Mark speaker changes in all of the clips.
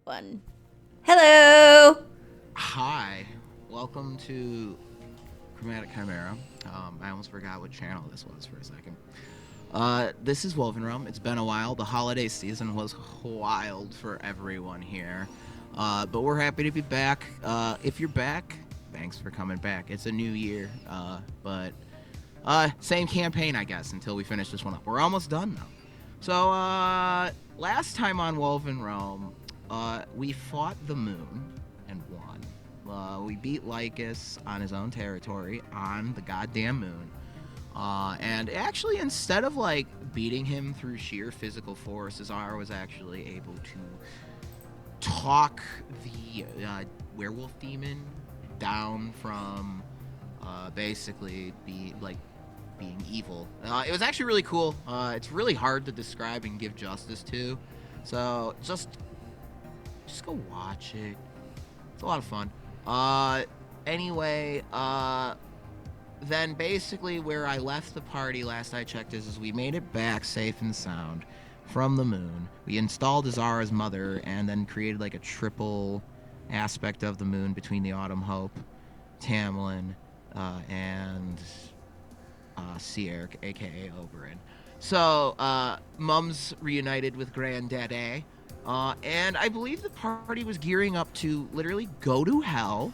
Speaker 1: One. Hello!
Speaker 2: Hi, welcome to Chromatic Chimera. I almost forgot what channel this was for a second. This is WovenRealm. It's been a while. The holiday season was wild for everyone here. But we're happy to be back. If you're back, thanks for coming back. It's a new year. But same campaign, I guess, until we finish this one up. We're almost done, though. So, last time on WovenRealm, we fought the moon and won. We beat Lycus on his own territory on the goddamn moon. And actually, instead of like beating him through sheer physical force, Azara was actually able to talk the werewolf demon down from basically being evil. It was actually really cool. It's really hard to describe and give justice to. So just go watch it. It's a lot of fun. Anyway, then basically where I left the party last I checked is we made it back safe and sound from the moon. We installed Azara's mother and then created like a triple aspect of the moon between the Autumn Hope, Tamlin, and Sierk, aka Oberyn. So, Mum's reunited with Granddaddy. And I believe the party was gearing up to literally go to hell.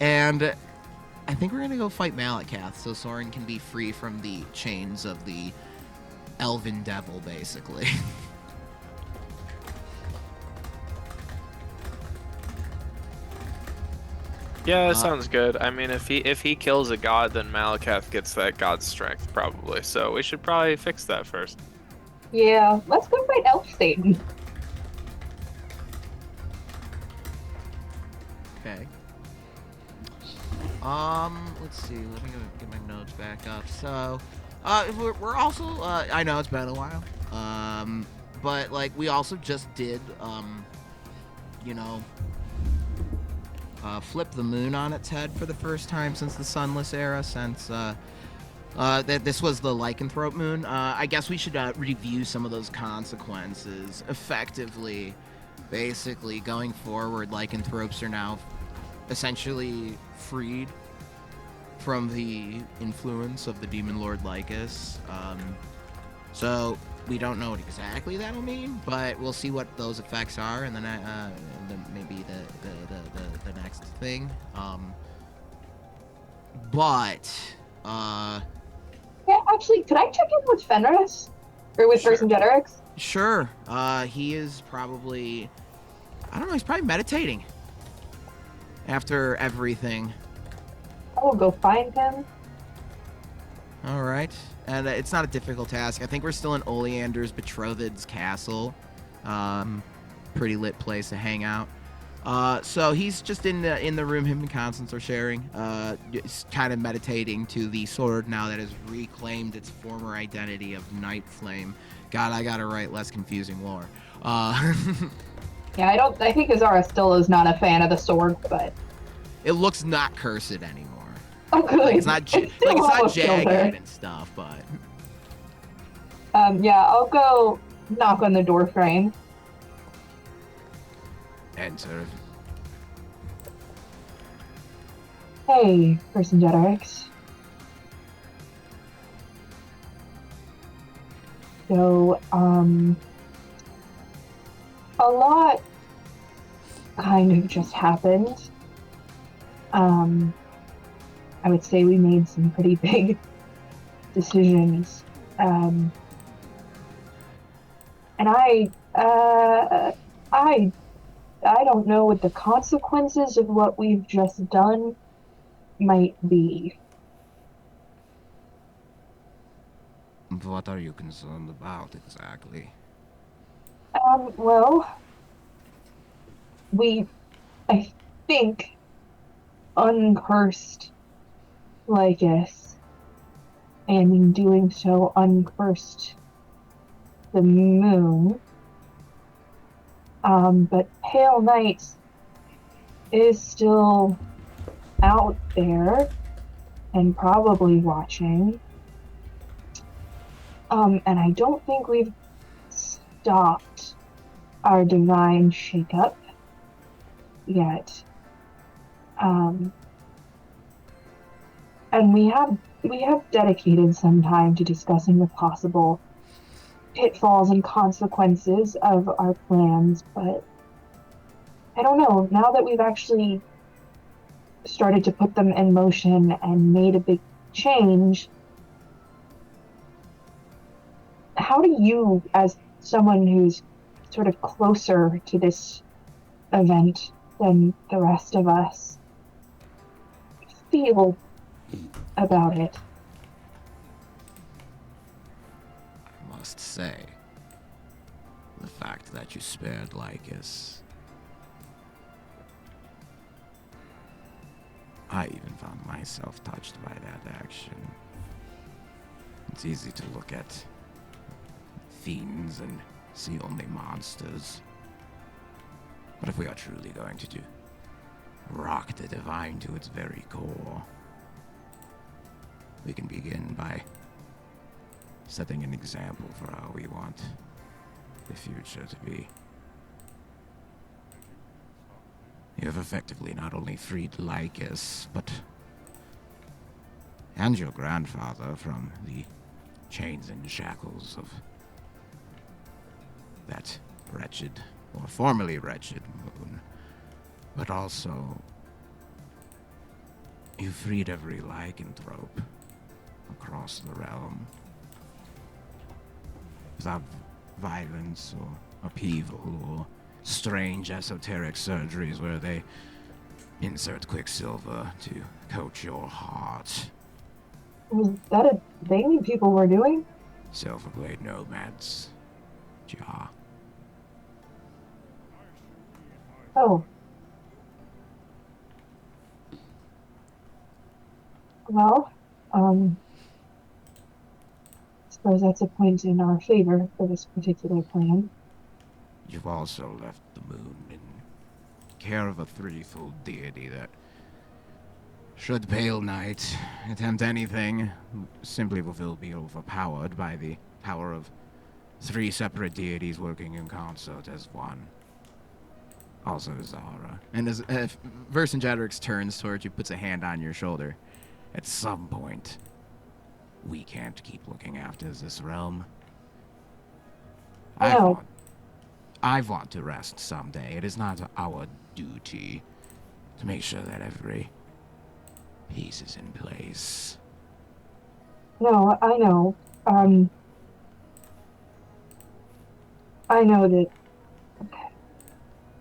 Speaker 2: And I think we're gonna go fight Malakath so Soren can be free from the chains of the elven devil, basically.
Speaker 3: Yeah, that sounds good. I mean, if he kills a god, then Malakath gets that god's strength, probably. So we should probably fix that first.
Speaker 4: Yeah, let's go fight Elf Satan.
Speaker 2: Okay. Let's see. Let me get my notes back up. So, we're also, I know it's been a while. But like we also just did, you know, flip the moon on its head for the first time since the Sunless era, since that this was the Lycanthrope moon. I guess we should review some of those consequences. Effectively, basically, going forward, Lycanthropes are now essentially freed from the influence of the Demon Lord Lycus. So we don't know what exactly that'll mean, but we'll see what those effects are, and then maybe the next thing.
Speaker 4: Yeah, actually, could I check in with Fenris? Or with
Speaker 2: Sure.
Speaker 4: Vercingetorix?
Speaker 2: Sure. He is probably, I don't know, he's probably meditating after everything.
Speaker 4: I will go find him.
Speaker 2: All right. And it's not a difficult task. I think we're still in Oleander's Betrothed's castle. Pretty lit place to hang out. So he's just in the room him and Constance are sharing. Just kind of meditating to the sword now that has reclaimed its former identity of Night Flame. God, I gotta write less confusing lore.
Speaker 4: Yeah, I think Azara still is not a fan of the sword, but...
Speaker 2: It looks not cursed anymore.
Speaker 4: Oh, good.
Speaker 2: Like it's not
Speaker 4: It still
Speaker 2: like it's not
Speaker 4: almost killed her.
Speaker 2: jagged and stuff, but
Speaker 4: Yeah, I'll go knock on the door frame.
Speaker 2: enter.
Speaker 4: Hey, Vercingetorix. So, a lot kind of just happened. I would say we made some pretty big decisions. And I don't know what the consequences of what we've just done might be.
Speaker 2: What are you concerned about exactly?
Speaker 4: Well, I think, uncursed Lycus, and in doing so, uncursed the moon. But Pale Knight is still out there and probably watching. And I don't think we've stopped our divine shakeup yet. And we have dedicated some time to discussing the possible pitfalls and consequences of our plans, but I don't know, now that we've actually started to put them in motion and made a big change, how do you, as someone who's sort of closer to this event than the rest of us, feel about it?
Speaker 2: I must say, the fact that you spared Lycus, I even found myself touched by that action. It's easy to look at fiends and see only monsters. But if we are truly going to rock the divine to its very core, we can begin by setting an example for how we want the future to be. You have effectively not only freed Lycus, and your grandfather from the chains and shackles of that wretched, or formerly wretched, moon. But also, you freed every lycanthrope across the realm without violence or upheaval or strange esoteric surgeries where they insert quicksilver to coat your heart.
Speaker 4: Was that a thing people were doing?
Speaker 2: Silverblade nomads. Ja.
Speaker 4: Oh. Well, suppose that's a point in our favor for this particular plan.
Speaker 2: You've also left the moon in care of a threefold deity that, should Pale Knight attempt anything, simply will be overpowered by the power of three separate deities working in concert as one. Also Zara. And as Vercingetorix turns towards you, puts a hand on your shoulder. At some point, we can't keep looking after this realm.
Speaker 4: No.
Speaker 2: I want to rest someday. It is not our duty to make sure that every piece is in place.
Speaker 4: No, I know. I know that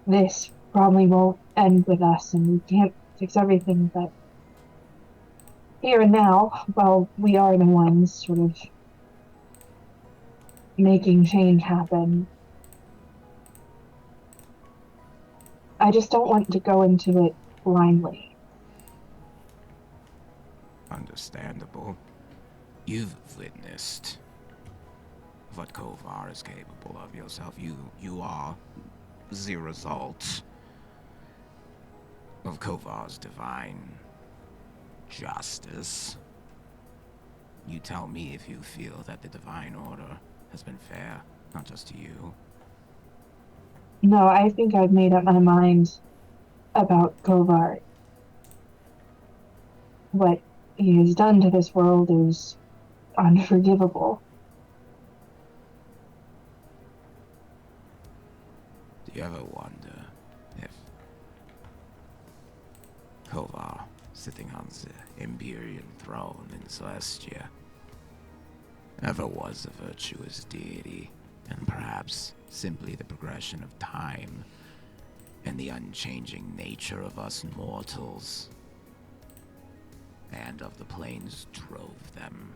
Speaker 4: this probably won't end with us and we can't fix everything, but here and now, well, we are the ones sort of making change happen. I just don't want to go into it blindly.
Speaker 2: Understandable. You've witnessed what Kovar is capable of yourself. You are the result of Kovar's divine justice. You tell me if you feel that the divine order has been fair, not just to you.
Speaker 4: No, I think I've made up my mind about Kovar. What he has done to this world is unforgivable.
Speaker 2: Do you ever wonder if Kovar, sitting on the Imperial throne in Celestia, ever was a virtuous deity, and perhaps simply the progression of time and the unchanging nature of us mortals and of the planes drove them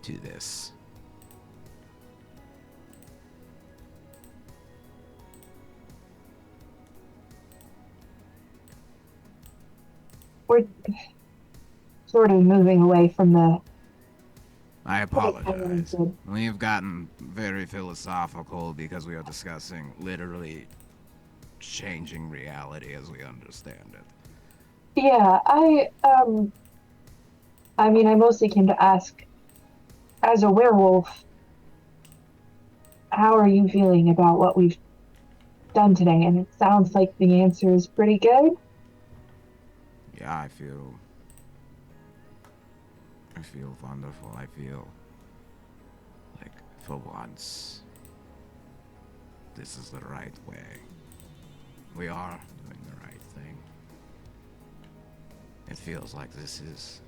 Speaker 2: to this.
Speaker 4: We're sort of moving away from the...
Speaker 2: I apologize. We've gotten very philosophical because we are discussing literally changing reality as we understand it.
Speaker 4: Yeah, I mean, I mostly came to ask, as a werewolf, how are you feeling about what we've done today? And it sounds like the answer is pretty good.
Speaker 2: Yeah, I feel wonderful. I feel like for once this is the right way. We are doing the right thing. It feels like this is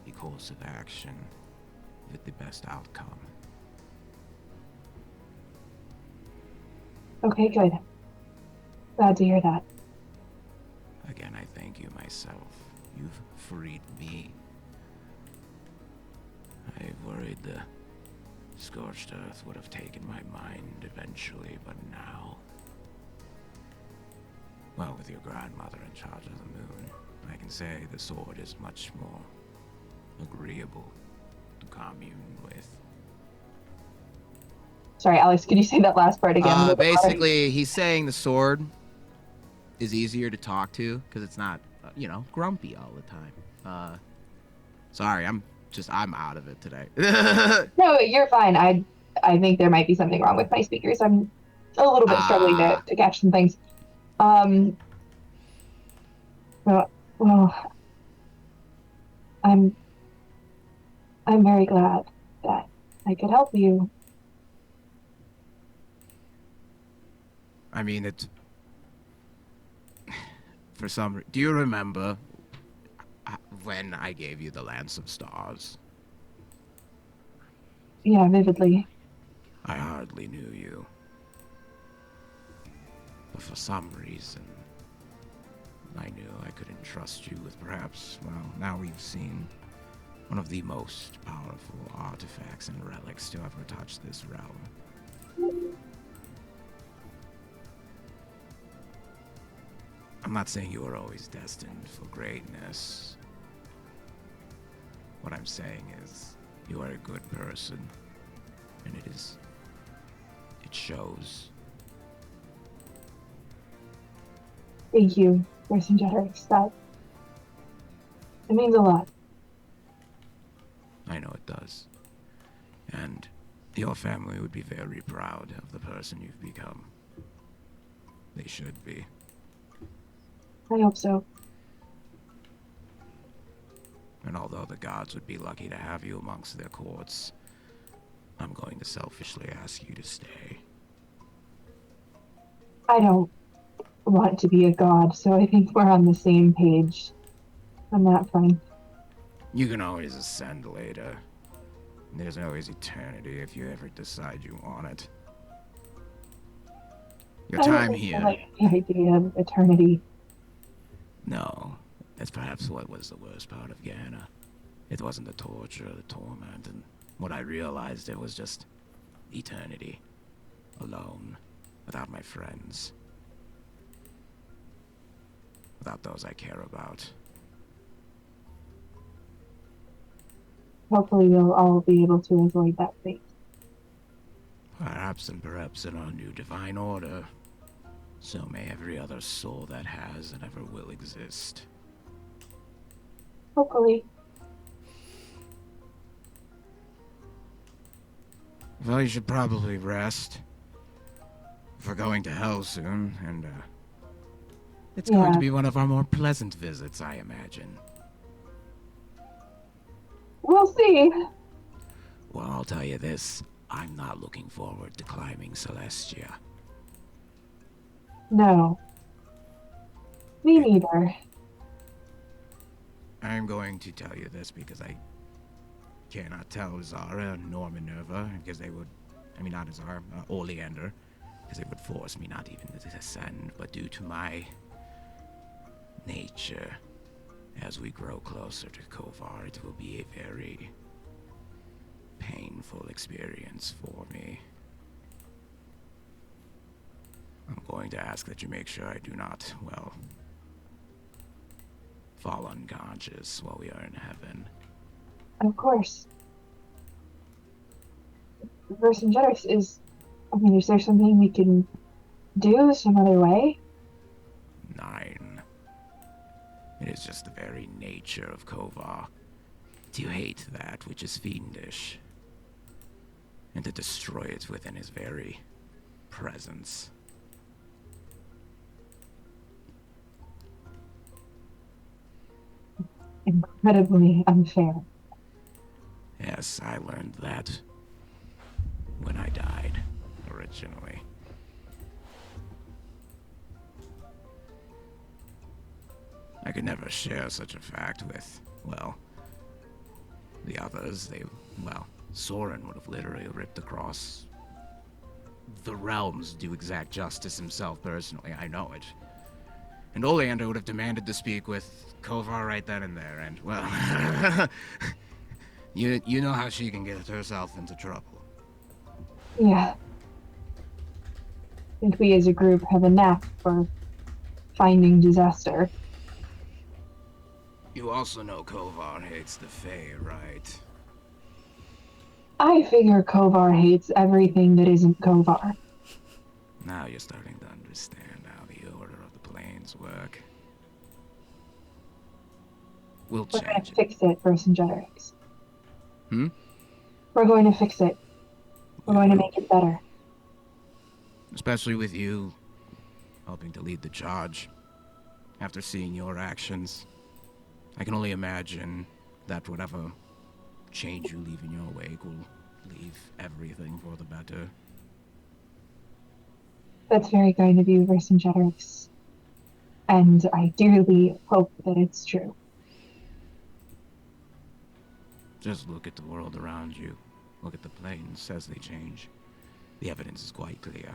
Speaker 2: the course of action with the best outcome.
Speaker 4: Okay, good. Glad to hear that.
Speaker 2: Again, I thank you myself. You've freed me. I worried the scorched earth would have taken my mind eventually, but now, well, with your grandmother in charge of the moon, I can say the sword is much more agreeable to commune with.
Speaker 4: Sorry, Alex, could you say that last part again?
Speaker 2: Basically, he's saying the sword is easier to talk to because it's not, grumpy all the time. Sorry, I'm out of it today.
Speaker 4: No, you're fine. I think there might be something wrong with my speakers. I'm a little bit struggling to catch some things. Well, I'm very glad that I could help you.
Speaker 2: I mean, do you remember when I gave you the Lance of Stars?
Speaker 4: Yeah, vividly.
Speaker 2: I hardly knew you. But for some reason, I knew I could entrust you with perhaps, well, now we've seen one of the most powerful artifacts and relics to ever touch this realm. I'm not saying you were always destined for greatness. What I'm saying is, you are a good person, and it shows.
Speaker 4: Thank you, Vercingetorix. It means a lot.
Speaker 2: I know it does. And your family would be very proud of the person you've become. They should be.
Speaker 4: I hope so.
Speaker 2: And although the gods would be lucky to have you amongst their courts, I'm going to selfishly ask you to stay.
Speaker 4: I don't want to be a god, so I think we're on the same page on that front.
Speaker 2: You can always ascend later. There's always eternity if you ever decide you want it. Your time here.
Speaker 4: I like the idea of eternity.
Speaker 2: No, that's perhaps what was the worst part of Gehenna. It wasn't the torture or the torment, and what I realized, it was just eternity. Alone, without my friends. Without those I care about.
Speaker 4: Hopefully we'll all be able to avoid that fate.
Speaker 2: Perhaps in our new divine order. So may every other soul that has and ever will exist.
Speaker 4: Hopefully.
Speaker 2: Well, you should probably rest. We're going to hell soon, and it's going to be one of our more pleasant visits, I imagine.
Speaker 4: We'll see.
Speaker 2: Well, I'll tell you this. I'm not looking forward to climbing Celestia.
Speaker 4: No. Me neither.
Speaker 2: I'm going to tell you this because I cannot tell Zara nor Minerva, because they would, not Zara, or Leander, because they would force me not even to ascend, but due to my nature, as we grow closer to Kovar, it will be a very painful experience for me. I'm going to ask that you make sure I do not, well, fall unconscious while we are in heaven.
Speaker 4: Of course. Vercingetorix is there something we can do some other way?
Speaker 2: 9. It is just the very nature of Kovar to hate that which is fiendish. and to destroy it within his very presence.
Speaker 4: Incredibly unfair.
Speaker 2: Yes, I learned that when I died, originally. I could never share such a fact with, well, the others. Soren would have literally ripped across the realms to do exact justice himself personally, I know it. And Oleander would have demanded to speak with Kovar right then and there, and, well, you know how she can get herself into trouble.
Speaker 4: Yeah. I think we as a group have a knack for finding disaster.
Speaker 2: You also know Kovar hates the Fae, right?
Speaker 4: I figure Kovar hates everything that isn't Kovar.
Speaker 2: Now you're starting to understand how the Order of the Plains work. We'll
Speaker 4: We're going
Speaker 2: change
Speaker 4: to
Speaker 2: it.
Speaker 4: fix it, Vercingetorix.
Speaker 2: Hmm?
Speaker 4: We're going to fix it. We're going to make it better.
Speaker 2: Especially with you helping to lead the charge. After seeing your actions, I can only imagine that whatever change you leave in your wake will leave everything for the better.
Speaker 4: That's very kind of you, Vercingetorix. And I dearly hope that it's true.
Speaker 2: Just look at the world around you. Look at the plains as they change. The evidence is quite clear.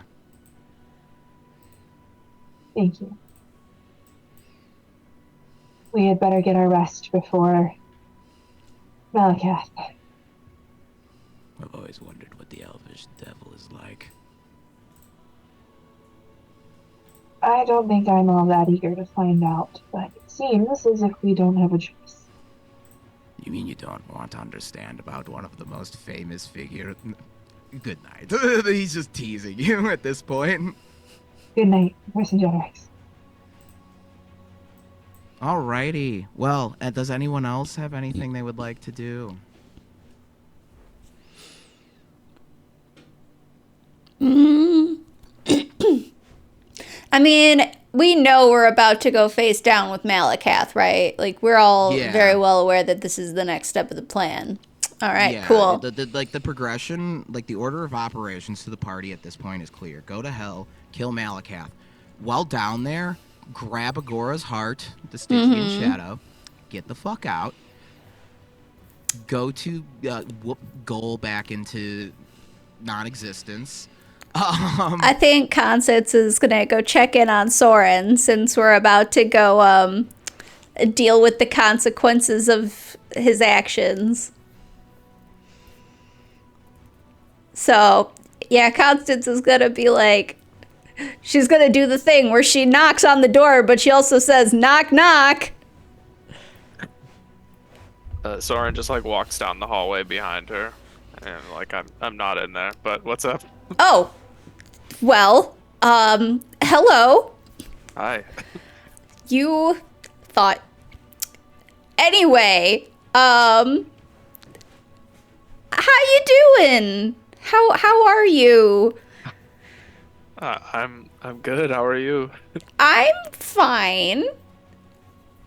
Speaker 4: Thank you. We had better get our rest before Malakath.
Speaker 2: I've always wondered what the elvish devil is like.
Speaker 4: I don't think I'm all that eager to find out, but it seems as if we don't have a choice.
Speaker 2: You mean you don't want to understand about one of the most famous figures? Good night. He's just teasing you at this point.
Speaker 4: Good night, Vercingetorix.
Speaker 2: Alrighty. Well, does anyone else have anything they would like to do?
Speaker 1: I mean, we know we're about to go face down with Malakath, right? Like, we're all
Speaker 2: Yeah.
Speaker 1: very well aware that this is the next step of the plan. All right,
Speaker 2: Yeah,
Speaker 1: cool.
Speaker 2: the progression, like the order of operations to the party at this point is clear. Go to hell, kill Malakath. While down there, grab Agora's heart, the Stygian shadow, get the fuck out, go to whoop Goal back into non-existence.
Speaker 1: I think Constance is going to go check in on Soren since we're about to go deal with the consequences of his actions. So, yeah, Constance is going to be like, she's going to do the thing where she knocks on the door, but she also says, knock, knock.
Speaker 3: Soren just like walks down the hallway behind her, and like I'm not in there. But what's up?
Speaker 1: Oh, well, hello.
Speaker 3: Hi.
Speaker 1: You thought. Anyway, how you doing? How are you?
Speaker 3: I'm good. How are you?
Speaker 1: I'm fine.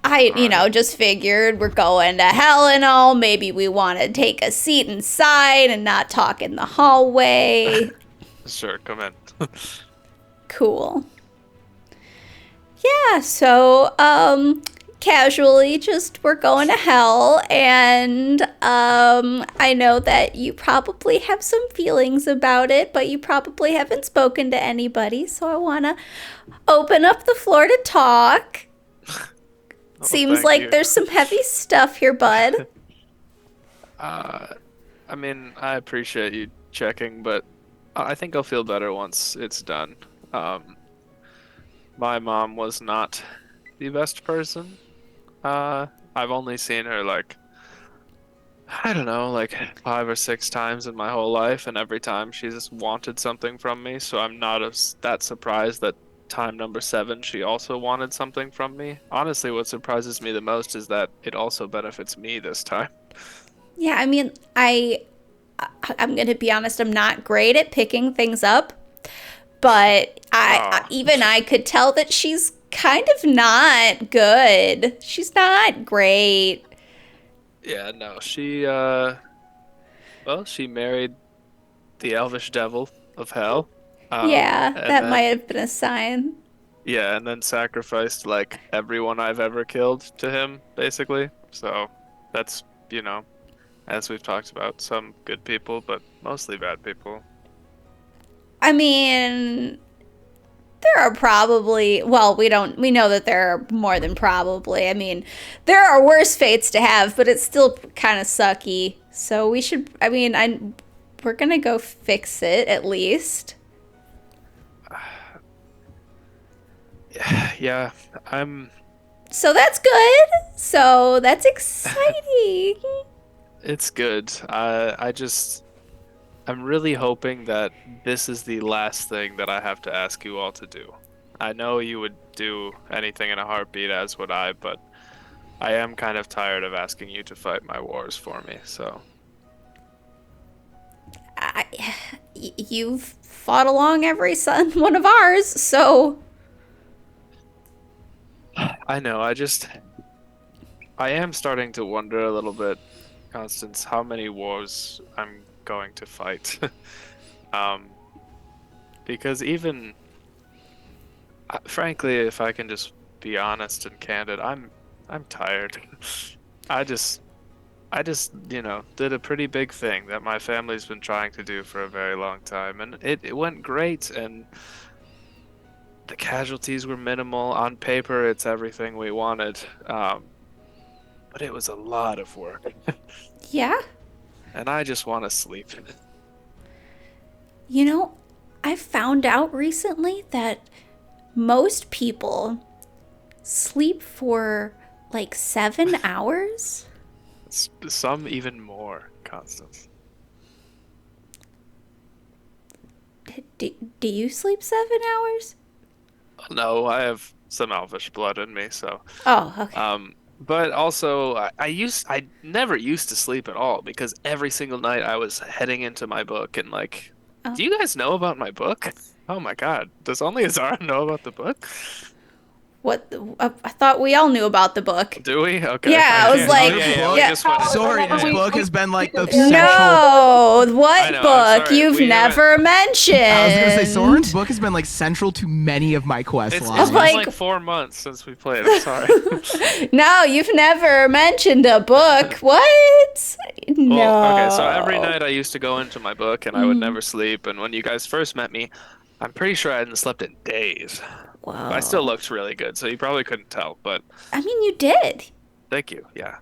Speaker 1: I just figured we're going to hell and all. Maybe we want to take a seat inside and not talk in the hallway.
Speaker 3: Sure, come in.
Speaker 1: Cool. Yeah, so, casually, just we're going to hell, and, I know that you probably have some feelings about it, but you probably haven't spoken to anybody, so I want to open up the floor to talk. Seems like
Speaker 3: you.
Speaker 1: there's some heavy stuff here, bud.
Speaker 3: I mean, I appreciate you checking, but I think I'll feel better once it's done. My mom was not the best person. I've only seen her like, I don't know, like 5 or 6 times in my whole life, and every time she just wanted something from me, so I'm not that surprised that time number 7 she also wanted something from me. Honestly, what surprises me the most is that it also benefits me this time.
Speaker 1: Yeah, I mean, I I'm going to be honest, I'm not great at picking things up, but even I could tell that she's kind of not good. She's not great.
Speaker 3: Yeah, no, she married the elvish devil of hell.
Speaker 1: Yeah,
Speaker 3: And
Speaker 1: that might
Speaker 3: then
Speaker 1: have been a sign.
Speaker 3: yeah, and then sacrificed like everyone I've ever killed to him, basically. So that's, as we've talked about, some good people, but mostly bad people.
Speaker 1: I mean, there are probably, well, we know that there are more than probably. I mean, there are worse fates to have, but it's still kind of sucky. So we should, we're gonna go fix it at least.
Speaker 3: Yeah, I'm.
Speaker 1: So that's good. So that's exciting.
Speaker 3: It's good. I'm really hoping that this is the last thing that I have to ask you all to do. I know you would do anything in a heartbeat, as would I, but I am kind of tired of asking you to fight my wars for me, so.
Speaker 1: I, you've fought along every one of ours, so
Speaker 3: I know, I am starting to wonder a little bit, Constance, how many wars I'm going to fight. Um, because even, frankly, if I can just be honest and candid, I'm tired. I just did a pretty big thing that my family's been trying to do for a very long time, and it went great, and the casualties were minimal. On paper, it's everything we wanted. But it was a lot of work,
Speaker 1: yeah.
Speaker 3: and I just want to sleep.
Speaker 1: You know, I found out recently that most people sleep for like 7 hours.
Speaker 3: Some even more, Constance.
Speaker 1: Do you sleep 7 hours?
Speaker 3: No, I have some elvish blood in me, so.
Speaker 1: Oh, okay.
Speaker 3: But also, I never used to sleep at all because every single night I was heading into my book and like,
Speaker 1: Oh.
Speaker 3: do you guys know about my book? Oh my God, does only Azara know about the book?
Speaker 1: What? I thought we all knew about the book.
Speaker 3: Do we? Okay.
Speaker 1: Yeah, I was
Speaker 2: can't
Speaker 1: like,
Speaker 2: hear
Speaker 3: yeah,
Speaker 2: book.
Speaker 3: we
Speaker 1: yeah.
Speaker 3: just went.
Speaker 2: Zoran's
Speaker 3: Yeah.
Speaker 2: book has been like the central.
Speaker 1: No, what
Speaker 3: I know, I'm
Speaker 1: book?
Speaker 3: sorry,
Speaker 1: You've
Speaker 3: we haven't-
Speaker 1: never mentioned.
Speaker 2: I was gonna say Soren's book has been like central to many of my quest
Speaker 3: It's
Speaker 2: lines.
Speaker 3: been
Speaker 1: like-
Speaker 3: like 4 months since we played. I'm sorry.
Speaker 1: No, you've never mentioned a book. What? No.
Speaker 3: Well, okay, so every night I used to go into my book and I would never sleep. And when you guys first met me, I'm pretty sure I hadn't slept in days.
Speaker 1: Whoa.
Speaker 3: I still looked really good, so you probably couldn't tell, but
Speaker 1: I mean, you did.
Speaker 3: thank you. Yeah.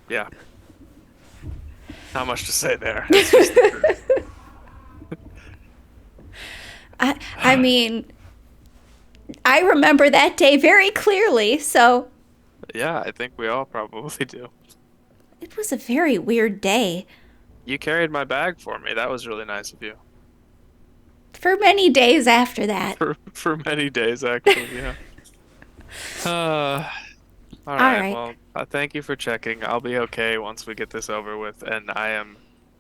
Speaker 3: Yeah. Not much to say there. It's just the truth.
Speaker 1: I mean, I remember that day very clearly, so
Speaker 3: Yeah, I think we all probably do.
Speaker 1: it was a very weird day.
Speaker 3: You carried my bag for me. That was really nice of you.
Speaker 1: For many days after that.
Speaker 3: For many days, actually, yeah. All right.
Speaker 1: right.
Speaker 3: Well, thank you for checking. I'll be okay once we get this over with, and I am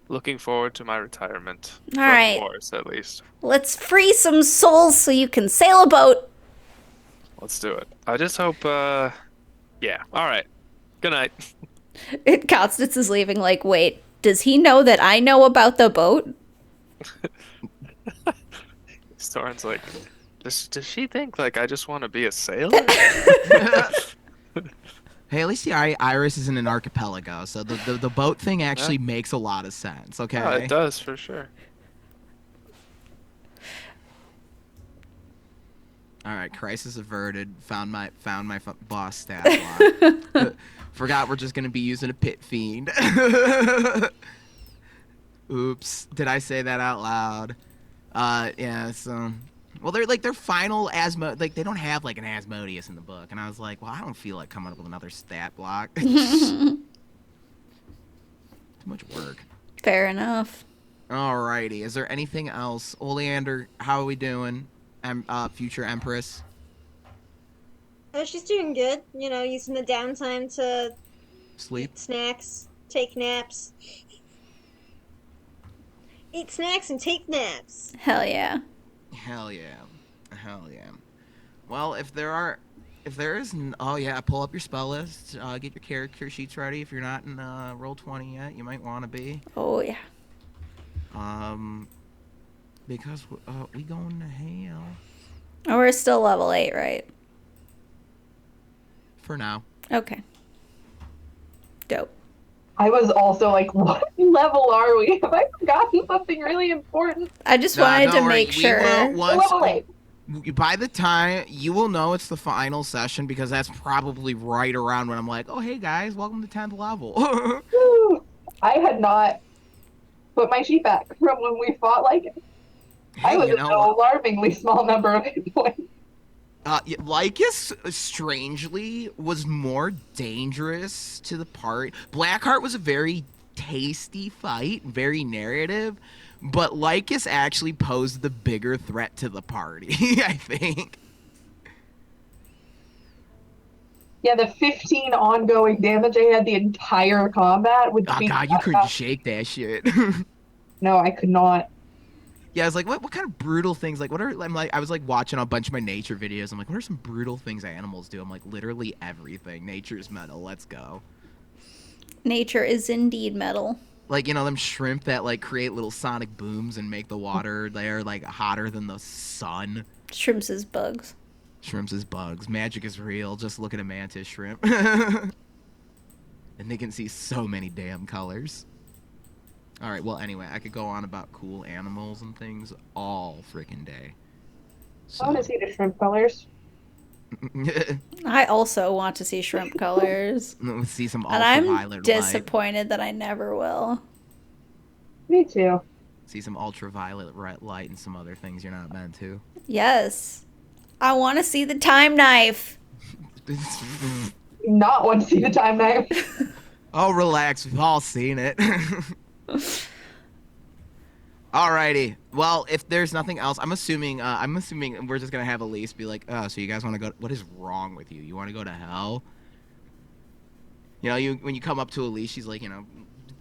Speaker 3: looking forward to my retirement.
Speaker 1: All
Speaker 3: From
Speaker 1: right.
Speaker 3: wars, at least.
Speaker 1: Let's free some souls so you can sail a boat.
Speaker 3: Let's do it. I just hope, yeah. All right. Good night.
Speaker 1: Constance is leaving like, wait, does he know that I know about the boat?
Speaker 3: Soren's like, does she think, like, I just want to be a sailor?
Speaker 2: Hey, at least the Iris is in an archipelago, so the boat thing actually makes a lot of sense. Okay.
Speaker 3: Yeah, it does, for sure.
Speaker 2: All right, crisis averted. Found my boss stat block. Forgot we're just gonna be using a pit fiend. Oops, did I say that out loud? Yeah. So, well, they're final like they don't have like an Asmodeus in the book, and I was like, well, I don't feel like coming up with another stat block. Too much work.
Speaker 1: Fair enough.
Speaker 2: Alrighty, is there anything else? Oleander, how are we doing? Future Empress.
Speaker 5: Oh, she's doing good. You know, using the downtime to
Speaker 2: Sleep.
Speaker 5: eat snacks, take naps. Eat snacks and take naps.
Speaker 1: Hell yeah.
Speaker 2: Hell yeah. Hell yeah. Well, if there is, oh yeah, pull up your spell list, get your character sheets ready. If you're not in roll 20 yet, you might want to be.
Speaker 1: Oh yeah.
Speaker 2: Because we going to hell
Speaker 1: Oh, we're still level 8, right?
Speaker 2: for now.
Speaker 1: Okay. Dope.
Speaker 4: I was also like, what level are we? Have I forgotten something really important?
Speaker 1: I just
Speaker 2: Nah,
Speaker 1: wanted to
Speaker 2: don't worry.
Speaker 1: make
Speaker 2: We
Speaker 1: sure.
Speaker 2: will once.
Speaker 4: Level 8.
Speaker 2: By the time you will know it's the final session, because that's probably right around when I'm like, oh hey guys, welcome to 10th level.
Speaker 4: Woo. I had not put my sheet back from when we fought Lycus. I
Speaker 2: Hey,
Speaker 4: was
Speaker 2: you
Speaker 4: at
Speaker 2: know
Speaker 4: an
Speaker 2: what?
Speaker 4: alarmingly small number of hit points.
Speaker 2: Lycus, strangely, was more dangerous to the party. Blackheart was a very tasty fight, very narrative, but Lycus actually posed the bigger threat to the party, I think.
Speaker 4: Yeah, the 15 ongoing damage I had the entire combat would
Speaker 2: Oh
Speaker 4: speak
Speaker 2: god,
Speaker 4: to
Speaker 2: you
Speaker 4: that
Speaker 2: couldn't
Speaker 4: fact.
Speaker 2: shake that shit.
Speaker 4: No, I could not.
Speaker 2: Yeah, I was like, what kind of brutal things? Like, what are I was like watching a bunch of my nature videos. I'm like, what are some brutal things animals do? I'm like, literally everything. Nature's metal. Let's go.
Speaker 1: Nature is indeed metal.
Speaker 2: Like, you know, them shrimp that like create little sonic booms and make the water there like hotter than the sun.
Speaker 1: Shrimps is bugs.
Speaker 2: Shrimps is bugs. Magic is real. Just look at a mantis shrimp. And they can see so many damn colors. All right, well, anyway, I could go on about cool animals and things all freaking day.
Speaker 4: I want to see the shrimp colors.
Speaker 1: I also want to see shrimp colors.
Speaker 2: Let's see some
Speaker 1: And I'm
Speaker 2: ultraviolet light.
Speaker 1: disappointed that I never will.
Speaker 4: Me too.
Speaker 2: See some ultraviolet light and some other things you're not meant to.
Speaker 1: Yes. I want to see the time knife.
Speaker 4: Not want to see the time knife.
Speaker 2: Oh, relax. We've all seen it. Alrighty. Well, if there's nothing else, I'm assuming we're just gonna have Elise be like, "Oh, so you guys want to go? What is wrong with you? You want to go to hell?" You know, when you come up to Elise, she's like, you know,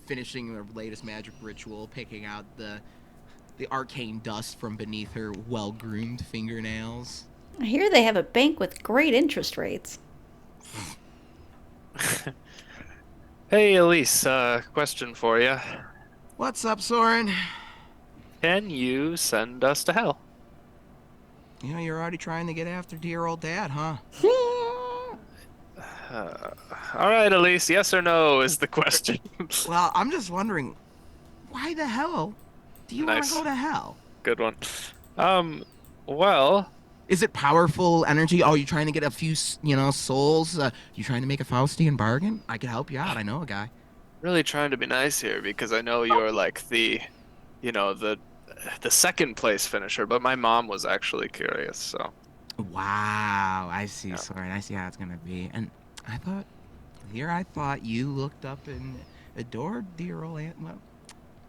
Speaker 2: finishing her latest magic ritual, picking out the arcane dust from beneath her well-groomed fingernails.
Speaker 1: I hear they have a bank with great interest rates.
Speaker 3: Hey, Elise, question for you.
Speaker 2: What's up, Soren?
Speaker 3: Can you send us to hell?
Speaker 2: You know, you're already trying to get after dear old dad, huh?
Speaker 3: All right, Elise, yes or no is the question.
Speaker 2: Well, I'm just wondering, why the hell do you want
Speaker 3: Nice.
Speaker 2: to go to hell?
Speaker 3: Good one. Well,
Speaker 2: Is it powerful energy? Oh, you're trying to get a few, you know, souls? You trying to make a Faustian bargain? I can help you out. I know a guy.
Speaker 3: really trying to be nice here because I know you're like the second place finisher, but my mom was actually curious, so.
Speaker 2: Wow, I see,
Speaker 3: Yeah.
Speaker 2: Soren. I see how it's gonna be. And I thought you looked up and adored dear old Aunt. Well,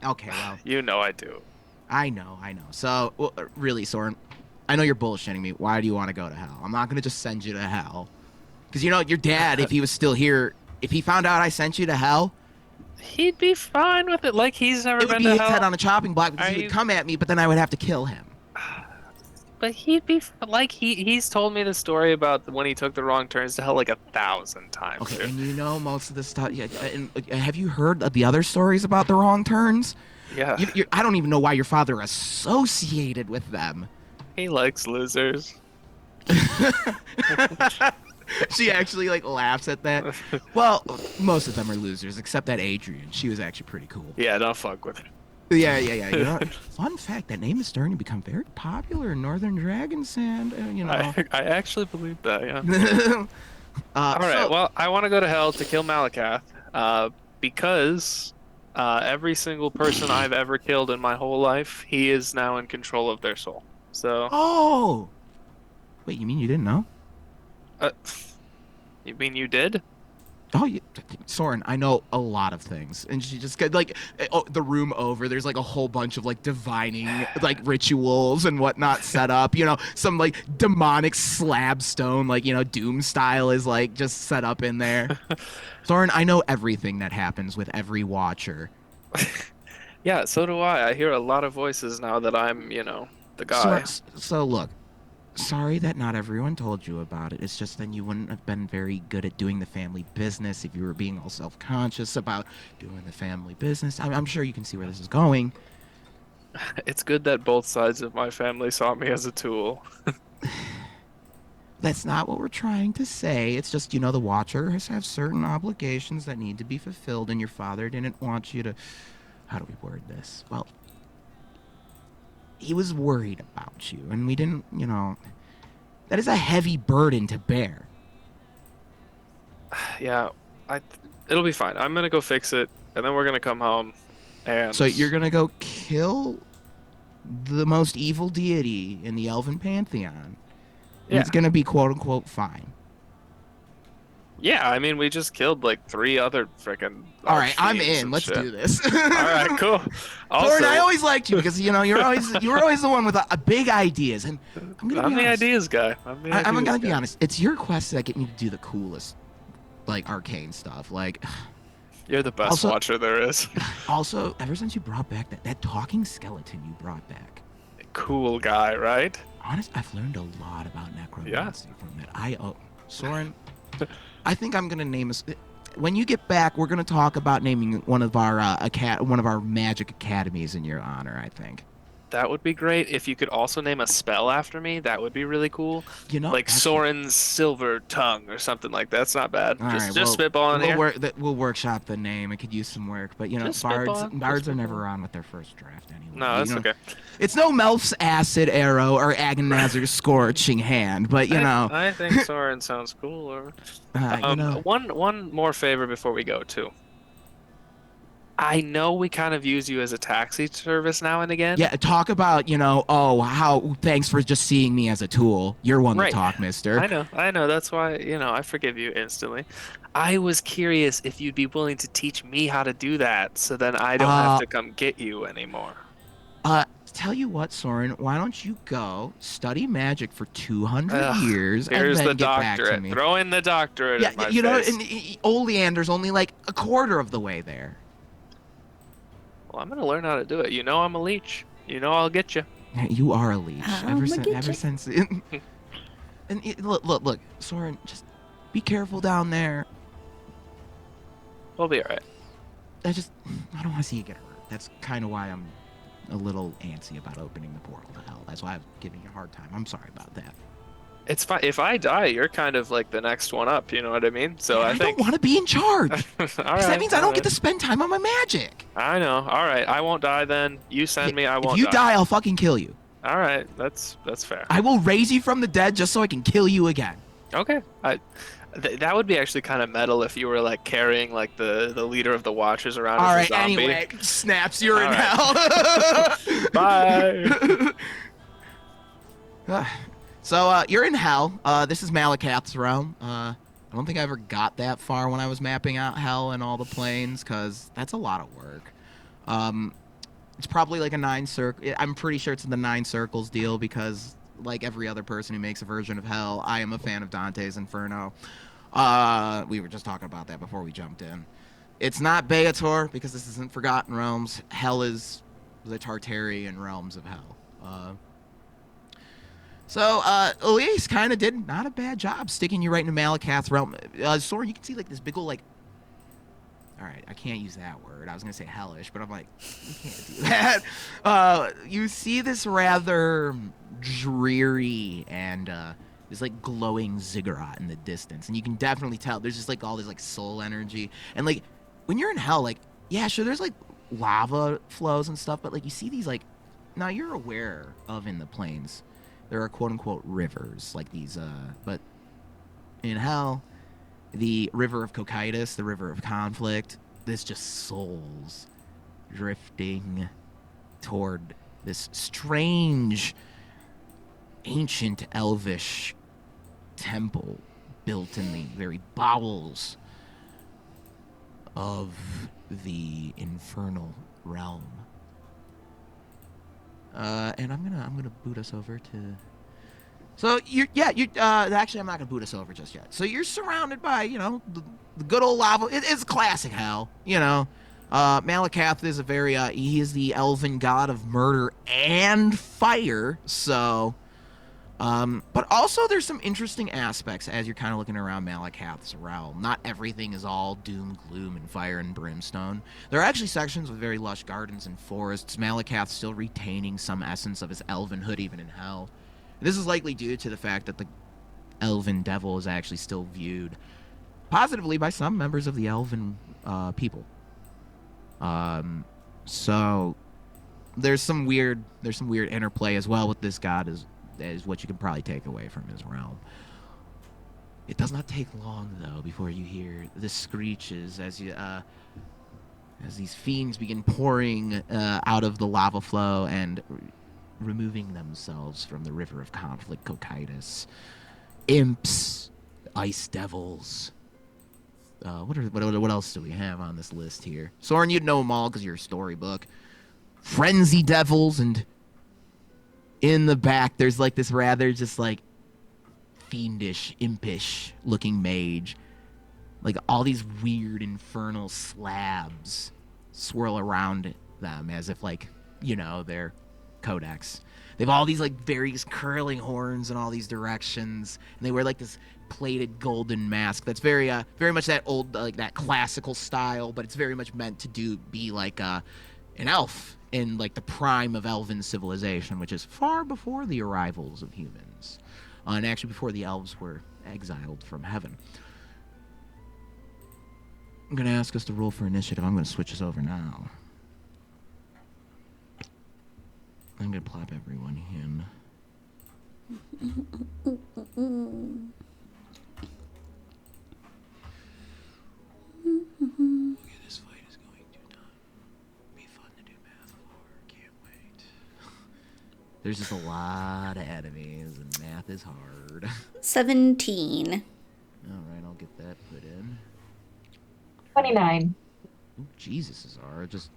Speaker 2: okay, well,
Speaker 3: You know I do.
Speaker 2: I know. So, well, really, Soren, I know you're bullshitting me. Why do you want to go to hell? I'm not gonna just send you to hell. Because, you know, your dad, if he was still here, if he found out I sent you to hell,
Speaker 3: He'd be fine with it, like he's never
Speaker 2: it would
Speaker 3: been
Speaker 2: be
Speaker 3: to
Speaker 2: his head
Speaker 3: hell.
Speaker 2: on a chopping block because
Speaker 3: Are
Speaker 2: he would
Speaker 3: you-
Speaker 2: come at me, but then I would have to kill him.
Speaker 3: But he'd be like he's told me the story about when he took the wrong turns to hell like 1,000 times.
Speaker 2: Okay,
Speaker 3: dude.
Speaker 2: and you know most of the stuff. Yeah, and have you heard of the other stories about the wrong turns?
Speaker 3: Yeah,
Speaker 2: I don't even know why your father associated with them.
Speaker 3: he likes losers.
Speaker 2: She actually like laughs at that. Well, most of them are losers, except that Adrian. She was actually pretty cool.
Speaker 3: Yeah, don't fuck with her.
Speaker 2: Yeah. You know, fun fact: that name is starting to become very popular in Northern Dragonsand. You know.
Speaker 3: I actually believe that. Yeah. All right. Well, I want to go to hell to kill Malakath, because every single person I've ever killed in my whole life, he is now in control of their soul. So,
Speaker 2: Oh. Wait, you mean you didn't know?
Speaker 3: you mean you did?
Speaker 2: Oh, Soren, I know a lot of things, and she just got like the room over. There's like a whole bunch of like divining like rituals and whatnot set up. You know, some like demonic slab stone, like you know, Doom style is like just set up in there. Soren, I know everything that happens with every watcher.
Speaker 3: Yeah, so do I. I hear a lot of voices now that I'm, the
Speaker 2: So,
Speaker 3: guy.
Speaker 2: so look, sorry that not everyone told you about it. It's just then you wouldn't have been very good at doing the family business if you were being all self-conscious about doing the family business. I'm sure you can see where this is going.
Speaker 3: It's good that both sides of my family saw me as a tool.
Speaker 2: That's not what we're trying to say. It's just, the Watcher has have certain obligations that need to be fulfilled, and your father didn't want you to. How do we word this? Well, he was worried about you, and we didn't. That is a heavy burden to bear.
Speaker 3: Yeah, I it'll be fine. I'm gonna go fix it, and then we're gonna come home,
Speaker 2: So
Speaker 3: and
Speaker 2: you're gonna go kill the most evil deity in the Elven pantheon, and
Speaker 3: yeah,
Speaker 2: it's gonna be quote unquote fine.
Speaker 3: yeah. I mean, we just killed like three other freaking
Speaker 2: All right, I'm
Speaker 3: archfiends
Speaker 2: in.
Speaker 3: and
Speaker 2: Let's
Speaker 3: shit.
Speaker 2: do this.
Speaker 3: All right, cool.
Speaker 2: Thorin, I
Speaker 3: Also,
Speaker 2: always liked you because you were always the one with big ideas, and I'm gonna be
Speaker 3: I'm the
Speaker 2: honest.
Speaker 3: ideas guy. I'm the
Speaker 2: I'm
Speaker 3: ideas
Speaker 2: gonna be
Speaker 3: guy.
Speaker 2: honest. It's your quests that get me to do the coolest, like arcane stuff. Like,
Speaker 3: You're the best
Speaker 2: also,
Speaker 3: watcher there is.
Speaker 2: also, ever since you brought back that talking skeleton you brought back,
Speaker 3: Cool guy, right?
Speaker 2: honest, I've learned a lot about
Speaker 3: Yeah.
Speaker 2: necromancy from that. Soren, I think I'm gonna name us. When you get back, we're gonna talk about naming one of our one of our magic academies in your honor. I think.
Speaker 3: That would be great. If you could also name a spell after me, that would be really cool. Like
Speaker 2: Actually,
Speaker 3: Soren's Silver Tongue or something like that. That's not bad.
Speaker 2: all right.
Speaker 3: Just
Speaker 2: Well,
Speaker 3: spitballing here.
Speaker 2: we'll workshop the name. It could use some work, but
Speaker 3: Just
Speaker 2: bards
Speaker 3: spitballing. Just
Speaker 2: are never
Speaker 3: spitballing.
Speaker 2: on with their first draft anyway.
Speaker 3: No, that's okay.
Speaker 2: It's no Melf's acid arrow or Agonazer's scorching hand, but
Speaker 3: I think Soren sounds cooler. One more favor before we go too. I know we kind of use you as a taxi service now and again.
Speaker 2: yeah. Talk about how thanks for just seeing me as a tool. You're one to
Speaker 3: Right.
Speaker 2: talk, Mister.
Speaker 3: I know. That's why, I forgive you instantly. I was curious if you'd be willing to teach me how to do that, so then I don't have
Speaker 2: Uh,
Speaker 3: to come get you anymore.
Speaker 2: Tell you what, Soren, why don't you go study magic for 200
Speaker 3: Ugh,
Speaker 2: years and
Speaker 3: here's
Speaker 2: then
Speaker 3: the
Speaker 2: get back to
Speaker 3: doctorate.
Speaker 2: me?
Speaker 3: Throw in the doctorate
Speaker 2: Yeah,
Speaker 3: in my
Speaker 2: you know,
Speaker 3: face.
Speaker 2: and Oleander's only like a quarter of the way there.
Speaker 3: Well, I'm gonna learn how to do it. You know I'm a leech. You know I'll get you.
Speaker 2: Yeah, you are a leech.
Speaker 1: I'ma get
Speaker 2: Ever
Speaker 1: you.
Speaker 2: since. Look, Soren, just be careful down there.
Speaker 3: We'll be all right.
Speaker 2: I don't want to see you get hurt. That's kind of why I'm a little antsy about opening the portal to hell. That's why I'm giving you a hard time. I'm sorry about that.
Speaker 3: It's fine. If I die, you're kind of like the next one up. You know what I mean? So I
Speaker 2: I
Speaker 3: think.
Speaker 2: don't want to be in charge.
Speaker 3: All
Speaker 2: Because
Speaker 3: right.
Speaker 2: that means I
Speaker 3: all
Speaker 2: don't get
Speaker 3: right.
Speaker 2: to spend time on my magic.
Speaker 3: I know. All right. I won't die then. You send me. I
Speaker 2: If
Speaker 3: won't
Speaker 2: you die, I'll fucking kill you.
Speaker 3: All right. That's fair.
Speaker 2: I will raise you from the dead just so I can kill you again.
Speaker 3: Okay. That would be actually kind of metal if you were like carrying like the leader of the Watchers around
Speaker 2: All
Speaker 3: as a
Speaker 2: right,
Speaker 3: zombie.
Speaker 2: anyway, snaps, you're in
Speaker 3: All
Speaker 2: hell.
Speaker 3: Bye.
Speaker 2: So, you're in hell. This is Malakath's realm. I don't think I ever got that far when I was mapping out hell and all the planes, because that's a lot of work. It's probably like a 9 circle. I'm pretty sure it's the 9 circles deal because, like every other person who makes a version of hell, I am a fan of Dante's Inferno. We were just talking about that before we jumped in. It's not Beator because this isn't Forgotten Realms. Hell is the Tartarian realms of hell. So, Elias kind of did not a bad job sticking you right into Malakath's realm. Soren, you can see like this big old like. All right, I can't use that word. I was gonna say hellish, but I'm like, you can't do that. You see this rather dreary and this like glowing ziggurat in the distance, and you can definitely tell there's just like all this like soul energy, and like when you're in hell, like yeah, sure, there's like lava flows and stuff, but like you see these like now you're aware of in the plains, there are quote unquote rivers like these, but in hell. The river of Cocytus, the river of conflict, there's just souls drifting toward this strange, ancient elvish temple built in the very bowels of the infernal realm. And I'm gonna boot us over to. So actually I'm not gonna boot us over just yet. So you're surrounded by, the good old lava. It's classic hell, Malakath is a very, he is the elven god of murder and fire, so, but also there's some interesting aspects as you're kind of looking around Malakath's realm. Not everything is all doom, gloom, and fire and brimstone. There are actually sections with very lush gardens and forests, Malakath still retaining some essence of his elvenhood even in hell. This is likely due to the fact that the elven devil is actually still viewed positively by some members of the elven people. So there's some weird interplay as well with this god as what you can probably take away from his realm. It does not take long though before you hear the screeches as these fiends begin pouring out of the lava flow and removing themselves from the river of conflict Cocytus. Imps, ice devils. What else do we have on this list here? Soren, you'd know them all because you're a storybook. Frenzy devils, and in the back there's like this rather just like fiendish, impish looking mage. Like all these weird infernal slabs swirl around them as if like, they're codex. They have all these like various curling horns in all these directions, and they wear like this plated golden mask that's very much that old like that classical style, but it's very much meant to be like an elf in like the prime of elven civilization, which is far before the arrivals of humans, and actually before the elves were exiled from heaven. I'm gonna ask us to roll for initiative. I'm gonna switch this over now. I'm gonna plop everyone in. Okay, this fight is going to be fun to do math for. Can't wait. There's just a lot of enemies, and math is hard.
Speaker 1: 17.
Speaker 2: Alright, I'll get that put in.
Speaker 4: 29.
Speaker 2: Ooh, Jesus, Azara, just...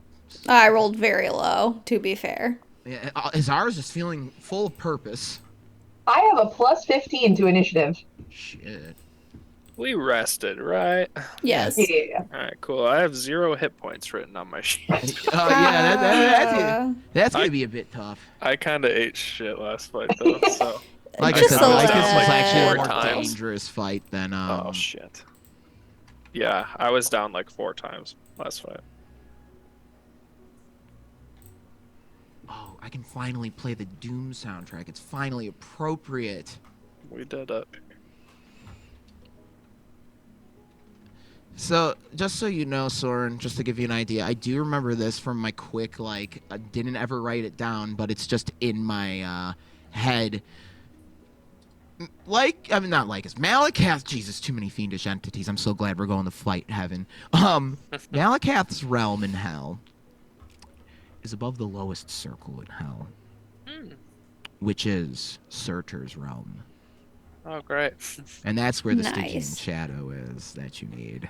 Speaker 1: I rolled very low, to be fair.
Speaker 2: Yeah, Azara's just feeling full of purpose.
Speaker 4: I have a plus 15 to initiative.
Speaker 2: Shit.
Speaker 3: We rested, right?
Speaker 1: Yes.
Speaker 4: Yeah.
Speaker 3: All right, cool. I have 0 hit points written on my sheet.
Speaker 2: That's gonna be a bit tough.
Speaker 3: I kind of ate shit last fight though, so
Speaker 2: Like
Speaker 1: Just
Speaker 2: I said,
Speaker 1: a
Speaker 2: like this
Speaker 1: little.
Speaker 2: is actually a
Speaker 3: Four
Speaker 2: more
Speaker 3: times.
Speaker 2: dangerous fight than
Speaker 3: oh shit. Yeah, I was down like 4 times last fight.
Speaker 2: Oh, I can finally play the Doom soundtrack. It's finally appropriate.
Speaker 3: We did it.
Speaker 2: So, just so you know, Soren, just to give you an idea, I do remember this from my quick, like, I didn't ever write it down, but it's just in my head. It's Malakath. Jesus, too many fiendish entities. I'm so glad we're going to fight heaven. Malakath's realm in hell is above the lowest circle in hell, which is Surtur's realm.
Speaker 3: Oh, great.
Speaker 2: And that's where the Stygian
Speaker 1: Nice.
Speaker 2: shadow is that you need.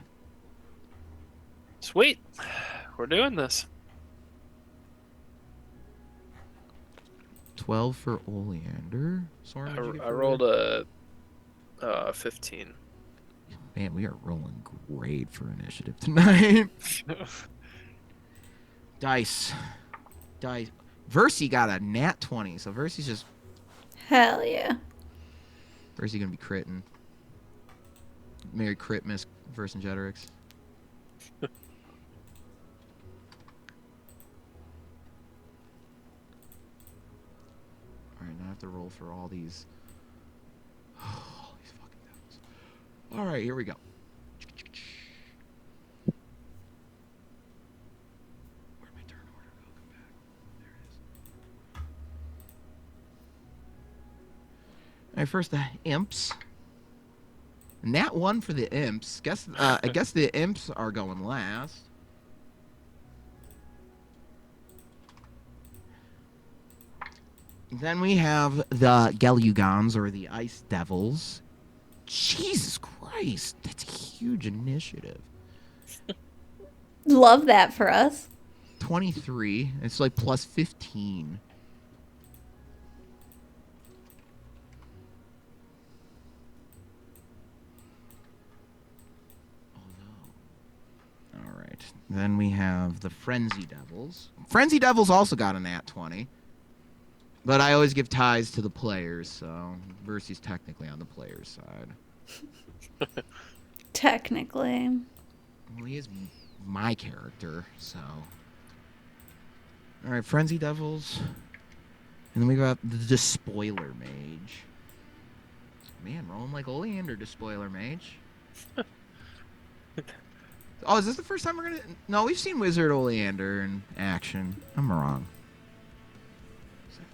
Speaker 3: Sweet. We're doing this.
Speaker 2: 12 for Oleander. Soren, what'd you get
Speaker 3: I
Speaker 2: for
Speaker 3: rolled a 15.
Speaker 2: Man, we are rolling great for initiative tonight. Dice. Versi got a nat 20, so Versi's just...
Speaker 1: Hell yeah.
Speaker 2: Versi gonna be critting. Merry crit miss Vercingetorix. Alright, now I have to roll for all these... all these fucking devils. Alright, here we go. Where'd my turn order go? Come back. There it is. Alright, first the imps. Nat 1 for the imps. I guess the imps are going last. Then we have the Gelugons, or the Ice Devils. Jesus Christ, that's a huge initiative.
Speaker 1: Love that for us.
Speaker 2: 23. It's like plus 15. Oh no. Alright. Then we have the Frenzy Devils. Frenzy Devils also got an at 20. But I always give ties to the players, so Versy's technically on the player's side.
Speaker 1: Technically.
Speaker 2: Well, he is my character, so. Alright, Frenzy Devils. And then we got the Despoiler Mage. Man, rolling like Oleander, Despoiler Mage. Oh, is this the first time we're gonna... No, we've seen Wizard Oleander in action. I'm wrong. 17.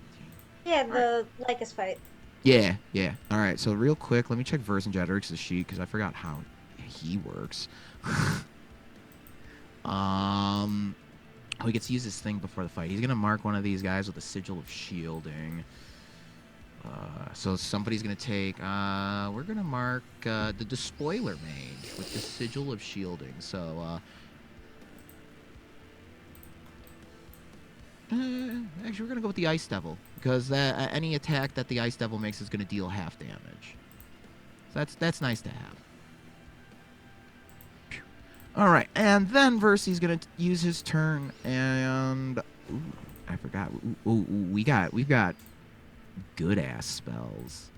Speaker 5: Yeah, the Lycus fight.
Speaker 2: Yeah. Alright, so real quick, let me check Vercingetorix's sheet, because I forgot how he works. Oh, he gets to use this thing before the fight. He's going to mark one of these guys with a Sigil of Shielding. So somebody's going to take... we're going to mark the Despoiler Mage with the Sigil of Shielding. So, actually, we're going to go with the Ice Devil. Because any attack that the Ice Devil makes is going to deal half damage. So that's nice to have. All right, and then Versy's gonna use his turn, and I forgot. We've got good ass spells.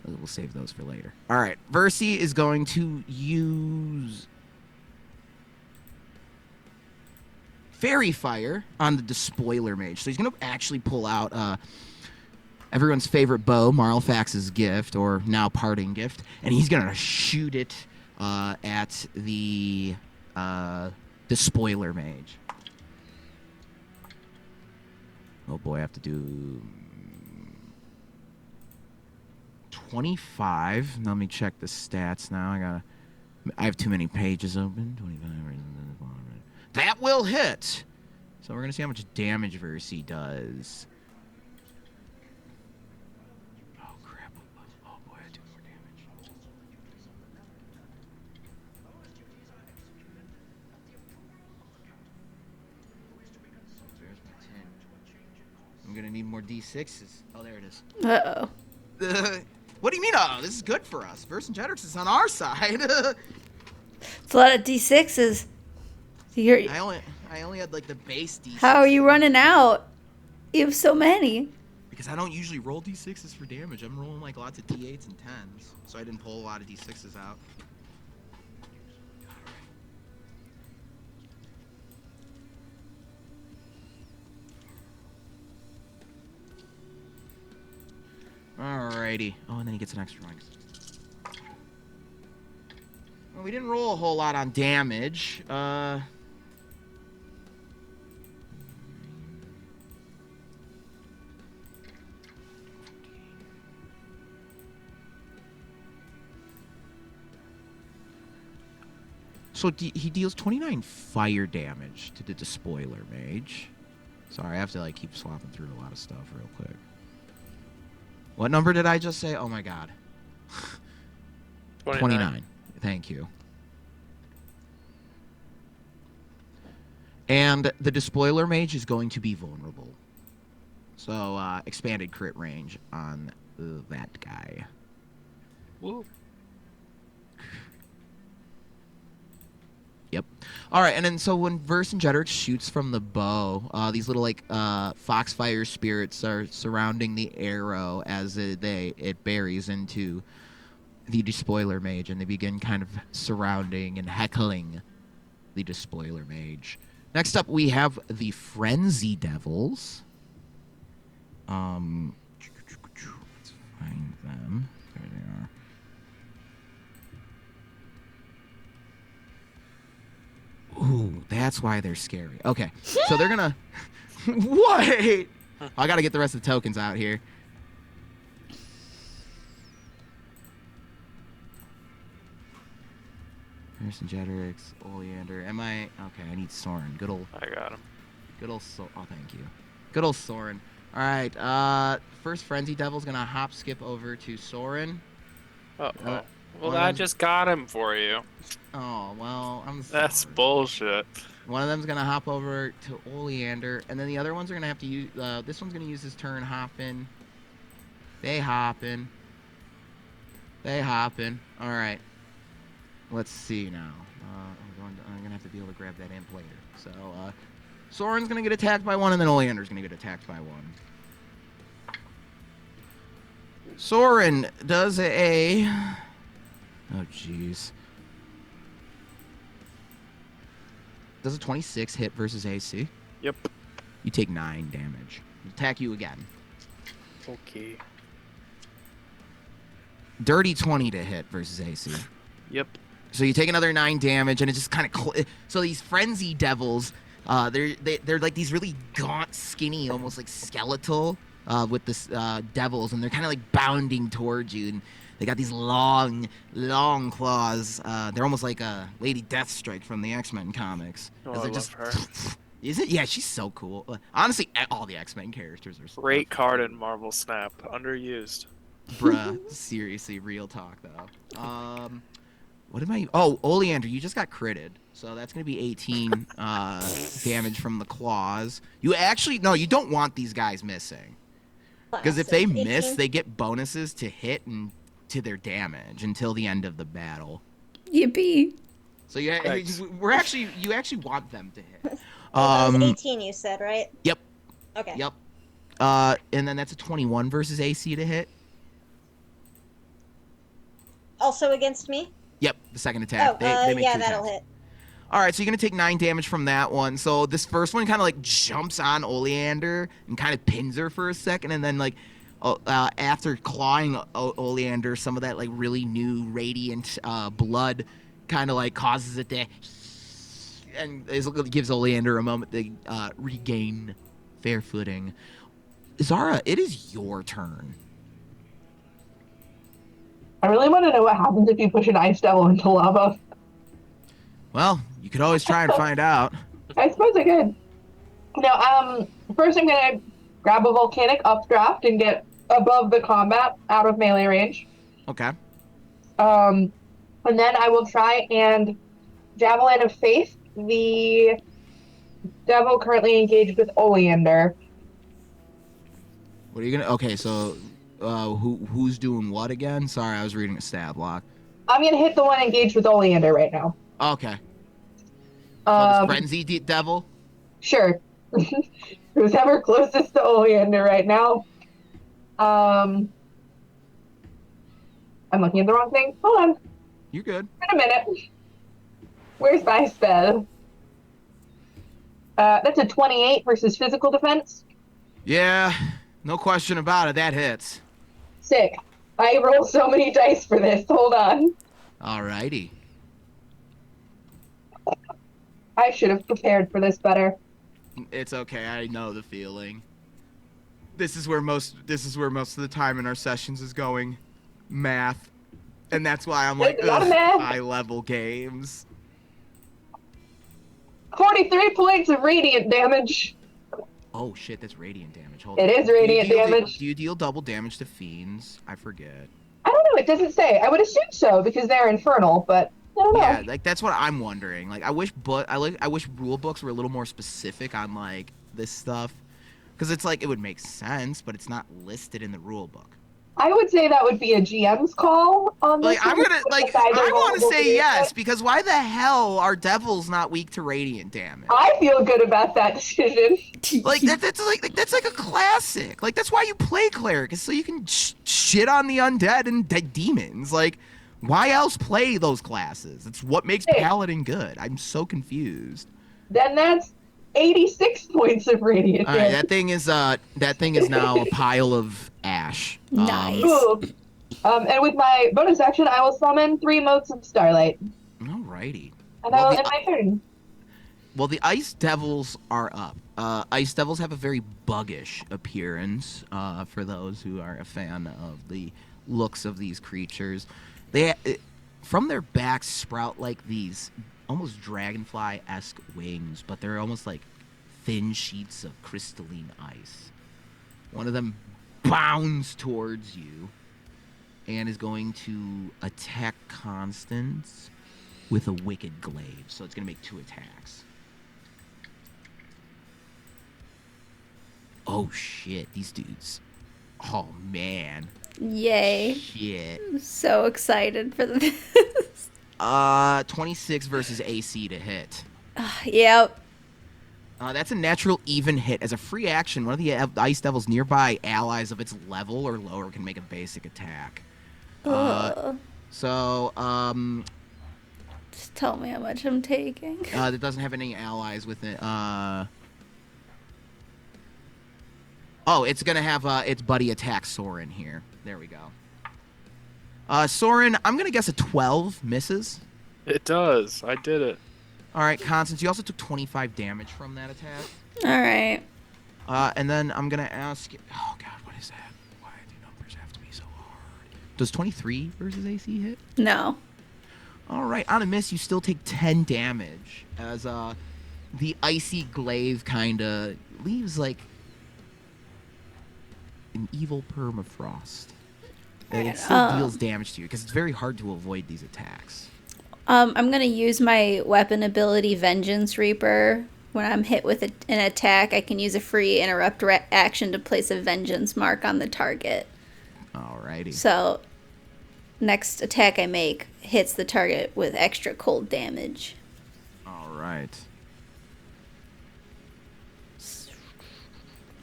Speaker 2: We'll save those for later. All right, Versy is going to use Fairy Fire on the Despoiler Mage. So he's gonna actually pull out everyone's favorite bow, Marlfax's gift, or now parting gift, and he's gonna shoot it at the Despoiler Mage. Oh boy, I have to do 25. Let me check the stats now. I have too many pages open. 25. That will hit. So we're gonna see how much damage Versy does. I'm gonna need more D6s. Oh, there it is.
Speaker 1: Uh-oh.
Speaker 2: What do you mean, oh? This is good for us. Vercingetorix is on our side.
Speaker 1: It's a lot of D6s.
Speaker 2: I only had, like, the base D6.
Speaker 1: How are you running out? You have so many.
Speaker 2: Because I don't usually roll D6s for damage. I'm rolling, like, lots of D8s and 10s. So I didn't pull a lot of D6s out. Alrighty. Oh, and then he gets an extra one. Well, we didn't roll a whole lot on damage. So he deals 29 fire damage to the Despoiler Mage. Sorry, I have to, like, keep swapping through a lot of stuff real quick. What number did I just say? Oh my god. 29. Thank you. And the Despoiler Mage is going to be vulnerable. So, expanded crit range on that guy.
Speaker 3: Woo.
Speaker 2: Yep. All right, and then so when Vercingetorix shoots from the bow, these little, like, foxfire spirits are surrounding the arrow as it buries into the Despoiler Mage, and they begin kind of surrounding and heckling the Despoiler Mage. Next up, we have the Frenzy Devils. Let's find them. There they are. Ooh, that's why they're scary. Okay, so they're gonna... Wait! I gotta get the rest of the tokens out here. Vercingetorix, Oleander. Am I... Okay, I need Soren. Good old...
Speaker 3: I got him.
Speaker 2: Good old... Oh, thank you. Good old Soren. Alright, first Frenzy Devil's gonna hop skip over to Soren.
Speaker 3: Uh-oh. Well, I just got him for you.
Speaker 2: Oh, well, I'm sorry.
Speaker 3: That's bullshit.
Speaker 2: One of them's going to hop over to Oleander, and then the other ones are going to have to use... this one's going to use his turn hopping. They hopping. All right. Let's see now. I'm going to have to be able to grab that imp later. So, Soren's going to get attacked by one, and then Oleander's going to get attacked by one. Soren does a... Oh, jeez. Does a 26 hit versus AC?
Speaker 3: Yep.
Speaker 2: You take 9 damage. Attack you again.
Speaker 3: Okay.
Speaker 2: Dirty 20 to hit versus AC.
Speaker 3: Yep.
Speaker 2: So you take another 9 damage, and it just kind of... So these frenzy devils, they're like these really gaunt, skinny, almost like skeletal with this devils, and they're kind of like bounding towards you, and they got these long claws. They're almost like a Lady Deathstrike from the X-Men comics.
Speaker 3: Oh,
Speaker 2: 'Cause
Speaker 3: I
Speaker 2: they're
Speaker 3: love her.
Speaker 2: Is it? Yeah, she's so cool. Honestly, all the X-Men characters are so
Speaker 3: Great card in Marvel Snap. Underused.
Speaker 2: Bruh, seriously, real talk though. What am I? Oh, Oleander, you just got critted, so that's gonna be 18 damage from the claws. You actually no, you don't want these guys missing, because if they
Speaker 5: Classic.
Speaker 2: miss,
Speaker 5: 18.
Speaker 2: they get bonuses to hit and to their damage until the end of the battle.
Speaker 1: Yippee.
Speaker 2: So you actually want them to hit.
Speaker 5: That was 18, you said, right?
Speaker 2: Yep.
Speaker 5: Okay.
Speaker 2: Yep. And then that's a 21 versus AC to hit.
Speaker 5: Also against me?
Speaker 2: Yep, the second attack.
Speaker 5: Oh,
Speaker 2: They make
Speaker 5: yeah,
Speaker 2: 2
Speaker 5: that'll
Speaker 2: attacks.
Speaker 5: hit.
Speaker 2: All right, so you're going to take 9 damage from that one. So this first one kind of like jumps on Oleander and kind of pins her for a second. And then like after clawing Oleander, some of that like really new radiant blood kind of like causes it to... And it gives Oleander a moment to regain fair footing. Zara, it is your turn.
Speaker 4: I really want to know what happens if you push an ice devil into lava.
Speaker 2: Well, you could always try and find out.
Speaker 4: I suppose I could. No, first I'm gonna grab a volcanic updraft and get above the combat, out of melee range.
Speaker 2: Okay.
Speaker 4: And then I will try and Javelin of Faith the devil currently engaged with Oleander.
Speaker 2: What are you gonna? Okay, so who's doing what again? Sorry, I was reading a stat block.
Speaker 4: I'm gonna hit the one engaged with Oleander right now.
Speaker 2: Okay. So this
Speaker 4: Um,
Speaker 2: frenzy devil.
Speaker 4: Sure. Who's ever closest to Oleander right now? I'm looking at the wrong thing. Hold on.
Speaker 2: You're good.
Speaker 4: In a minute. Where's my spell? That's a 28 versus physical defense.
Speaker 2: Yeah, no question about it. That hits.
Speaker 4: Sick. I roll so many dice for this. Hold on.
Speaker 2: Alrighty.
Speaker 4: I should have prepared for this better.
Speaker 2: It's okay. I know the feeling. This is where most of the time in our sessions is going. Math. And that's why I'm like,
Speaker 4: It's not math.
Speaker 2: high level games.
Speaker 4: 43 points of radiant damage.
Speaker 2: Oh shit, that's radiant damage. Hold
Speaker 4: It
Speaker 2: on.
Speaker 4: is radiant damage.
Speaker 2: Do you deal double damage to fiends? I forget.
Speaker 4: I don't know. It doesn't say. I would assume so because they're infernal, but I don't know.
Speaker 2: Yeah, like that's what I'm wondering. Like I wish rule books were a little more specific on like this stuff, because it's like it would make sense, but it's not listed in the rule book.
Speaker 4: I would say that would be a GM's call on this.
Speaker 2: Like I'm
Speaker 4: one,
Speaker 2: gonna
Speaker 4: but
Speaker 2: like
Speaker 4: it's either
Speaker 2: I want to
Speaker 4: vulnerable
Speaker 2: say
Speaker 4: to
Speaker 2: yes,
Speaker 4: it.
Speaker 2: because why the hell are devils not weak to radiant damage?
Speaker 4: I feel good about that decision.
Speaker 2: Like that's like a classic. Like that's why you play cleric, is so you can shit on the undead and demons. Like why else play those classes? It's what makes
Speaker 4: Hey.
Speaker 2: paladin good. I'm so confused.
Speaker 4: Then that's 86 points of radiant
Speaker 2: All right,
Speaker 4: damage.
Speaker 2: that thing is now a pile of ash.
Speaker 1: Nice.
Speaker 4: Cool. And with my bonus action, I will summon 3 motes of starlight.
Speaker 2: Alrighty.
Speaker 4: And
Speaker 2: Well,
Speaker 4: I will
Speaker 2: the-
Speaker 4: end my turn.
Speaker 2: Well, the ice devils are up. Ice devils have a very buggish appearance. For those who are a fan of the looks of these creatures, from their backs sprout like these almost dragonfly-esque wings, but they're almost like thin sheets of crystalline ice. One of them bounds towards you and is going to attack Constance with a wicked glaive. So it's going to make 2 attacks. Oh shit, these dudes. Oh man.
Speaker 1: Yay.
Speaker 2: Shit.
Speaker 1: I'm so excited for this.
Speaker 2: 26 versus AC to hit.
Speaker 1: Yep.
Speaker 2: That's a natural even hit. As a free action, one of the Ice Devil's nearby allies of its level or lower can make a basic attack. So,
Speaker 1: Just tell me how much I'm taking.
Speaker 2: it doesn't have any allies with it. Oh, it's gonna have its buddy attack Soren here. There we go. Soren, I'm gonna guess a 12 misses.
Speaker 3: It does. I did it.
Speaker 2: All right, Constance, you also took 25 damage from that attack.
Speaker 1: All right.
Speaker 2: And then I'm gonna ask. Oh God, what is that? Why do numbers have to be so hard? Does 23 versus AC hit?
Speaker 1: No.
Speaker 2: All right, on a miss, you still take 10 damage as the icy glaive kind of leaves like an evil permafrost. And it still deals damage to you because it's very hard to avoid these attacks.
Speaker 1: I'm going to use my weapon ability Vengeance Reaper. When I'm hit with an attack, I can use a free interrupt action to place a vengeance mark on the target.
Speaker 2: Alrighty.
Speaker 1: So, next attack I make hits the target with extra cold damage.
Speaker 2: Alright.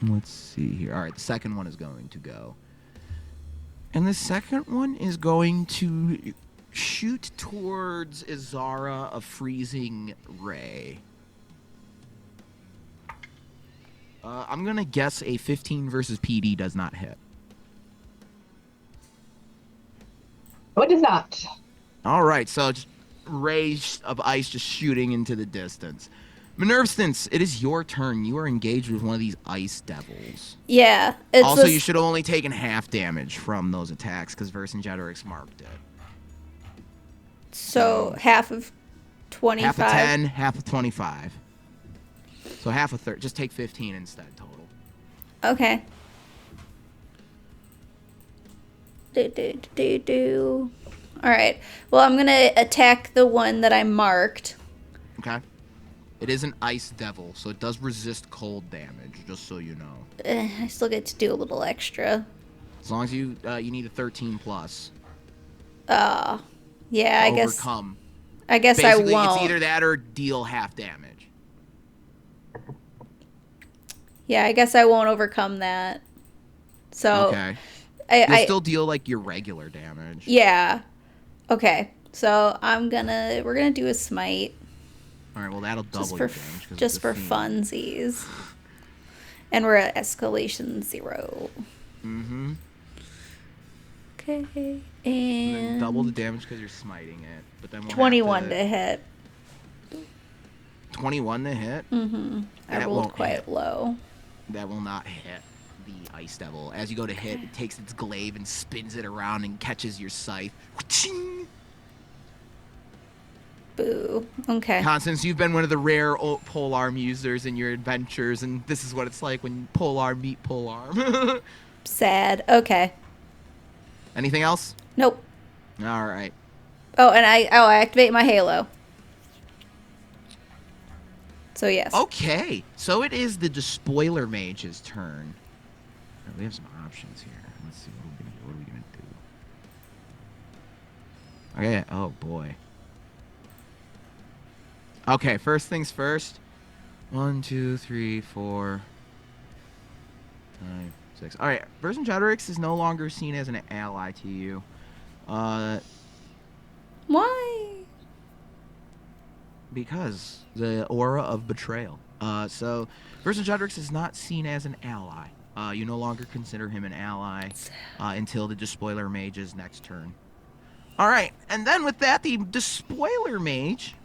Speaker 2: Let's see here. Alright, the second one is going to go. And the second one is going to shoot towards Izara a freezing ray. I'm going to guess a 15 versus PD does not hit.
Speaker 4: No, it does not.
Speaker 2: All right, so just rays of ice just shooting into the distance. Minervstance, it is your turn. You are engaged with one of these ice devils.
Speaker 1: Yeah.
Speaker 2: Also, you should have only taken half damage from those attacks because Vercingetorix marked it.
Speaker 1: So, half of 25?
Speaker 2: Half of 10, half of 25. So half of 30. Just take 15 instead total.
Speaker 1: Okay. All right. Well, I'm going to attack the one that I marked.
Speaker 2: Okay. It is an ice devil, so it does resist cold damage, just so you know.
Speaker 1: I still get to do a little extra.
Speaker 2: As long as you need a 13 plus.
Speaker 1: Yeah, I guess.
Speaker 2: Overcome.
Speaker 1: I guess
Speaker 2: Basically,
Speaker 1: I won't.
Speaker 2: it's either that or deal half damage.
Speaker 1: Yeah, I guess I won't overcome that. So.
Speaker 2: Okay.
Speaker 1: I
Speaker 2: still deal like your regular damage.
Speaker 1: Yeah. Okay. So we're gonna do a smite.
Speaker 2: All right. Well, that'll double your damage.
Speaker 1: Just for funsies. And we're at escalation 0.
Speaker 2: Mm-hmm.
Speaker 1: Okay.
Speaker 2: And
Speaker 1: And
Speaker 2: then double the damage because you're smiting it. But then we'll
Speaker 1: 21 to hit.
Speaker 2: 21 to hit?
Speaker 1: Mm-hmm. I
Speaker 2: That
Speaker 1: rolled
Speaker 2: won't
Speaker 1: quite
Speaker 2: hit.
Speaker 1: low.
Speaker 2: That will not hit the ice devil. As you go to hit, it takes its glaive and spins it around and catches your scythe. Wha-ching!
Speaker 1: Boo. Okay.
Speaker 2: Constance, you've been one of the rare polearm users in your adventures, and this is what it's like when polearm meet polearm.
Speaker 1: Sad. Okay.
Speaker 2: Anything else?
Speaker 1: Nope.
Speaker 2: All right.
Speaker 1: Oh, and I activate my halo. So yes.
Speaker 2: Okay. So it is the Despoiler Mage's turn. We have some options here. Let's see what are we gonna do. Okay. Oh boy. Okay. First things first. 1, 2, 3, 4, 5, 6. All right. Vercingetorix is no longer seen as an ally to you.
Speaker 1: Why?
Speaker 2: Because the aura of betrayal. So Vercingetorix is not seen as an ally. You no longer consider him an ally until the Despoiler Mage's next turn. All right, and then with that, the Despoiler Mage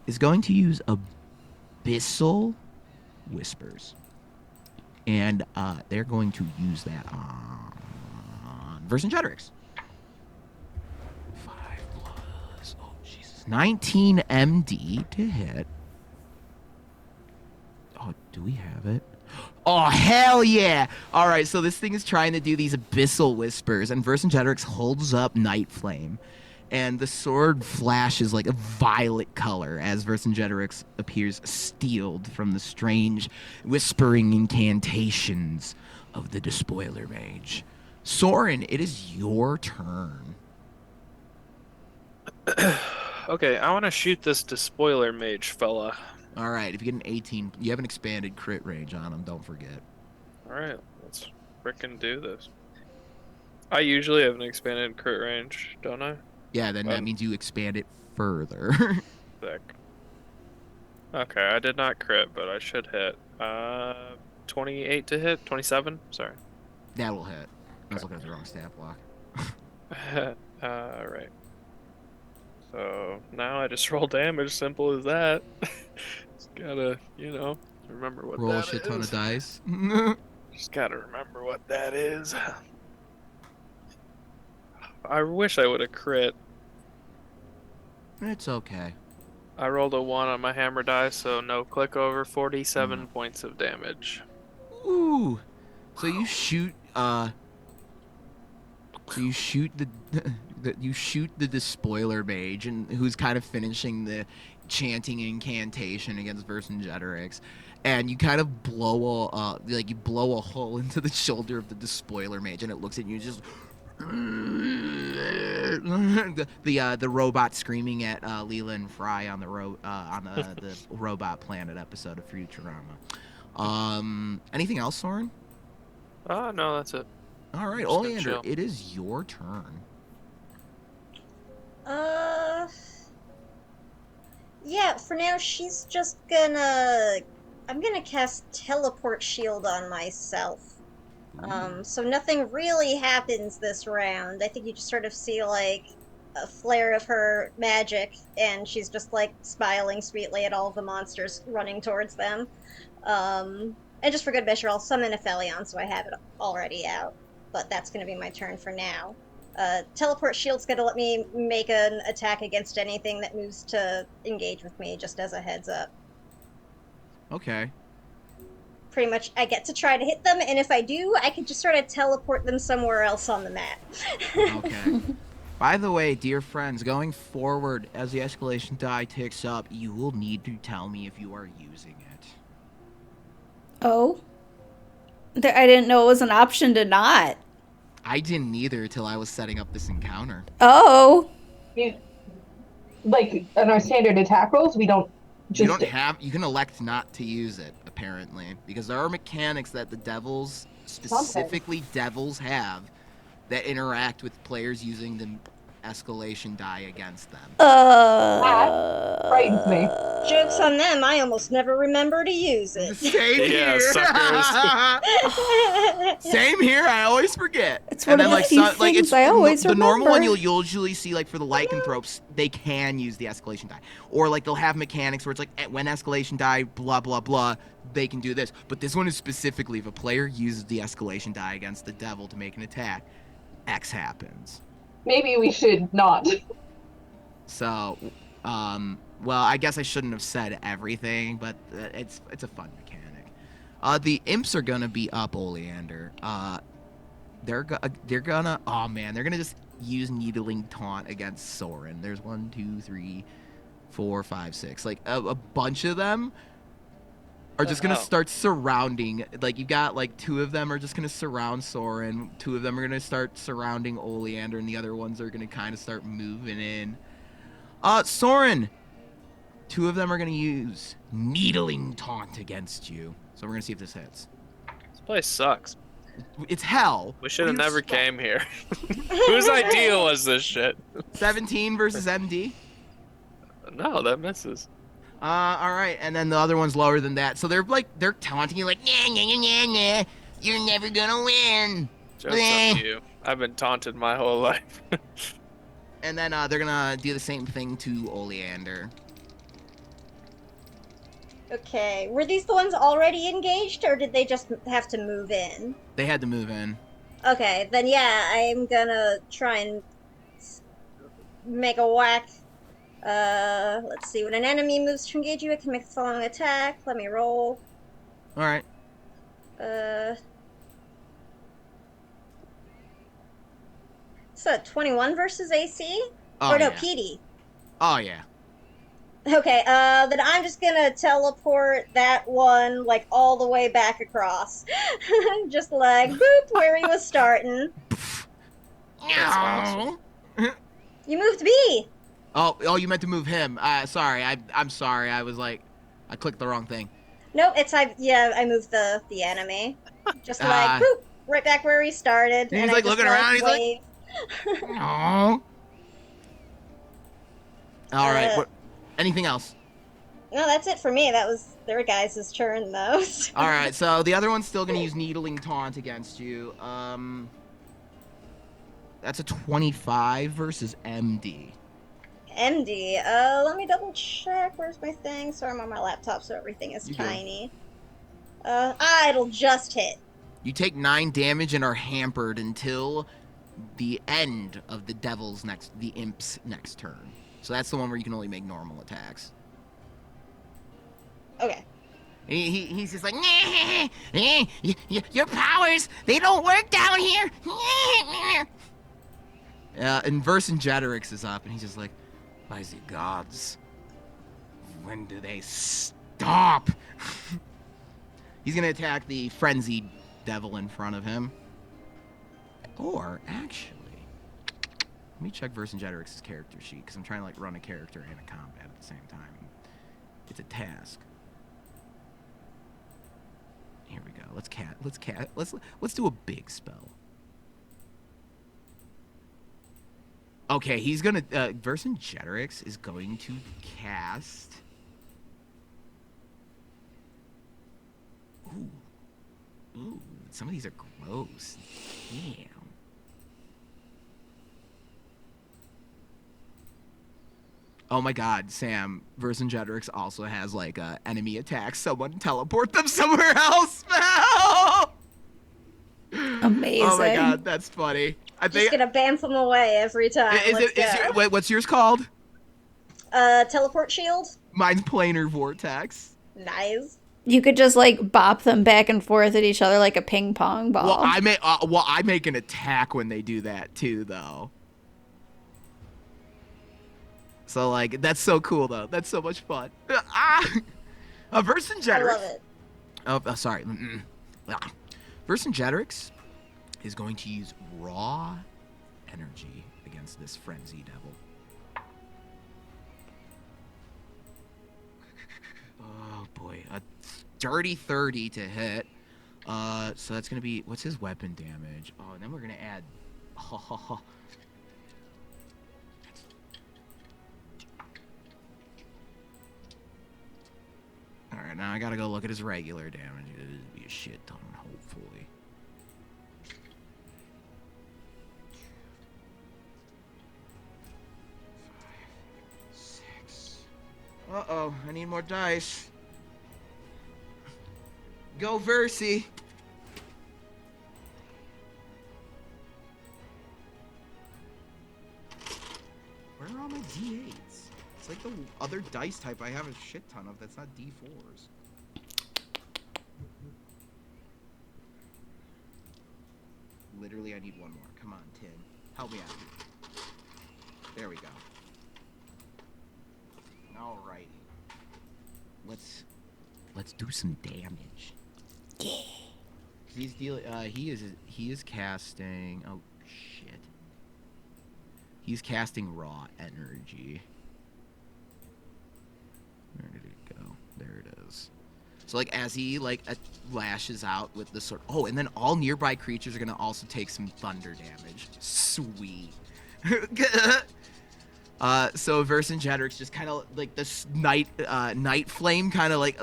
Speaker 2: is going to use Abyssal Whispers, and they're going to use that on Vercingetorix. 5 plus, oh Jesus, 19 MD to hit. Oh, do we have it? Oh, hell yeah! Alright, so this thing is trying to do these Abyssal Whispers, and Vercingetorix holds up Night Flame, and the sword flashes like a violet color as Vercingetorix appears steeled from the strange whispering incantations of the Despoiler Mage. Soren, it is your turn.
Speaker 3: Okay, I want to shoot this despoiler mage fella.
Speaker 2: All right, if you get an 18, you have an expanded crit range on him, don't forget.
Speaker 3: All right, let's frickin' do this. I usually have an expanded crit range, don't I?
Speaker 2: Yeah, then that means you expand it further.
Speaker 3: Sick. Okay, I did not crit, but I should hit. 28 to hit? 27? Sorry.
Speaker 2: That'll hit. I was looking at the wrong stat block.
Speaker 3: Right. So now I just roll damage, simple as that. Just gotta, remember what
Speaker 2: Roll a
Speaker 3: that
Speaker 2: shit ton of
Speaker 3: is.
Speaker 2: dice.
Speaker 3: Just gotta remember what that is. I wish I would have crit.
Speaker 2: It's okay.
Speaker 3: I rolled a 1 on my hammer die, so no click over, 47 points of damage.
Speaker 2: Ooh. So you shoot the you shoot the despoiler mage, and who's kind of finishing the chanting incantation against Vercingetorix, and you kind of blow a hole into the shoulder of the despoiler mage, and it looks at you just the robot screaming at Leland Fry on the Robot Planet episode of Futurama. Anything else, Soren?
Speaker 3: No, that's it.
Speaker 2: All right,
Speaker 3: Just gonna
Speaker 2: Oleander,
Speaker 3: chill.
Speaker 2: it is your turn.
Speaker 5: Yeah, for now she's just gonna... I'm gonna cast Teleport Shield on myself. So nothing really happens this round. I think you just sort of see, like, a flare of her magic, and she's just, like, smiling sweetly at all of the monsters running towards them. And just for good measure, I'll summon Aphelion, so I have it already out. But that's gonna be my turn for now. Teleport Shield's gonna let me make an attack against anything that moves to engage with me, just as a heads up.
Speaker 2: Okay.
Speaker 5: Pretty much, I get to try to hit them, and if I do, I can just sort of teleport them somewhere else on the map.
Speaker 2: Okay. By the way, dear friends, going forward, as the escalation die ticks up, you will need to tell me if you are using it.
Speaker 1: Oh? I didn't know it was an option to not.
Speaker 2: I didn't either till I was setting up this encounter.
Speaker 1: Oh.
Speaker 4: Like, in our standard attack rolls, we don't just...
Speaker 2: You can elect not to use it, apparently. Because there are mechanics that the devils, specifically devils, have that interact with players using the escalation die against them.
Speaker 4: That frightens me.
Speaker 5: Joke's on them, I almost never remember to use it.
Speaker 2: Same
Speaker 3: Yeah,
Speaker 2: here. Same here. I always forget.
Speaker 1: It's one of the few things I always
Speaker 2: the normal one
Speaker 1: remember.
Speaker 2: you'll usually see, like for the lycanthropes, they can use the escalation die, or like they'll have mechanics where it's like when escalation die, blah blah blah, they can do this. But this one is specifically if a player uses the escalation die against the devil to make an attack, X happens.
Speaker 4: Maybe we should not.
Speaker 2: So, well, I guess I shouldn't have said everything, but it's a fun mechanic. The imps are gonna be up, Oleander. They're gonna just use needling taunt against Soren. There's 1, 2, 3, 4, 5, 6. Like a bunch of them are just gonna start surrounding. Like you've got like 2 of them are just gonna surround Soren. 2 of them are gonna start surrounding Oleander, and the other ones are gonna kind of start moving in. Soren, 2 of them are gonna use needling taunt against you. So we're gonna see if this hits.
Speaker 3: This place sucks.
Speaker 2: It's hell.
Speaker 3: We should have
Speaker 2: What are you
Speaker 3: never came here. Whose idea was this shit?
Speaker 2: 17 versus MD.
Speaker 3: No, that misses.
Speaker 2: All right, and then the other one's lower than that. So they're taunting you like, nah, nah, nah, nah, you're never gonna win.
Speaker 3: Joke's on you. I've been taunted my whole life.
Speaker 2: And then they're gonna do the same thing to Oleander.
Speaker 5: Okay, were these the ones already engaged, or did they just have to move in?
Speaker 2: They had to move in.
Speaker 5: Okay, then yeah, I'm gonna try and make a whack. Let's see. When an enemy moves to engage you, it can make the following attack. Let me roll.
Speaker 2: All right.
Speaker 5: So 21 versus AC?
Speaker 2: Oh,
Speaker 5: or no,
Speaker 2: yeah.
Speaker 5: PD.
Speaker 2: Oh yeah.
Speaker 5: Okay, then I'm just gonna teleport that one, like, all the way back across. Just like, boop, where he was starting.
Speaker 3: That's awesome.
Speaker 5: You moved me.
Speaker 2: Oh, you meant to move him. Sorry. I'm sorry. I was like, I clicked the wrong thing.
Speaker 5: Nope, I moved the enemy. Just like
Speaker 2: Uh,
Speaker 5: boop, right back where he started,
Speaker 2: he's
Speaker 5: and I
Speaker 2: like
Speaker 5: just
Speaker 2: looking
Speaker 5: like
Speaker 2: around. He's like,
Speaker 5: wave.
Speaker 2: no. All right.
Speaker 5: uh,
Speaker 2: What? Anything else?
Speaker 5: no, that's it for me. That was their guys' turn though.
Speaker 2: All right. So the other one's still gonna use needling taunt against you. That's a 25 versus MD.
Speaker 5: MD. Let me double check. Where's my thing? Sorry, I'm on my laptop, so everything is
Speaker 2: You good?
Speaker 5: tiny. It'll just hit.
Speaker 2: You take 9 damage and are hampered until the end of the imp's next turn. So that's the one where you can only make normal attacks.
Speaker 5: Okay.
Speaker 2: He's just like, your powers, they don't work down here. And Vercingetorix is up, and he's just like, by the gods, when do they stop? He's gonna attack the frenzied devil in front of him. Or, actually, let me check Vercingetorix's character sheet, because I'm trying to like run a character and a combat at the same time. It's a task. Here we go. Let's do a big spell. Okay, he's gonna Vercingetorix is going to cast. Ooh, some of these are gross. Damn. Oh my god, Sam, Vercingetorix also has like enemy attacks. Someone teleport them somewhere else.
Speaker 1: Amazing.
Speaker 2: Oh my god, that's funny. I think
Speaker 5: Just gonna bamf them away every time.
Speaker 2: wait, what's yours called?
Speaker 5: Teleport shield.
Speaker 2: Mine's planar vortex.
Speaker 5: Nice.
Speaker 1: You could just like bop them back and forth at each other like a ping pong ball.
Speaker 2: Well, I make an attack when they do that too, though. So like that's so cool though. That's so much fun. Vercingetorix.
Speaker 5: I love it.
Speaker 2: Oh, sorry. Vercingetorix is going to use raw energy against this frenzy devil. Oh boy, a dirty 30 to hit. So that's gonna be, what's his weapon damage? Oh, and then we're gonna add. All right, now I gotta go look at his regular damage. It'd be a shit ton, hopefully. Uh-oh, I need more dice. Go Versi. Where are all my D8s? It's like the other dice type I have a shit ton of that's not D4s. Literally, I need one more. Come on, Tim. Help me out. There we go. Alrighty. Let's do some damage.
Speaker 1: Yeah.
Speaker 2: He's dealing. He is casting. Oh shit. He's casting raw energy. Where did it go? There it is. So like as he like lashes out with the sword. Oh, and then all nearby creatures are gonna also take some thunder damage. Sweet. So Vercingetorix just kind of like this night flame kind of like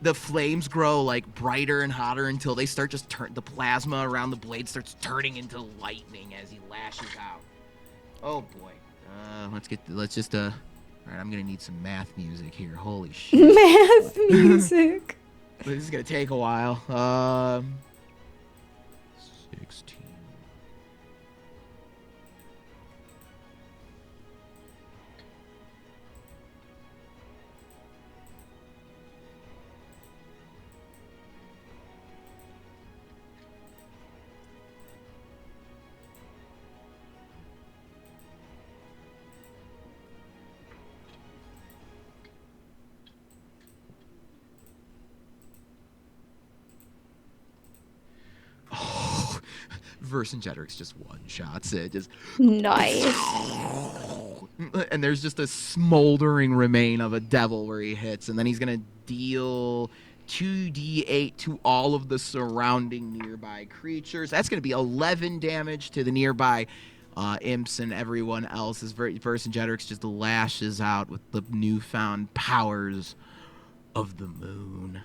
Speaker 2: the flames grow like brighter and hotter until they start just the plasma around the blade starts turning into lightning as he lashes out. Oh boy. All right, I'm gonna need some math music here. Holy shit.
Speaker 1: Math music.
Speaker 2: This is gonna take a while. 16. Vercingetorix just one-shots it. Just
Speaker 1: Nice.
Speaker 2: and there's just a smoldering remain of a devil where he hits, and then he's gonna deal 2d8 to all of the surrounding nearby creatures. That's gonna be 11 damage to the nearby imps and everyone else. As Vercingetorix just lashes out with the newfound powers of the moon.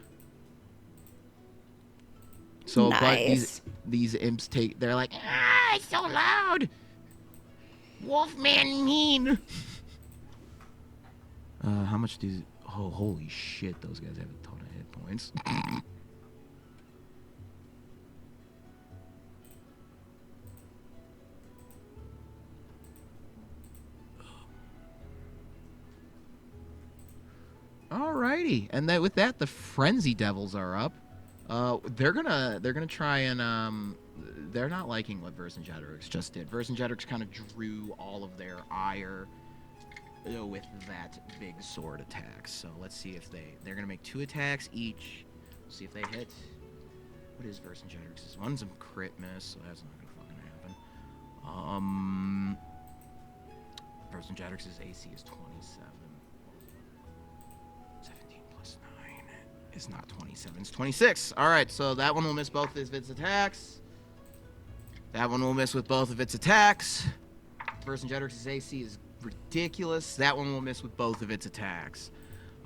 Speaker 2: So,
Speaker 1: Nice.
Speaker 2: but these imps they're like, it's so loud. Wolfman mean. How much do? Oh, holy shit! Those guys have a ton of hit points. Alrighty, and then with that, the Frenzy Devils are up. They're gonna try and they're not liking what Vercingetorix just did. Vercingetorix kind of drew all of their ire with that big sword attack. So let's see if they're gonna make 2 attacks each. See if they hit. What is Vercingetorix's? One's a crit miss, so that's not gonna fucking happen. Vercingetorix's AC is 27. 17 plus 9 is not 27. It's 26. All right, so that one will miss both of its attacks. That one will miss with both of its attacks. Vercingetorix's AC is ridiculous. That one will miss with both of its attacks.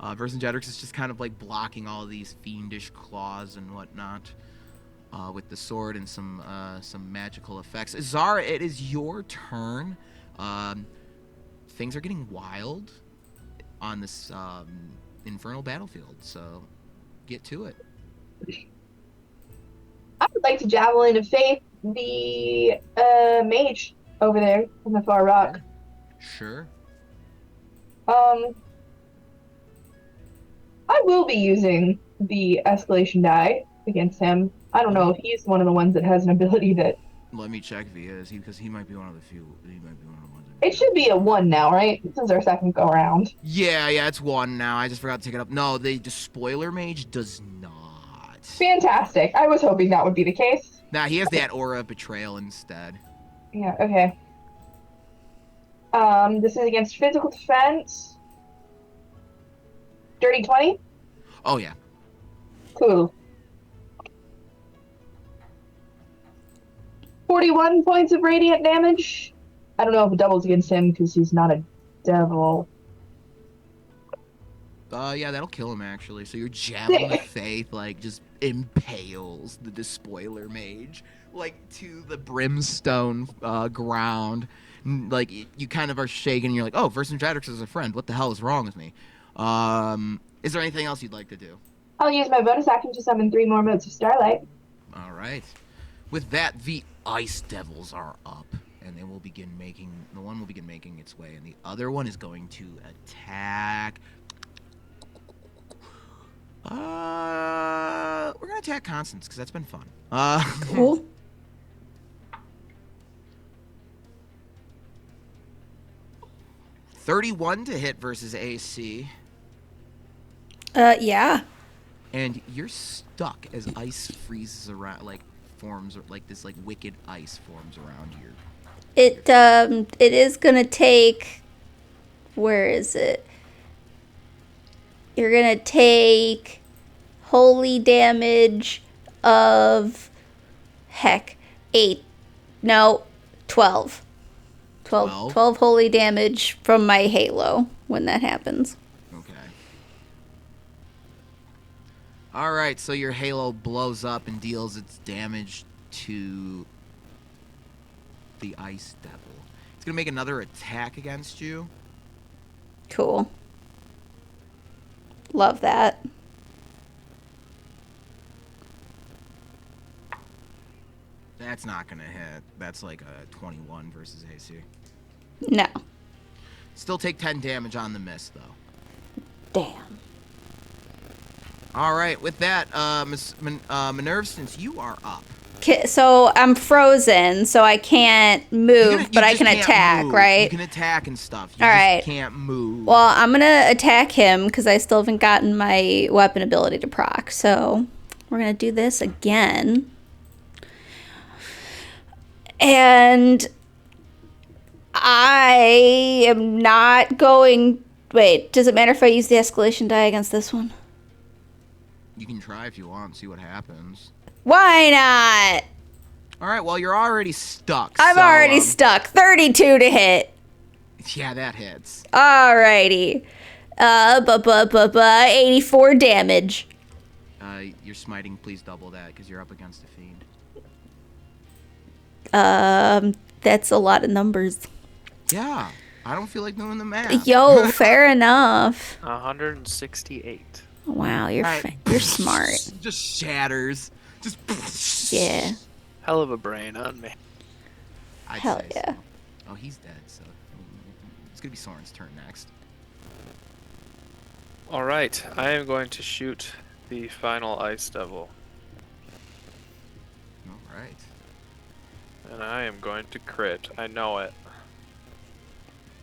Speaker 2: Vercingetorix is just kind of like blocking all of these fiendish claws and whatnot with the sword and some magical effects. Zara, it is your turn. Things are getting wild on this infernal battlefield, so get to it.
Speaker 4: I would like to javelin of faith the mage over there on the far rock.
Speaker 2: Sure.
Speaker 4: I will be using the escalation die against him. I don't know if he's one of the ones that has an ability that.
Speaker 2: Let me check if he is, because he might be one of the few. He might be one of the ones.
Speaker 4: It should be a 1 now, right? This is our second go around.
Speaker 2: Yeah, it's 1 now. I just forgot to take it up. No, the spoiler mage does not.
Speaker 4: Fantastic. I was hoping that would be the case.
Speaker 2: Nah, he has that aura of betrayal instead.
Speaker 4: Yeah, okay. This is against physical defense. Dirty 20?
Speaker 2: Oh, yeah.
Speaker 4: Cool. 41 points of radiant damage. I don't know if it doubles against him because he's not a devil.
Speaker 2: Yeah, that'll kill him, actually. So your Javelin of Faith, like, just impales the despoiler mage, like, to the brimstone ground. Like, you kind of are shaking, and you're like, oh, Vercingetorix is a friend. What the hell is wrong with me? Is there anything else you'd like to do?
Speaker 4: I'll use my bonus action to summon 3 more motes of starlight.
Speaker 2: All right. With that, the Ice Devils are up, and they will begin making. The one will begin making its way, and the other one is going to attack. We're gonna attack Constance because that's been fun.
Speaker 1: Cool.
Speaker 2: 31 to hit versus AC.
Speaker 1: Yeah.
Speaker 2: And you're stuck as ice freezes around, like forms, like this, like wicked ice forms around you.
Speaker 1: It is gonna take. Where is it? You're gonna take holy damage of 8. No, 12. 12 holy damage from my halo when that happens.
Speaker 2: Okay. All right, so your halo blows up and deals its damage to the ice devil. It's gonna make another attack against you.
Speaker 1: Cool. Love that.
Speaker 2: That's not gonna hit. That's like a 21 versus AC.
Speaker 1: No.
Speaker 2: Still take 10 damage on the miss, though.
Speaker 1: Damn.
Speaker 2: All right, with that, Minerva, since you are up.
Speaker 1: So I'm frozen, so I can't move, but I can attack,
Speaker 2: move.
Speaker 1: right?
Speaker 2: You can attack and stuff. You
Speaker 1: All
Speaker 2: just
Speaker 1: right.
Speaker 2: can't move.
Speaker 1: Well, I'm going to attack him because I still haven't gotten my weapon ability to proc. So we're going to do this again. And I am not going. Wait, does it matter if I use the escalation die against this one?
Speaker 2: You can try if you want, see what happens.
Speaker 1: Why not?
Speaker 2: All right, well, you're already stuck.
Speaker 1: I'm
Speaker 2: so,
Speaker 1: already stuck. 32 to hit.
Speaker 2: Yeah, that hits.
Speaker 1: Alrighty. 84 damage.
Speaker 2: You're smiting, please double that, because you're up against a fiend.
Speaker 1: That's a lot of numbers.
Speaker 2: Yeah, I don't feel like doing the math.
Speaker 1: Yo, fair enough.
Speaker 3: 168.
Speaker 1: Wow, you're
Speaker 2: Right.
Speaker 1: you're smart.
Speaker 2: Just shatters. Just.
Speaker 1: Yeah.
Speaker 3: Hell of a brain on me.
Speaker 2: I'd
Speaker 1: Hell
Speaker 2: say
Speaker 1: yeah.
Speaker 2: so. Oh, he's dead, so it's gonna be Soren's turn next.
Speaker 3: All right, I am going to shoot the final ice devil,
Speaker 2: All right.
Speaker 3: and I am going to crit. I know it.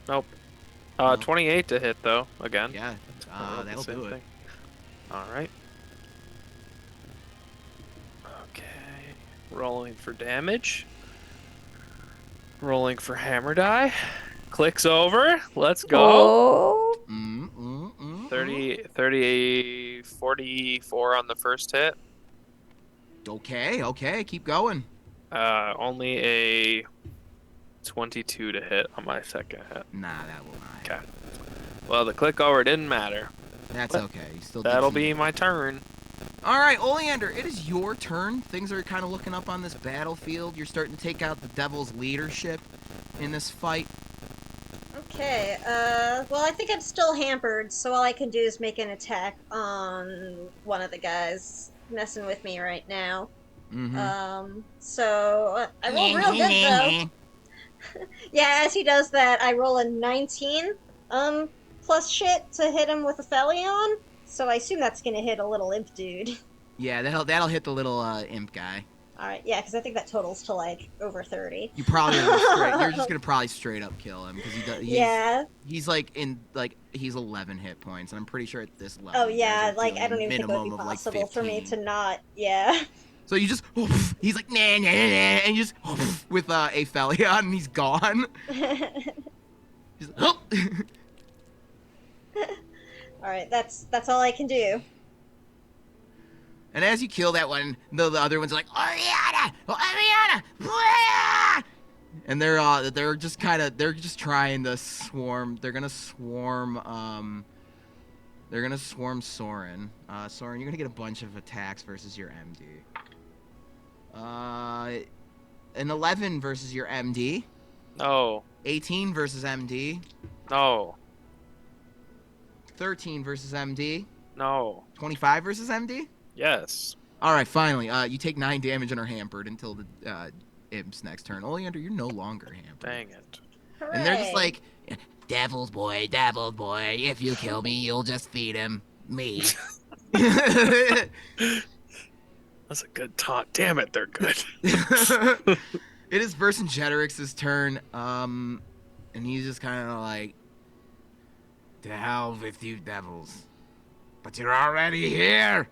Speaker 3: Nope.
Speaker 2: No.
Speaker 3: 28 to hit though. Again.
Speaker 2: Yeah,
Speaker 3: The
Speaker 2: that'll
Speaker 3: same
Speaker 2: do it.
Speaker 3: thing. All right. Okay. Rolling for damage. Rolling for hammer die. Clicks over. Let's go.
Speaker 1: Oh.
Speaker 3: 44 on the first hit.
Speaker 2: Okay, keep going.
Speaker 3: Only a 22 to hit on my second hit.
Speaker 2: Nah, that will not.
Speaker 3: Okay. Well, the click over didn't matter.
Speaker 2: That's
Speaker 3: But
Speaker 2: okay. You still
Speaker 3: That'll
Speaker 2: get some-
Speaker 3: be my turn.
Speaker 2: All right, Oleander, it is your turn. Things are kind of looking up on this battlefield. You're starting to take out the devil's leadership in this fight.
Speaker 5: Okay, well, I think I'm still hampered, so all I can do is make an attack on one of the guys messing with me right now. So I roll real good though. Yeah, as he does that, I roll a 19, plus shit to hit him with a Felion. So I assume that's gonna hit a little imp dude.
Speaker 2: Yeah, that'll hit the little imp guy.
Speaker 5: Alright, yeah, because I think that totals to like over 30.
Speaker 2: You're just gonna probably straight up kill him because he's like he's 11 hit points, and I'm pretty sure at this level.
Speaker 5: Oh
Speaker 2: you guys
Speaker 5: yeah,
Speaker 2: are
Speaker 5: like I
Speaker 2: dealing
Speaker 5: don't even think it would be
Speaker 2: minimum of, like,
Speaker 5: possible for me
Speaker 2: 15.
Speaker 5: to not, yeah.
Speaker 2: So you just he's like nah, nah, nah, nah, and you just with a Felion, and he's gone. He's like, oh.
Speaker 5: Alright, that's all I can do.
Speaker 2: And as you kill that one, the other ones are like, Oriana! Oriana! And they're just trying to swarm. They're gonna swarm Soren. Soren, you're gonna get a bunch of attacks versus your MD. An 11 versus your MD.
Speaker 3: No.
Speaker 2: 18 versus MD.
Speaker 3: No.
Speaker 2: 13 versus MD.
Speaker 3: No.
Speaker 2: 25 versus MD.
Speaker 3: Yes.
Speaker 2: All right, finally. You take 9 damage and are hampered until the imp's next turn. Oleander, you're no longer hampered.
Speaker 3: Dang it.
Speaker 2: And they're just
Speaker 5: Hooray.
Speaker 2: like, Devil's boy, if you kill me, you'll just feed him. Me.
Speaker 3: That's a good taunt. Damn it, they're good.
Speaker 2: It is Vercingetorix's turn, and he's just kind of like, to hell with you devils. But you're already here!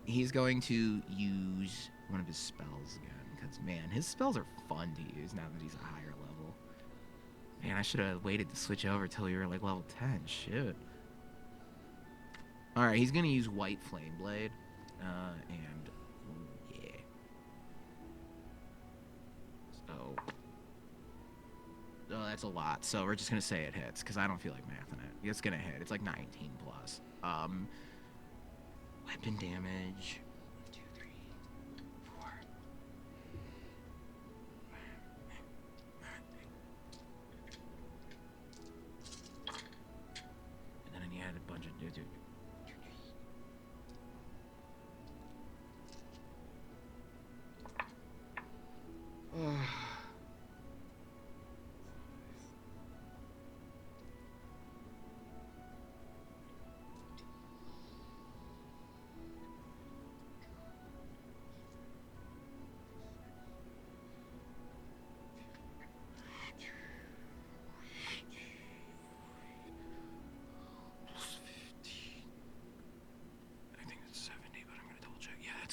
Speaker 2: He's going to use one of his spells again, because, man, his spells are fun to use now that he's a higher level. Man, I should have waited to switch over till we were, like, level 10. Shit. Alright, he's going to use White Flame Blade, and, yeah. So, oh, that's a lot, so we're just going to say it hits, because I don't feel like mathing it. It's going to hit. It's like 19 plus. Weapon damage. 1, 2, 3, 4. And then you had a bunch of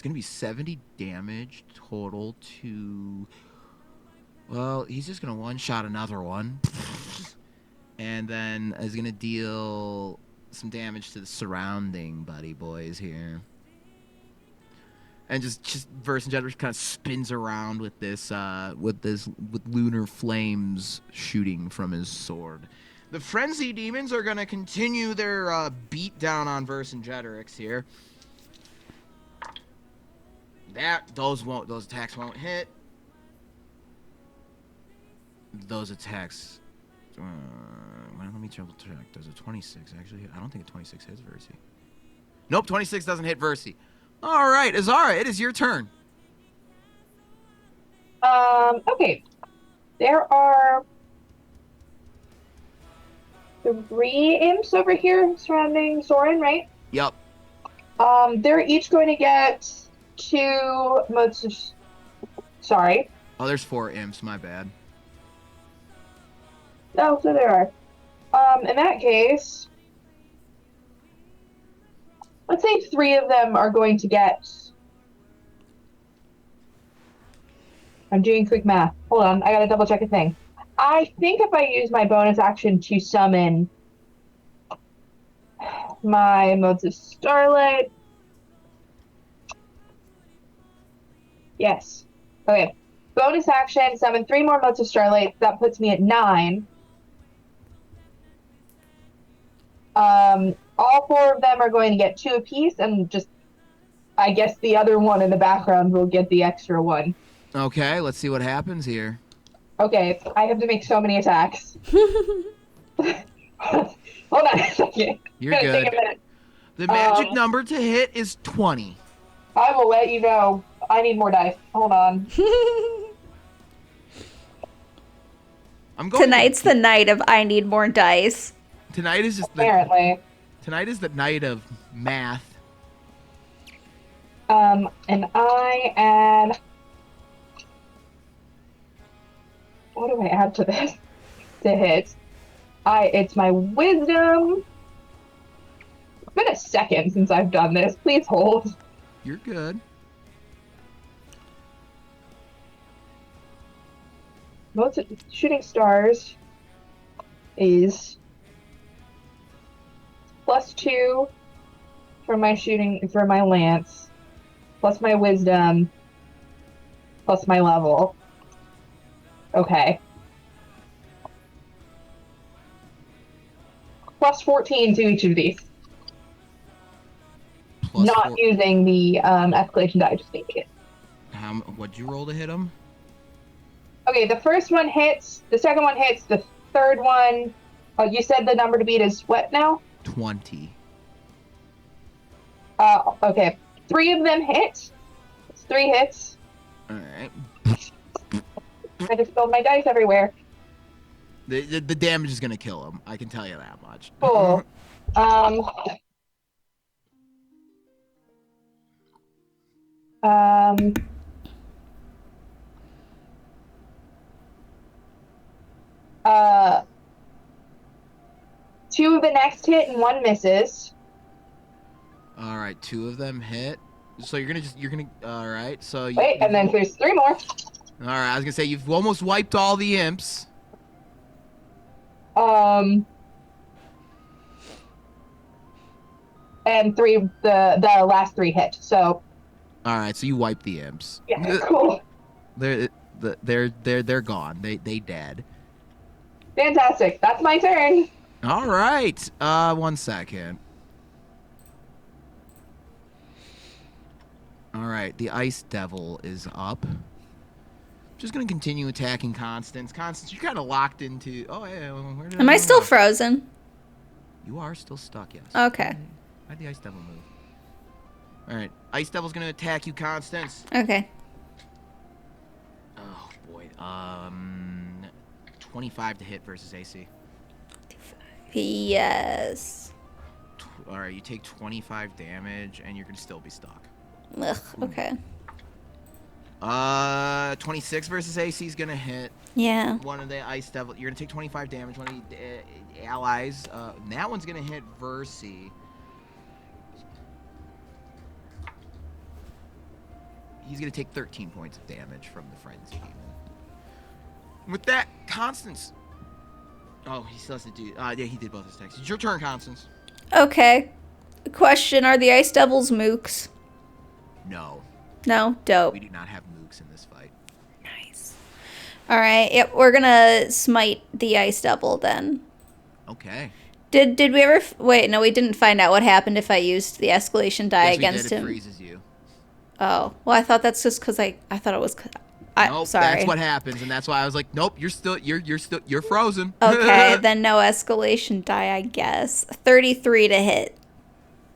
Speaker 2: It's gonna be 70 damage total to Well, he's just gonna one-shot another one. And then is gonna deal some damage to the surrounding buddy boys here. And just Vercingetorix kind of spins around with with lunar flames shooting from his sword. The Frenzy Demons are gonna continue their beat down on Vercingetorix here. Those attacks won't hit. Those attacks. Let me triple check. Does a 26 actually hit? I don't think a 26 hits Versi. Nope, 26 doesn't hit Versi. All right, Azara, it is your turn.
Speaker 4: Okay. There are 3 imps over here surrounding Soren, right?
Speaker 2: Yep.
Speaker 4: They're each going to get 2 modes of... Sorry.
Speaker 2: Oh, there's 4 imps, my bad.
Speaker 4: Oh, so there are. In that case, let's say 3 of them are going to get... I'm doing quick math. Hold on, I gotta double check a thing. I think if I use my bonus action to summon my modes of Starlight... Yes. Okay. Bonus action, summon 3 more modes of Starlight. That puts me at 9. All 4 of them are going to get 2 apiece, and just... I guess the other one in the background will get the extra 1.
Speaker 2: Okay, let's see what happens here.
Speaker 4: Okay, I have to make so many attacks. Hold on a second.
Speaker 2: You're
Speaker 4: It's gonna
Speaker 2: good.
Speaker 4: take a minute.
Speaker 2: The magic number to hit is 20.
Speaker 4: I will let you know. I need more dice. Hold on.
Speaker 1: Tonight's the night of I need more dice.
Speaker 2: Tonight is just
Speaker 4: Apparently.
Speaker 2: Tonight is the night of math.
Speaker 4: And I add... What do I add to this to hit? It's my wisdom. It's been a second since I've done this. Please hold.
Speaker 2: You're good.
Speaker 4: What's it? Shooting stars is +2 for my lance, plus my wisdom, plus my level. Okay. +14 to each of these. Not using the escalation die, just thinking it.
Speaker 2: What'd you roll to hit him?
Speaker 4: Okay, the first one hits, the second one hits, the third one... Oh, you said the number to beat is what now?
Speaker 2: 20.
Speaker 4: Okay. 3 of them hit. It's 3 hits.
Speaker 2: Alright.
Speaker 4: I just spilled my dice everywhere.
Speaker 2: The damage is gonna kill him. I can tell you that much.
Speaker 4: Cool. 2 of the next hit and 1 misses.
Speaker 2: All right, 2 of them hit. So you're gonna. All right. So you.
Speaker 4: Wait, and then there's 3 more.
Speaker 2: All right, I was gonna say you've almost wiped all the imps.
Speaker 4: And 3, the last 3 hit. So.
Speaker 2: All right, so you wiped the imps.
Speaker 4: Yeah, cool.
Speaker 2: They're gone. They dead.
Speaker 4: Fantastic. That's my turn.
Speaker 2: All right. 1 second. All right, the Ice Devil is up. Just gonna continue attacking Constance. Constance, you're kind of locked into. Oh yeah.
Speaker 1: Am I still frozen?
Speaker 2: You are still stuck. Yes.
Speaker 1: Okay.
Speaker 2: Why'd the Ice Devil move? All right, Ice Devil's gonna attack you, Constance.
Speaker 1: Okay.
Speaker 2: Oh boy. 25 to hit versus AC.
Speaker 1: Yes.
Speaker 2: All right, you take 25 damage, and you're gonna still be stuck.
Speaker 1: Ugh, okay.
Speaker 2: 26 versus AC is gonna hit.
Speaker 1: Yeah.
Speaker 2: One of the Ice Devil. You're gonna take 25 damage. One of the allies. And that one's gonna hit Versi. He's gonna take 13 points of damage from the Frenzy Demon. With that, Constance. Oh, he still has to do. Yeah, he did both his attacks. It's your turn, Constance.
Speaker 1: Okay. Question: Are the ice devils mooks?
Speaker 2: No,
Speaker 1: No. Dope.
Speaker 2: we do not have mooks in this fight.
Speaker 1: Nice. All right. Yep. We're gonna smite the ice devil then.
Speaker 2: Okay.
Speaker 1: Did we ever wait? No, we didn't find out what happened if I used the escalation die
Speaker 2: Yes,
Speaker 1: against
Speaker 2: we did. It
Speaker 1: him.
Speaker 2: freezes you.
Speaker 1: Oh, well, I thought that's just because I thought it was.
Speaker 2: Nope,
Speaker 1: Sorry.
Speaker 2: that's what happens, and that's why I was like, nope, you're frozen.
Speaker 1: Okay, then no escalation die, I guess. 33 to hit.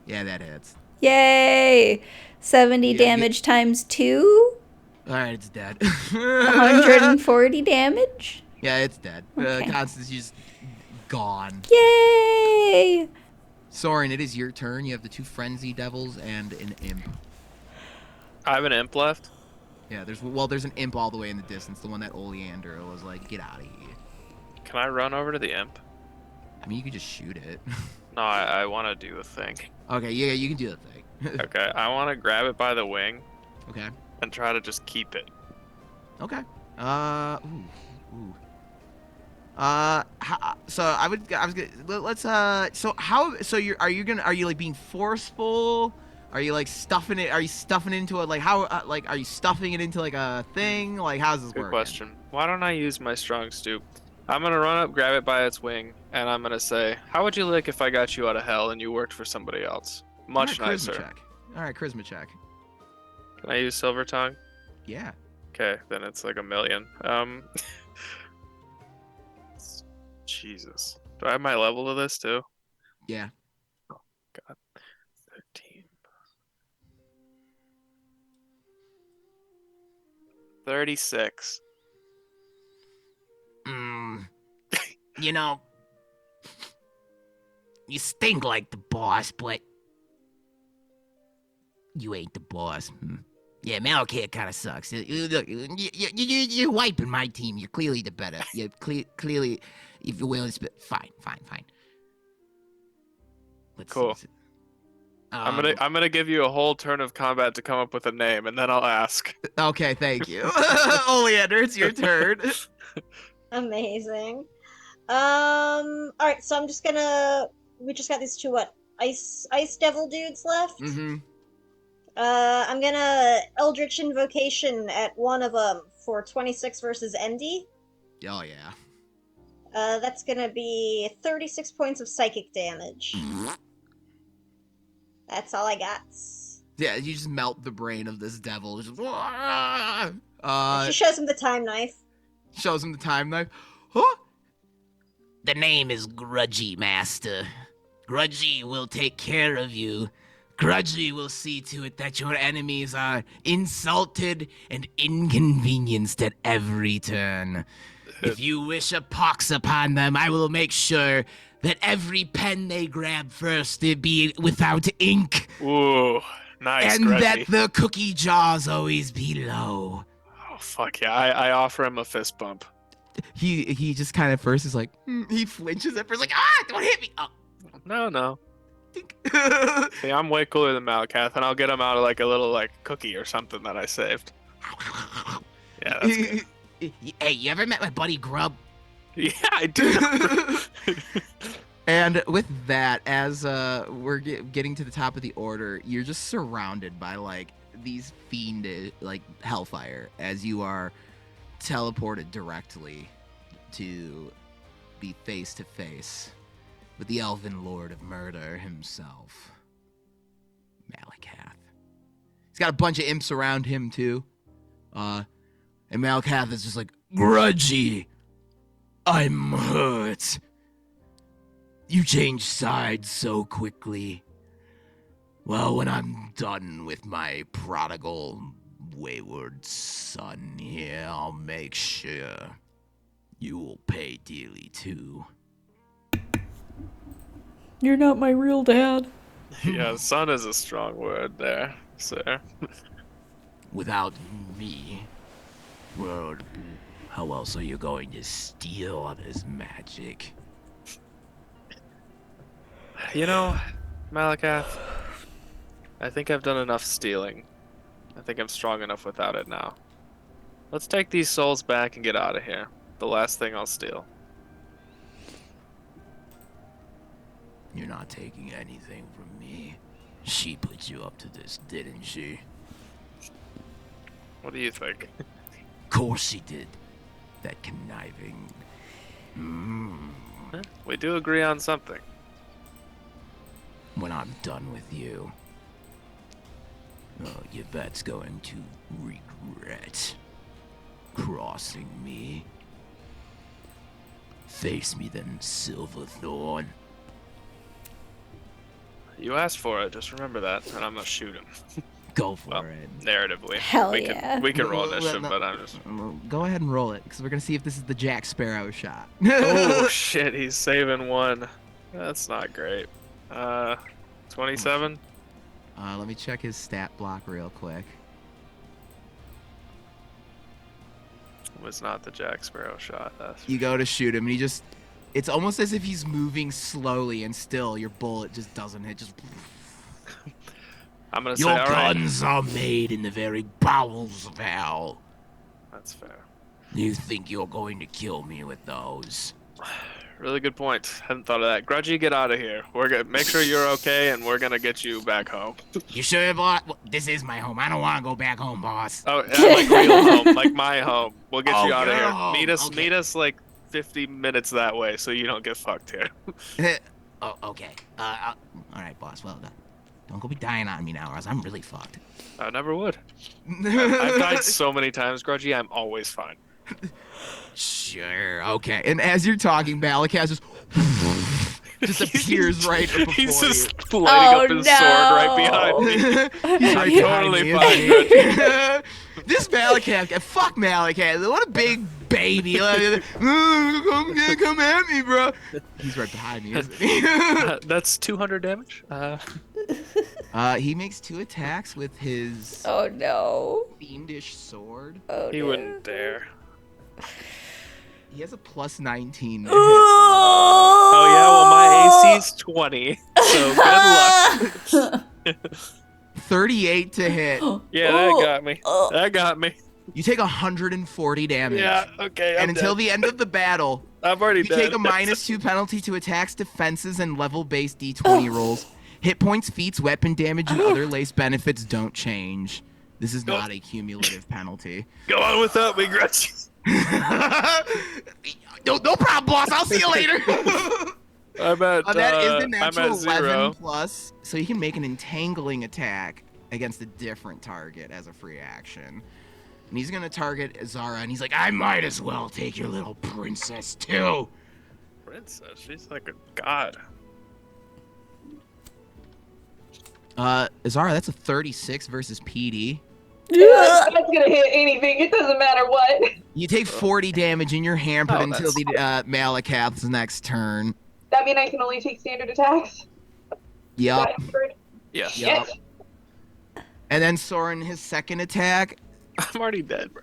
Speaker 2: Yeah, that hits.
Speaker 1: Yay! 70
Speaker 2: Yeah,
Speaker 1: damage times 2.
Speaker 2: All right, it's dead.
Speaker 1: 140 damage.
Speaker 2: Yeah, it's dead.
Speaker 1: Okay.
Speaker 2: Constance, you're just gone.
Speaker 1: Yay!
Speaker 2: Soren, it is your turn. You have the 2 frenzy devils and an imp.
Speaker 3: I have an imp left.
Speaker 2: Yeah, there's an imp all the way in the distance. The one that Oleander was like, get out of here.
Speaker 3: Can I run over to the imp?
Speaker 2: I mean, you could just shoot it.
Speaker 3: No, I want to do a thing.
Speaker 2: Okay, yeah, you can do the thing.
Speaker 3: Okay, I want to grab it by the wing
Speaker 2: Okay.
Speaker 3: and try to just keep it.
Speaker 2: Okay. Ooh. So I was gonna, let's, so are you like being forceful? Are you like stuffing it? Are you stuffing it into a, like, how, like, are you stuffing it into like a thing? Like, how's this
Speaker 3: Good
Speaker 2: work?
Speaker 3: question. Why don't I use my strong stoop? I'm gonna run up, grab it by its wing, and I'm gonna say, "How would you like if I got you out of hell and you worked for somebody else? Much
Speaker 2: All right, charisma
Speaker 3: nicer."
Speaker 2: check. All right, charisma check.
Speaker 3: Can I use silver tongue?
Speaker 2: Yeah.
Speaker 3: Okay, then it's like 1,000,000. Jesus. Do I have my level to this too?
Speaker 2: Yeah.
Speaker 3: Oh God. 13. 36.
Speaker 6: You know, you stink like the boss, but you ain't the boss. Yeah, Malakir kind of sucks. Look, you're wiping my team. You're clearly the better. You're clearly, if you're willing to spit, fine. Let's
Speaker 3: Cool.
Speaker 6: see.
Speaker 3: I'm gonna give you a whole turn of combat to come up with a name, and then I'll ask.
Speaker 2: Okay, thank you. Oleander, it's your turn.
Speaker 5: Amazing. Alright, so I'm just gonna. We just got these 2 what? Ice Devil dudes left?
Speaker 2: Mm-hmm.
Speaker 5: I'm gonna Eldritch Invocation at one of them for 26 versus Endy.
Speaker 2: Oh, yeah.
Speaker 5: That's gonna be 36 points of psychic damage. That's all I got.
Speaker 2: Yeah, you just melt the brain of this devil. Just,
Speaker 5: She shows him the time knife.
Speaker 2: shows him the time knife. Huh?
Speaker 6: The name is Grudgy, Master. Grudgy will take care of you. Grudgy will see to it that your enemies are insulted and inconvenienced at every turn. If you wish a pox upon them, I will make sure that every pen they grab first it be without ink,
Speaker 3: Ooh, nice,
Speaker 6: and
Speaker 3: Grudgy.
Speaker 6: that the cookie jars always be low.
Speaker 3: Oh fuck yeah! I offer him a fist bump.
Speaker 2: He just kind of first is like, he flinches at first, like, don't hit me. Oh,
Speaker 3: No.
Speaker 2: dink.
Speaker 3: See, I'm way cooler than Malakath, and I'll get him out of like a little like cookie or something that I saved. Yeah, that's good.
Speaker 6: Hey, you ever met my buddy Grub?
Speaker 3: Yeah, I do.
Speaker 2: And with that, as we're getting to the top of the order, you're just surrounded by like these fiend like hellfire as you are teleported directly to be face to face with the Elven Lord of Murder himself, Malakath. He's got a bunch of imps around him too, and Malakath is just like, Grudgy, I'm hurt. You changed sides so quickly. Well, when I'm done with my prodigal, wayward son here, I'll make sure you will pay dearly too.
Speaker 1: You're not my real dad.
Speaker 3: Yeah, son is a strong word there, sir.
Speaker 6: Without me, well, how else are you going to steal all this magic?
Speaker 3: You know, Malakath, I think I've done enough stealing. I think I'm strong enough without it now. Let's take these souls back and get out of here. the last thing I'll steal.
Speaker 6: You're not taking anything from me. She put you up to this, didn't she?
Speaker 3: What do you think?
Speaker 6: Of course she did. That conniving.
Speaker 3: We do agree on something.
Speaker 6: When I'm done with you, Yvette's going to regret crossing me. Face me then, Silverthorn.
Speaker 3: You asked for it, just remember that, and I'm gonna shoot him.
Speaker 6: Go for
Speaker 3: Well,
Speaker 6: it.
Speaker 3: narratively.
Speaker 1: Hell
Speaker 3: we
Speaker 1: yeah.
Speaker 3: we can roll initiative,
Speaker 2: No.
Speaker 3: but I'm just...
Speaker 2: Go ahead and roll it, because we're gonna see if this is the Jack Sparrow shot.
Speaker 3: Oh, shit, he's saving one. That's not great. 27?
Speaker 2: Let me check his stat block real quick.
Speaker 3: Was not the Jack Sparrow shot. That's...
Speaker 2: You go to shoot him, and he just... It's almost as if he's moving slowly, and still your bullet just doesn't hit. Just...
Speaker 3: I'm gonna say,
Speaker 6: Your
Speaker 3: all right.
Speaker 6: guns are made in the very bowels of hell.
Speaker 3: That's fair.
Speaker 6: You think you're going to kill me with those?
Speaker 3: Really good point. Hadn't thought of that. Grudgy, get out of here. We're gonna make sure you're okay, and we're gonna get you back home.
Speaker 6: You sure, boss? Well, this is my home. I don't want to go back home, boss.
Speaker 3: Oh, yeah, like real home, like my home. We'll get
Speaker 6: Oh,
Speaker 3: you out of
Speaker 6: your
Speaker 3: here.
Speaker 6: home. Okay.
Speaker 3: Meet us like 50 minutes that way, so you don't get fucked here.
Speaker 6: Oh, okay. All right, boss. Well, don't go be dying on me now, or else I'm really fucked.
Speaker 3: I never would. I've died so many times, Grudgy. I'm always fine.
Speaker 6: Sure. Okay.
Speaker 2: And as you're talking, Malakaz just appears right before
Speaker 3: He's
Speaker 2: you.
Speaker 3: just lighting up
Speaker 1: Oh,
Speaker 3: his sword right behind me.
Speaker 2: He's right
Speaker 3: Totally
Speaker 2: behind me,
Speaker 3: fine,
Speaker 2: isn't he? This Malakaz guy, fuck Malakaz. What a big baby. Come at me, bro. He's right behind me, isn't he?
Speaker 3: That's 200 damage.
Speaker 2: He makes 2 attacks with his
Speaker 1: Oh no.
Speaker 2: fiendish sword.
Speaker 1: Oh
Speaker 3: He
Speaker 1: no.
Speaker 3: wouldn't dare.
Speaker 2: He has a plus 19 to hit.
Speaker 3: Oh yeah, well my AC's 20, so good luck.
Speaker 2: 38 to hit.
Speaker 3: Yeah, that got me.
Speaker 1: Oh.
Speaker 3: That got me.
Speaker 2: You take 140 damage.
Speaker 3: Yeah, okay.
Speaker 2: And until the end of the battle,
Speaker 3: I'm already
Speaker 2: you
Speaker 3: dead.
Speaker 2: take a -2 penalty to attacks, defenses, and level-based D20 rolls. Hit points, feats, weapon damage, and other lace benefits don't change. This is not a cumulative penalty.
Speaker 3: Go on without me, Gretchen.
Speaker 2: No problem, boss. I'll see you later.
Speaker 3: I'm at,
Speaker 2: That is the
Speaker 3: I'm
Speaker 2: natural
Speaker 3: at 0.
Speaker 2: 11 plus, so you can make an entangling attack against a different target as a free action. And he's gonna target Zara, and he's like, I might as well take your little princess too.
Speaker 3: Princess, she's like a god.
Speaker 2: Zara, that's a 36 versus PD.
Speaker 4: That's gonna hit anything. It doesn't matter what.
Speaker 2: You take 40 damage, and you're hampered
Speaker 3: Oh,
Speaker 2: until the Malakath's next turn.
Speaker 4: That mean I can only take standard attacks?
Speaker 2: Yup.
Speaker 3: Yeah.
Speaker 2: Yup. And then Soren, his second attack.
Speaker 3: I'm already dead, bro.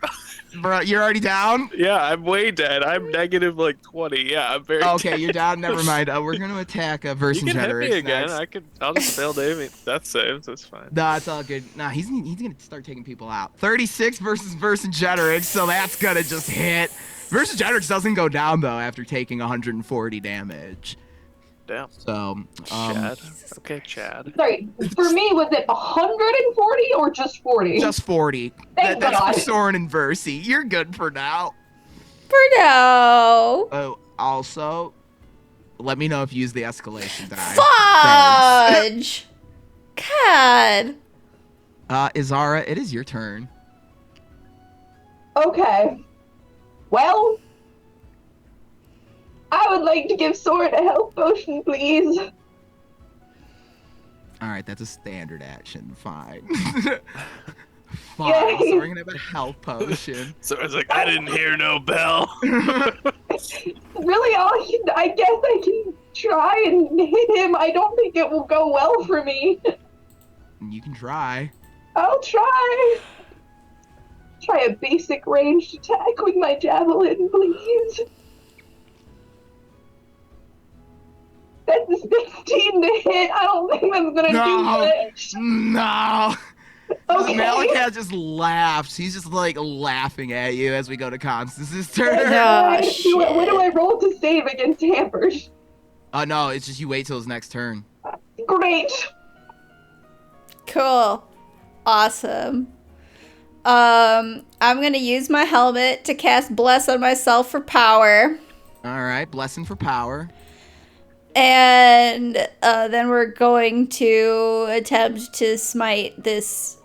Speaker 2: Bro, you're already down?
Speaker 3: Yeah, I'm way dead. I'm negative like 20. Yeah, I'm very
Speaker 2: Okay,
Speaker 3: dead.
Speaker 2: you're down. Never mind. We're gonna attack
Speaker 3: You
Speaker 2: Versus
Speaker 3: can hit me
Speaker 2: Generous
Speaker 3: again.
Speaker 2: next.
Speaker 3: I'll just fail Davey. Death saves. That's fine.
Speaker 2: Nah, it's all good. Nah, he's gonna start taking people out. 36 versus Vercingetorix, so that's gonna just hit. Vercingetorix doesn't go down though after taking 140 damage.
Speaker 3: Damn.
Speaker 2: So,
Speaker 3: Chad. Okay, Chad.
Speaker 4: Sorry, for me, was it 140 or just 40?
Speaker 2: just 40.
Speaker 4: Thank
Speaker 2: That's
Speaker 4: God.
Speaker 2: for Soren and Versi. You're good for now.
Speaker 1: For now.
Speaker 2: Oh, also, let me know if you use the escalation die. Thanks.
Speaker 1: Fudge. God.
Speaker 2: Izara, it is your turn.
Speaker 4: Okay. Well, I would like to give Soren a health potion, please.
Speaker 2: All right, that's a standard action. Fine.
Speaker 4: Yay.
Speaker 2: Fine. So we're gonna have a health potion.
Speaker 3: So it's like, I didn't hear no bell.
Speaker 4: Really, I guess I can try and hit him. I don't think it will go well for me.
Speaker 2: You can try.
Speaker 4: I'll try. Try a basic ranged attack with my javelin, please. That's a 16 to hit. I don't think that's gonna do
Speaker 2: No.
Speaker 4: much.
Speaker 2: No.
Speaker 4: Okay.
Speaker 2: Malachi just laughs. He's just like laughing at you as we go to Constance's turn.
Speaker 1: No.
Speaker 4: What do I roll to save against hampered?
Speaker 2: No, it's just you wait till his next turn.
Speaker 4: Great.
Speaker 1: Cool. Awesome. I'm gonna use my helmet to cast Bless on myself for power.
Speaker 2: All right, blessing for power.
Speaker 1: And then we're going to attempt to smite this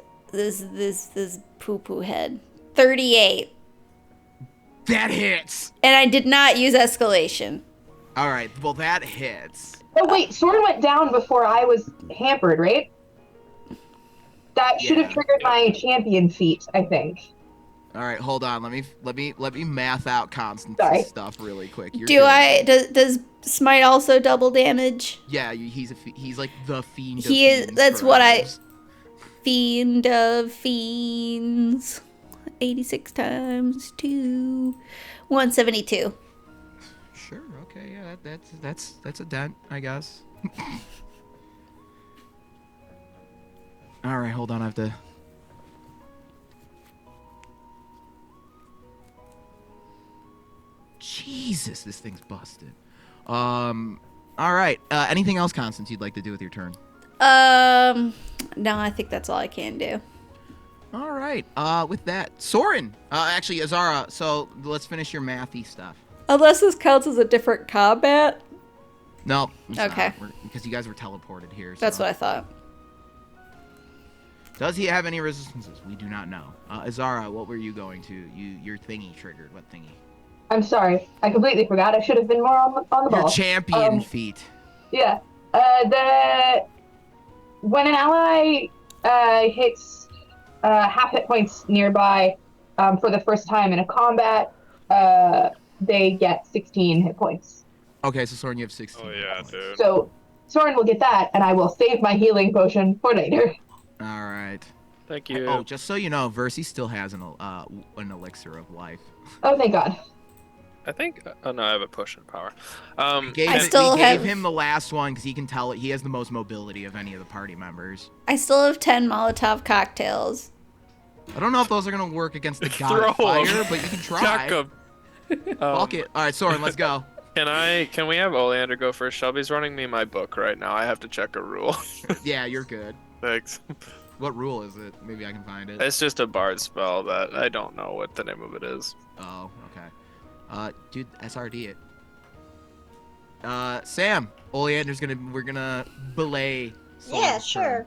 Speaker 1: poo-poo head. 38.
Speaker 2: That hits.
Speaker 1: And I did not use escalation.
Speaker 2: All right, well that hits.
Speaker 4: Oh wait, sword went down before I was hampered, right? That should have triggered my champion feat, I think.
Speaker 2: All right, hold on. Let me math out Constance's stuff really quick.
Speaker 1: Does smite also double damage?
Speaker 2: Yeah, he's like the fiend.
Speaker 1: He is. That's what fiend of fiends. 86 times 2, 172.
Speaker 2: Sure. Okay. Yeah. That's a dent, I guess. All right. Hold on. I have to. Jesus, this thing's busted. All right. Anything else, Constance, you'd like to do with your turn?
Speaker 1: No, I think that's all I can do.
Speaker 2: All right. With that, Soren. Actually, Azara. So let's finish your mathy stuff.
Speaker 1: Unless this counts as a different combat.
Speaker 2: No.
Speaker 1: Okay.
Speaker 2: Because you guys were teleported here. So.
Speaker 1: That's what I thought.
Speaker 2: Does he have any resistances? We do not know. Azara, what were you going to? Your thingy triggered. What thingy?
Speaker 4: I'm sorry. I completely forgot. I should have been more on the ball.
Speaker 2: Your champion feat.
Speaker 4: Yeah. When an ally hits half hit points nearby for the first time in a combat, they get 16 hit points.
Speaker 2: Okay, so Soren, you have 16.
Speaker 3: Oh yeah, dude.
Speaker 4: So Soren will get that, and I will save my healing potion for later.
Speaker 2: All right.
Speaker 3: Thank you.
Speaker 2: Oh, just so you know, Versi still has an elixir of life.
Speaker 4: Oh, thank God.
Speaker 3: I think. Oh no, I have a potion power.
Speaker 2: We gave him the last one because he can tell it. He has the most mobility of any of the party members.
Speaker 1: I still have 10 Molotov cocktails.
Speaker 2: I don't know if those are gonna work against the god of fire, but you can try.
Speaker 3: Chuck 'em.
Speaker 2: Fuck it. All right, Soren, let's go.
Speaker 3: Can we have Oleander go first? Shelby's running me my book right now. I have to check a rule.
Speaker 2: Yeah, you're good.
Speaker 3: Thanks.
Speaker 2: What rule is it? Maybe I can find it.
Speaker 3: It's just a bard spell that I don't know what the name of it is.
Speaker 2: Oh, okay. Dude, SRD it. Sam, Oleander's we're gonna belay.
Speaker 5: Yeah, sure.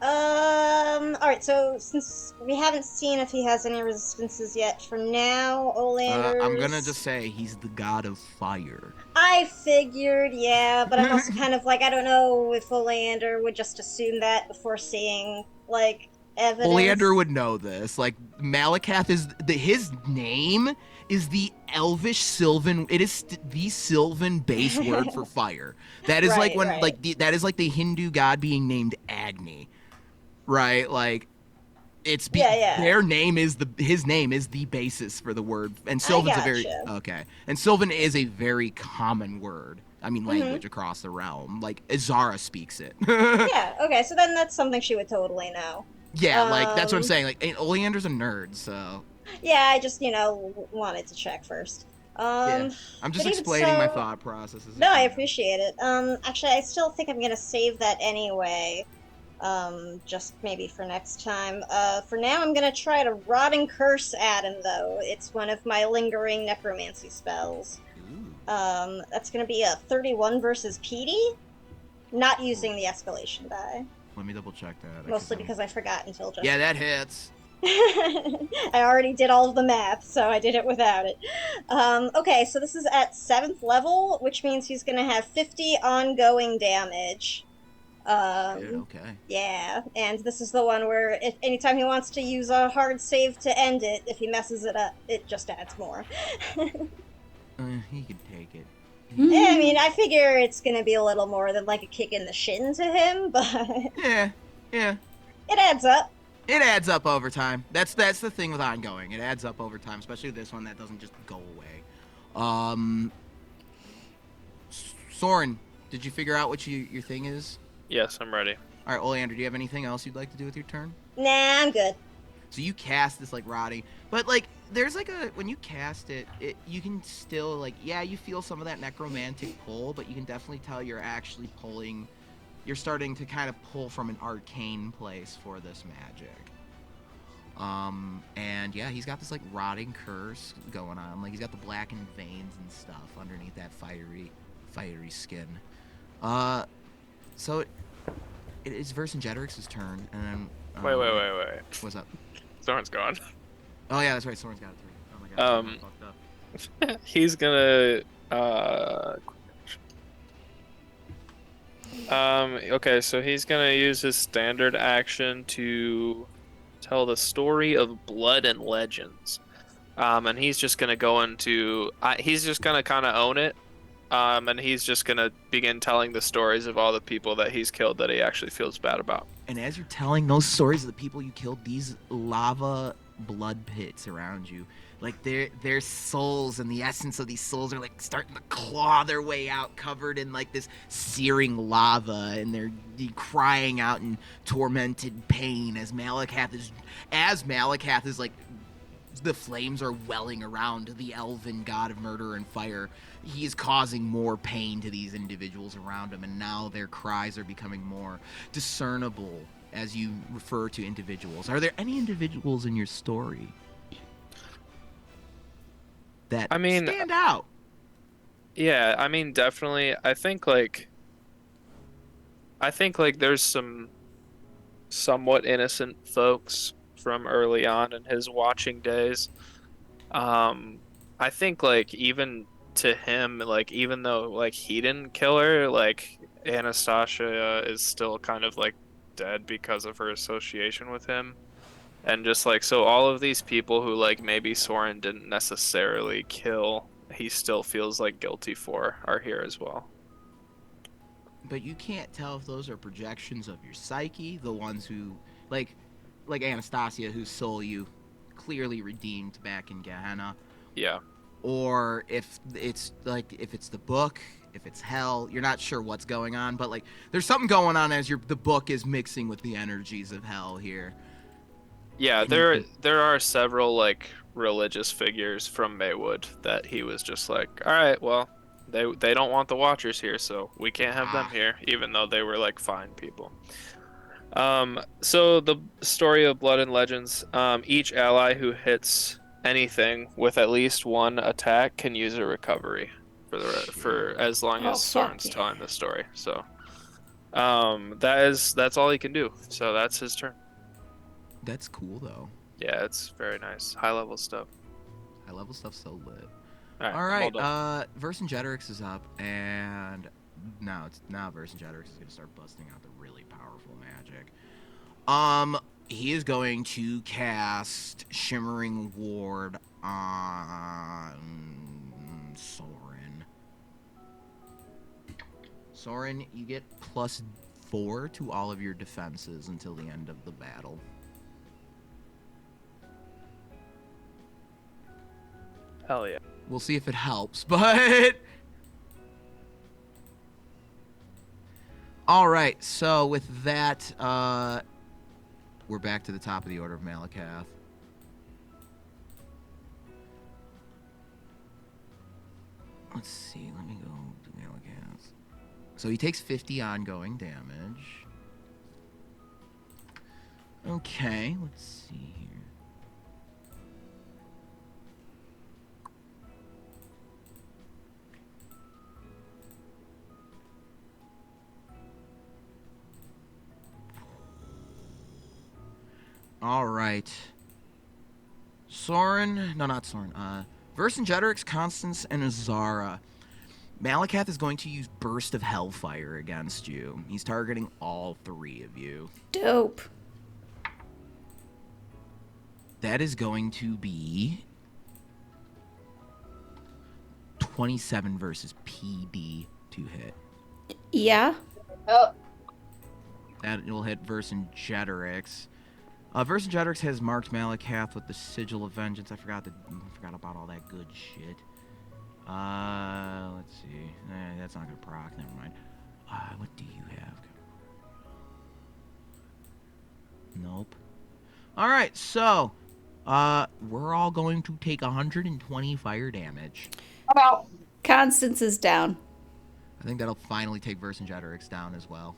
Speaker 5: Alright, so since we haven't seen if he has any resistances yet, for now, Oleander.
Speaker 2: I'm gonna just say he's the god of fire.
Speaker 5: I figured, yeah, but I'm also kind of like, I don't know if Oleander would just assume that before seeing, like, evidence.
Speaker 2: Oleander would know this. Like, Malakath his name is the Elvish Sylvan. It is the Sylvan base word for fire. That is that is like the Hindu god being named Agni, right? Like, it's their name is his name is the basis for the word, and Sylvan's and Sylvan is a very common word. I mean, language across the realm. Like, Azara speaks it.
Speaker 5: Yeah. Okay. So then that's something she would totally know.
Speaker 2: Yeah, like that's what I'm saying. Like, Oleander's a nerd, so.
Speaker 5: Yeah, I just wanted to check first.
Speaker 2: Yeah. I'm just explaining my thought processes.
Speaker 5: No, I appreciate it. Actually, I still think I'm gonna save that anyway. Just maybe for next time. For now, I'm gonna try to Rotting Curse at him, though. It's one of my lingering necromancy spells. That's gonna be a 31 versus PD, not using the escalation die.
Speaker 2: Let me double check that.
Speaker 5: Mostly because I forgot until just.
Speaker 2: Yeah, that hits.
Speaker 5: I already did all of the math, so I did it without it. Okay, so this is at 7th level, which means he's gonna have 50 ongoing damage.
Speaker 2: Okay.
Speaker 5: Yeah, and this is the one where if anytime he wants to use a hard save to end it, if he messes it up, it just adds more.
Speaker 2: He can take it.
Speaker 5: Yeah, I mean, I figure it's gonna be a little more than like a kick in the shin to him, but
Speaker 2: yeah,
Speaker 5: it adds up.
Speaker 2: It adds up over time. That's the thing with ongoing. It adds up over time, especially this one that doesn't just go away. Soren, did you figure out what your thing is?
Speaker 3: Yes, I'm ready.
Speaker 2: All right, Oleander, do you have anything else you'd like to do with your turn?
Speaker 5: Nah, I'm good.
Speaker 2: So you cast this like rotting, but like there's like a when you cast it, you can still like you feel some of that necromantic pull, but you can definitely tell you're actually pulling. You're starting to kind of pull from an arcane place for this magic. And yeah, he's got this like rotting curse going on. Like he's got the blackened veins and stuff underneath that fiery skin. So it is Vercingetorix's turn, and then
Speaker 3: Wait.
Speaker 2: what's up?
Speaker 3: Soren's gone.
Speaker 2: Oh yeah, that's right. Soren's got it three. Oh my god, I'm fucked up.
Speaker 3: He's gonna okay, so he's gonna use his standard action to tell the story of Blood and Legends. And he's just gonna go into he's just gonna kind of own it. And he's just gonna begin telling the stories of all the people that he's killed that he actually feels bad about.
Speaker 2: And as you're telling those stories of the people you killed, these lava blood pits around you, like their souls and the essence of these souls are like starting to claw their way out, covered in like this searing lava, and they're crying out in tormented pain as Malakath is like the flames are welling around the elven god of murder and fire. He is causing more pain to these individuals around him, and now their cries are becoming more discernible as you refer to individuals. Are there any individuals in your story that stand out?
Speaker 3: Yeah, I mean, definitely. I think like there's some somewhat innocent folks from early on in his watching days. I think like even to him, like even though like he didn't kill her, like Anastasia is still kind of like dead because of her association with him. And just like so all of these people who like maybe Soren didn't necessarily kill, he still feels like guilty for are here as well.
Speaker 2: But you can't tell if those are projections of your psyche, the ones who like Anastasia, whose soul you clearly redeemed back in Gehenna.
Speaker 3: Yeah.
Speaker 2: Or if it's the book, if it's hell, you're not sure what's going on, but like there's something going on as the book is mixing with the energies of hell here.
Speaker 3: Yeah, there are several like religious figures from Maywood that he was just like, all right, well, they don't want the Watchers here, so we can't have them here, even though they were like fine people. So the story of Blood and Legends, each ally who hits anything with at least one attack can use a recovery for as long as Soren's telling the story. So, that's all he can do. So that's his turn.
Speaker 2: That's cool though.
Speaker 3: Yeah, it's very nice. High level stuff.
Speaker 2: High level stuff's so lit.
Speaker 3: All right.
Speaker 2: Vercingetorix is up, and now Vercingetorix is gonna start busting out the really powerful magic. He is going to cast Shimmering Ward on Soren. Soren, you get +4 to all of your defenses until the end of the battle.
Speaker 3: Hell yeah.
Speaker 2: We'll see if it helps, but... Alright, so with that, we're back to the top of the order of Malakath. Let's see, let me go to Malakath. So he takes 50 ongoing damage. Okay, let's see here. All right. Vercingetorix, Constance, and Azara. Malakath is going to use Burst of Hellfire against you. He's targeting all 3 of you.
Speaker 1: Dope.
Speaker 2: That is going to be 27 versus PD to hit.
Speaker 1: Yeah.
Speaker 4: Oh,
Speaker 2: That will hit Vercingetorix. Vercingetorix has marked Malakath with the Sigil of Vengeance. I forgot about all that good shit. Let's see. That's not gonna proc. Never mind. What do you have? Nope. All right, so we're all going to take 120 fire damage.
Speaker 4: I'm out.
Speaker 1: Constance is down.
Speaker 2: I think that'll finally take Vercingetorix down as well.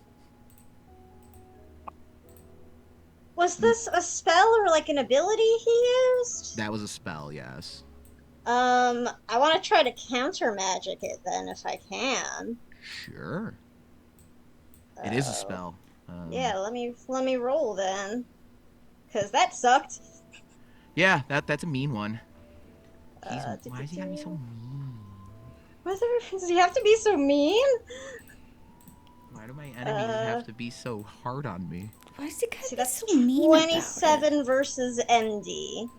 Speaker 5: Was this a spell or like an ability he used?
Speaker 2: That was a spell, yes.
Speaker 5: I want to try to counter magic it then if I can.
Speaker 2: Sure. It is a spell.
Speaker 5: Yeah, let me roll then, cause that sucked.
Speaker 2: Yeah, that's a mean one.
Speaker 5: Do,
Speaker 2: Why
Speaker 5: do,
Speaker 2: is he gotta be so
Speaker 5: do.
Speaker 2: mean?
Speaker 5: Does he have to be so mean?
Speaker 2: Why do my enemies have to be so hard on me?
Speaker 1: Why is he gotta
Speaker 5: See,
Speaker 1: be
Speaker 5: that's
Speaker 1: so mean about it?
Speaker 5: 27 versus MD.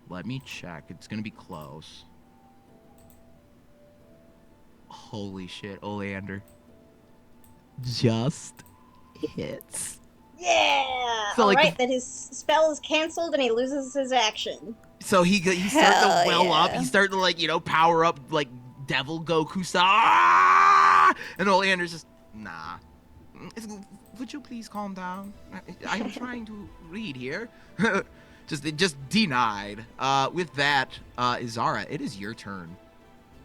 Speaker 2: Let me check. It's gonna be close. Holy shit, Oleander. Just hits.
Speaker 5: Yeah.
Speaker 2: So,
Speaker 5: All
Speaker 2: like,
Speaker 5: right, then his spell is canceled and he loses his action.
Speaker 2: So he's starting to
Speaker 1: Hell
Speaker 2: well up.
Speaker 1: yeah.
Speaker 2: He's starting to, like, power up, like, Devil Goku style. Ah! And Oleander's just, nah. Would you please calm down? I am trying to read here. just denied. With that, Izara, it is your turn.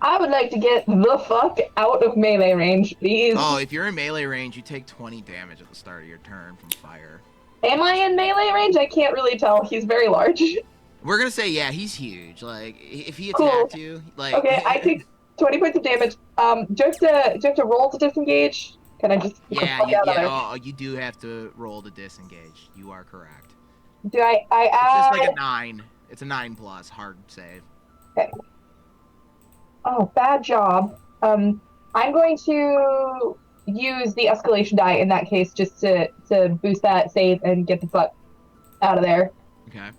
Speaker 4: I would like to get the fuck out of melee range, please.
Speaker 2: Oh, if you're in melee range, you take 20 damage at the start of your turn from fire.
Speaker 4: Am I in melee range? I can't really tell. He's very large.
Speaker 2: We're gonna say, yeah, he's huge. Like, if he
Speaker 4: Cool.
Speaker 2: attacked you, like...
Speaker 4: Okay, I take 20 points of damage. Do I have to roll to disengage? Can I just get the fuck out of there?
Speaker 2: You do have to roll to disengage. You are correct.
Speaker 4: Do I
Speaker 2: It's
Speaker 4: add...
Speaker 2: just like a 9. It's a 9+, hard save.
Speaker 4: Okay. Oh, bad job. I'm going to use the escalation die in that case just to boost that save and get the fuck out of there.
Speaker 2: Okay.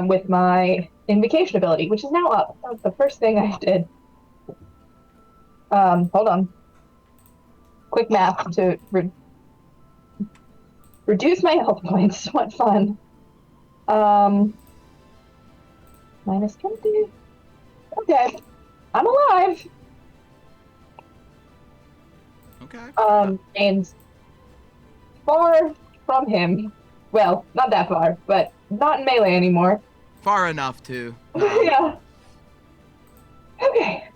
Speaker 4: With my invocation ability, which is now up. That was the first thing I did. Hold on. Quick math to reduce my health points. What fun. Minus 20. Okay. I'm alive.
Speaker 2: Okay.
Speaker 4: And far from him. Well, not that far, but not in melee anymore.
Speaker 2: Far enough to.
Speaker 4: Yeah. Okay.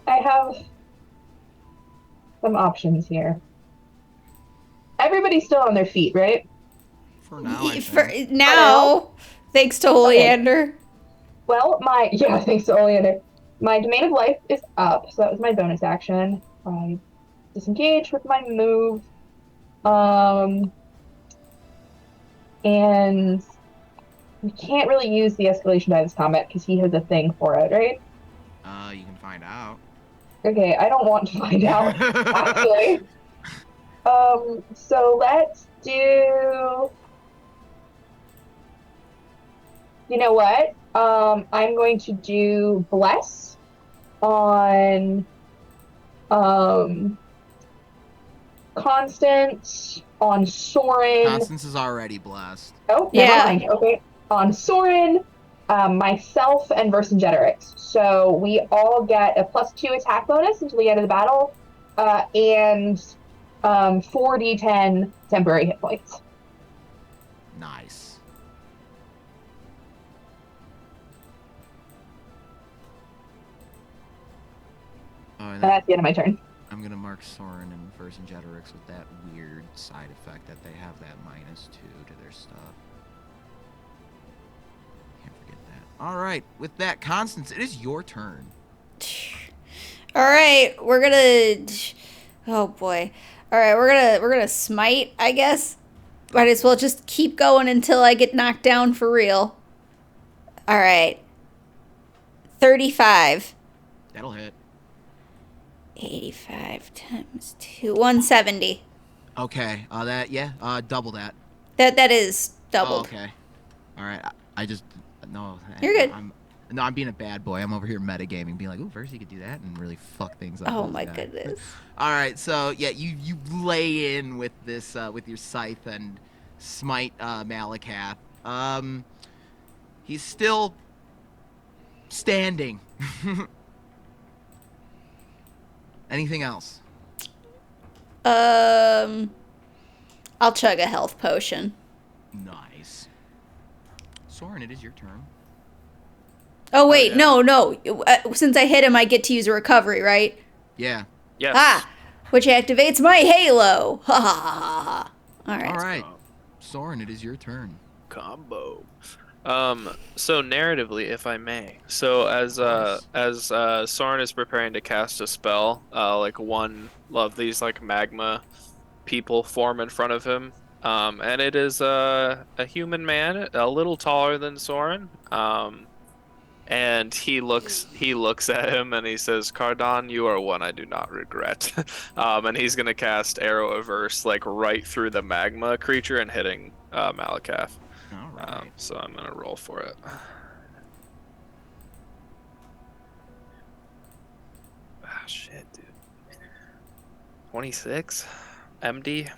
Speaker 4: I have some options here. Everybody's still on their feet, right?
Speaker 2: For now, I
Speaker 1: For
Speaker 2: think.
Speaker 1: now, thanks to Oleander.
Speaker 4: Well, thanks to Oleander. My Domain of Life is up, so that was my bonus action. I disengage with my move. And we can't really use the escalation die this combat because he has a thing for it, right?
Speaker 2: You can find out.
Speaker 4: Okay, I don't want to find out, actually. So let's do... You know what? I'm going to do Bless on Constance, on Soren.
Speaker 2: Constance is already blessed.
Speaker 4: Oh,
Speaker 1: Yeah.
Speaker 4: never mind. Okay. On Soren, myself, and Vercingetorix. So we all get a +2 attack bonus until the end of the battle, and 4d10 temporary hit points.
Speaker 2: Nice. Oh,
Speaker 4: And that's the end of my turn.
Speaker 2: I'm gonna mark Soren and Vercingetorix with that weird side effect that they have that -2 to their stuff. Can't forget that. All right, with that, Constance, it is your turn.
Speaker 1: All right, we're gonna. Oh boy. All right, we're gonna smite, I guess. Might as well just keep going until I get knocked down for real. All right. 35.
Speaker 2: That'll hit.
Speaker 1: 85 times 2, 170.
Speaker 2: Okay. Double that.
Speaker 1: That is doubled.
Speaker 2: Oh, okay. All right. I just no.
Speaker 1: You're good.
Speaker 2: I'm being a bad boy. I'm over here metagaming, being like, "Ooh, Versi could do that," and really fuck things up.
Speaker 1: Oh
Speaker 2: with
Speaker 1: my
Speaker 2: this guy.
Speaker 1: goodness.
Speaker 2: All right. So yeah, you lay in with this with your scythe and smite Malakath. He's still standing. Anything else?
Speaker 1: I'll chug a health potion.
Speaker 2: Nice. Soren, it is your turn.
Speaker 1: Oh, wait,
Speaker 3: yeah.
Speaker 1: no. Since I hit him, I get to use a recovery, right?
Speaker 2: Yeah.
Speaker 3: Yes.
Speaker 1: Ah! Which activates my halo. Ha ha ha ha ha. Alright.
Speaker 2: All right. Soren, it is your turn.
Speaker 3: Combo. So narratively, if I may. So Soren is preparing to cast a spell, like one of these like magma people form in front of him. And it is a human man, a little taller than Soren. And he looks at him and he says, "Cardon, you are one I do not regret." And he's gonna cast Arrow Averse like right through the magma creature and hitting Malakath.
Speaker 2: All right.
Speaker 3: So I'm gonna roll for it. Ah, shit, dude. 26? MD?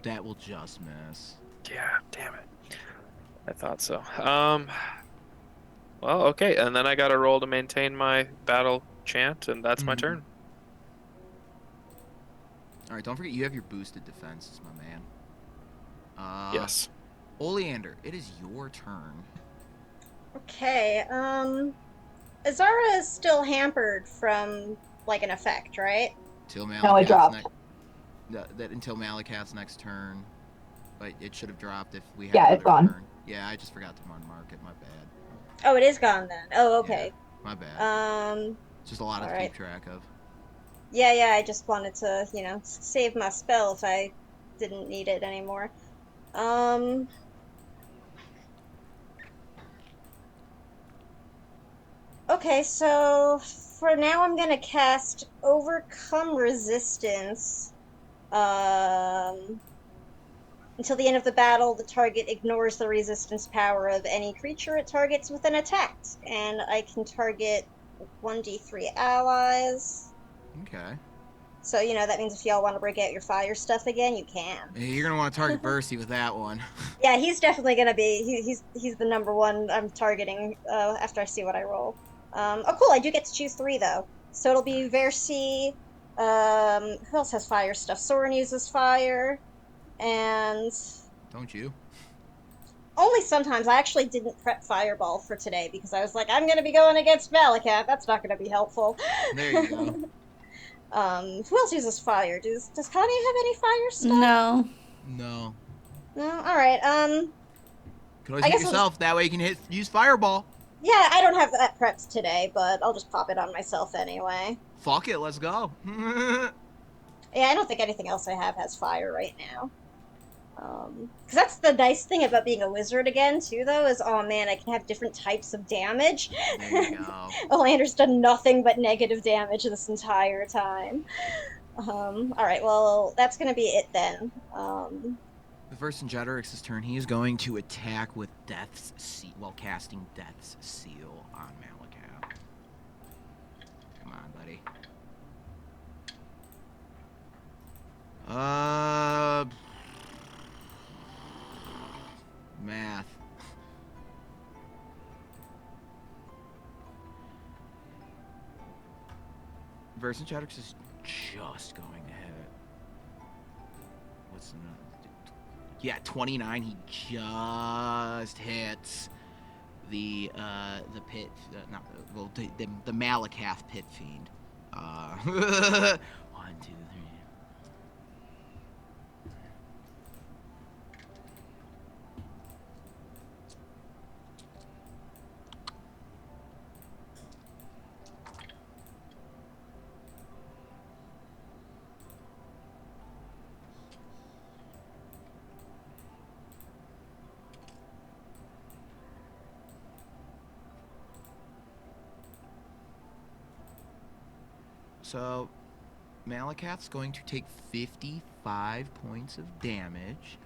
Speaker 2: That will just miss.
Speaker 3: Yeah, damn it. I thought so. Well, okay, and then I gotta roll to maintain my battle chant, and that's my turn.
Speaker 2: All right, don't forget you have your boosted defenses, my man.
Speaker 3: Yes.
Speaker 2: Oleander, it is your turn.
Speaker 5: Okay, Azara is still hampered from, like, an effect, right?
Speaker 2: Till
Speaker 4: No, it dropped.
Speaker 2: Until Malakath's next turn. But it should have dropped if we had
Speaker 4: Yeah, it's
Speaker 2: another
Speaker 4: gone.
Speaker 2: turn. Yeah, I just forgot to unmark it. My bad.
Speaker 5: Oh, it is gone then. Oh, okay.
Speaker 2: My bad.
Speaker 5: Um,
Speaker 2: It's just a lot to
Speaker 5: alright.
Speaker 2: keep track of.
Speaker 5: yeah, I just wanted to, save my spell if I didn't need it anymore. Okay, so for now I'm gonna cast Overcome Resistance. Until the end of the battle, the target ignores the resistance power of any creature it targets with an attack, and I can target 1d3 allies.
Speaker 2: Okay.
Speaker 5: So, that means if y'all want to break out your fire stuff again, you can.
Speaker 2: Hey, you're gonna want to target Bercy with that one.
Speaker 5: Yeah, he's definitely gonna be. He's the number one I'm targeting after I see what I roll. Oh, cool! I do get to choose 3 though, so it'll be Versi. Who else has fire stuff? Soren uses fire, and
Speaker 2: Don't you?
Speaker 5: only sometimes. I actually didn't prep Fireball for today because I was like, I'm gonna be going against Malakat. That's not gonna be helpful.
Speaker 2: There you go.
Speaker 5: Who else uses fire? Does Connie have any fire stuff?
Speaker 1: No.
Speaker 2: No.
Speaker 5: No. All right.
Speaker 2: Could always
Speaker 5: I
Speaker 2: hit
Speaker 5: guess I'll
Speaker 2: yourself. That way you can use Fireball.
Speaker 5: Yeah, I don't have that prepped today, but I'll just pop it on myself anyway.
Speaker 2: Fuck it, let's go.
Speaker 5: Yeah, I don't think anything else I have has fire right now. Because that's the nice thing about being a wizard again, too, though, is, oh man, I can have different types of damage.
Speaker 2: There you go.
Speaker 5: Olander's done nothing but negative damage this entire time. Alright, well, that's gonna be it then.
Speaker 2: The first in Jedrix's turn, he is going to attack with Death's Seal while casting Death's Seal on Malakath. Come on, buddy. Math. Vercingetorix is just going to hit. What's the number? Yeah, 29. He just hits the pit, not well, the Malakath pit fiend. 1, 2, 3. So, Malakath's going to take 55 points of damage,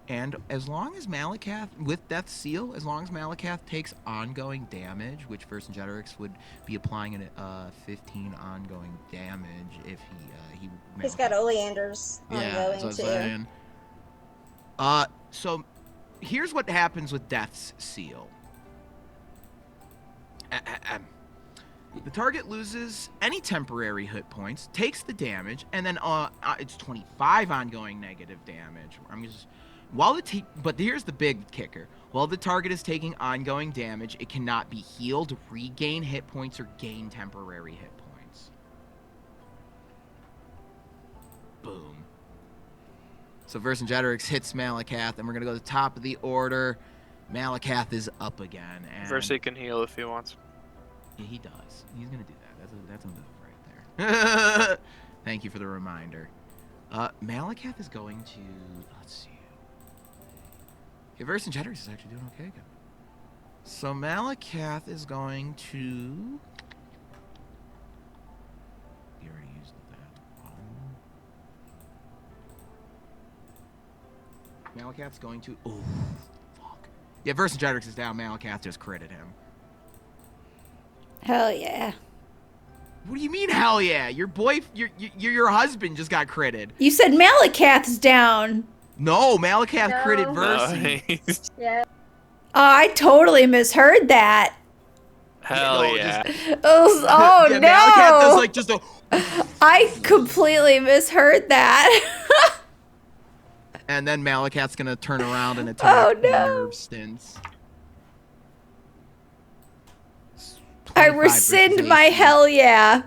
Speaker 2: and as long as Malakath, with Death's Seal, as long as Malakath takes ongoing damage, which Vercingetorix would be applying a 15 ongoing damage if
Speaker 5: He's got Oleander's ongoing,
Speaker 2: that's
Speaker 5: too.
Speaker 2: what I'm saying. So, here's what happens with Death's Seal. The target loses any temporary hit points, takes the damage, and then it's 25 ongoing negative damage. But here's the big kicker. While the target is taking ongoing damage, it cannot be healed, regain hit points, or gain temporary hit points. Boom. So Vercingetorix hits Malakath, and we're going to go to the top of the order. Malakath is up again. And
Speaker 3: Versi can heal if he wants.
Speaker 2: yeah, he does. He's going to do that. That's a move right there. Thank you for the reminder. Malakath is going to... Let's see. Okay, Vercingetorix is actually doing okay again. So Malakath is going to... He already used that. Malakath's going to... Oh, fuck. Yeah, Vercingetorix is down. Malakath just critted him.
Speaker 1: Hell yeah.
Speaker 2: What do you mean, hell yeah? Your husband just got critted.
Speaker 1: You said Malakath's down.
Speaker 2: No, Malakath
Speaker 5: No.
Speaker 2: critted Versi.
Speaker 3: Nice.
Speaker 5: Yeah.
Speaker 1: I totally misheard that.
Speaker 3: Hell
Speaker 2: No,
Speaker 3: yeah.
Speaker 1: Oh
Speaker 2: yeah,
Speaker 1: no.
Speaker 2: Malakath does like just a...
Speaker 1: I completely misheard that.
Speaker 2: And then Malakath's gonna turn around and attack
Speaker 1: Oh, no.
Speaker 2: Nerve Stints.
Speaker 1: I
Speaker 2: 25 versus
Speaker 1: rescind my
Speaker 2: AC.
Speaker 1: hell yeah.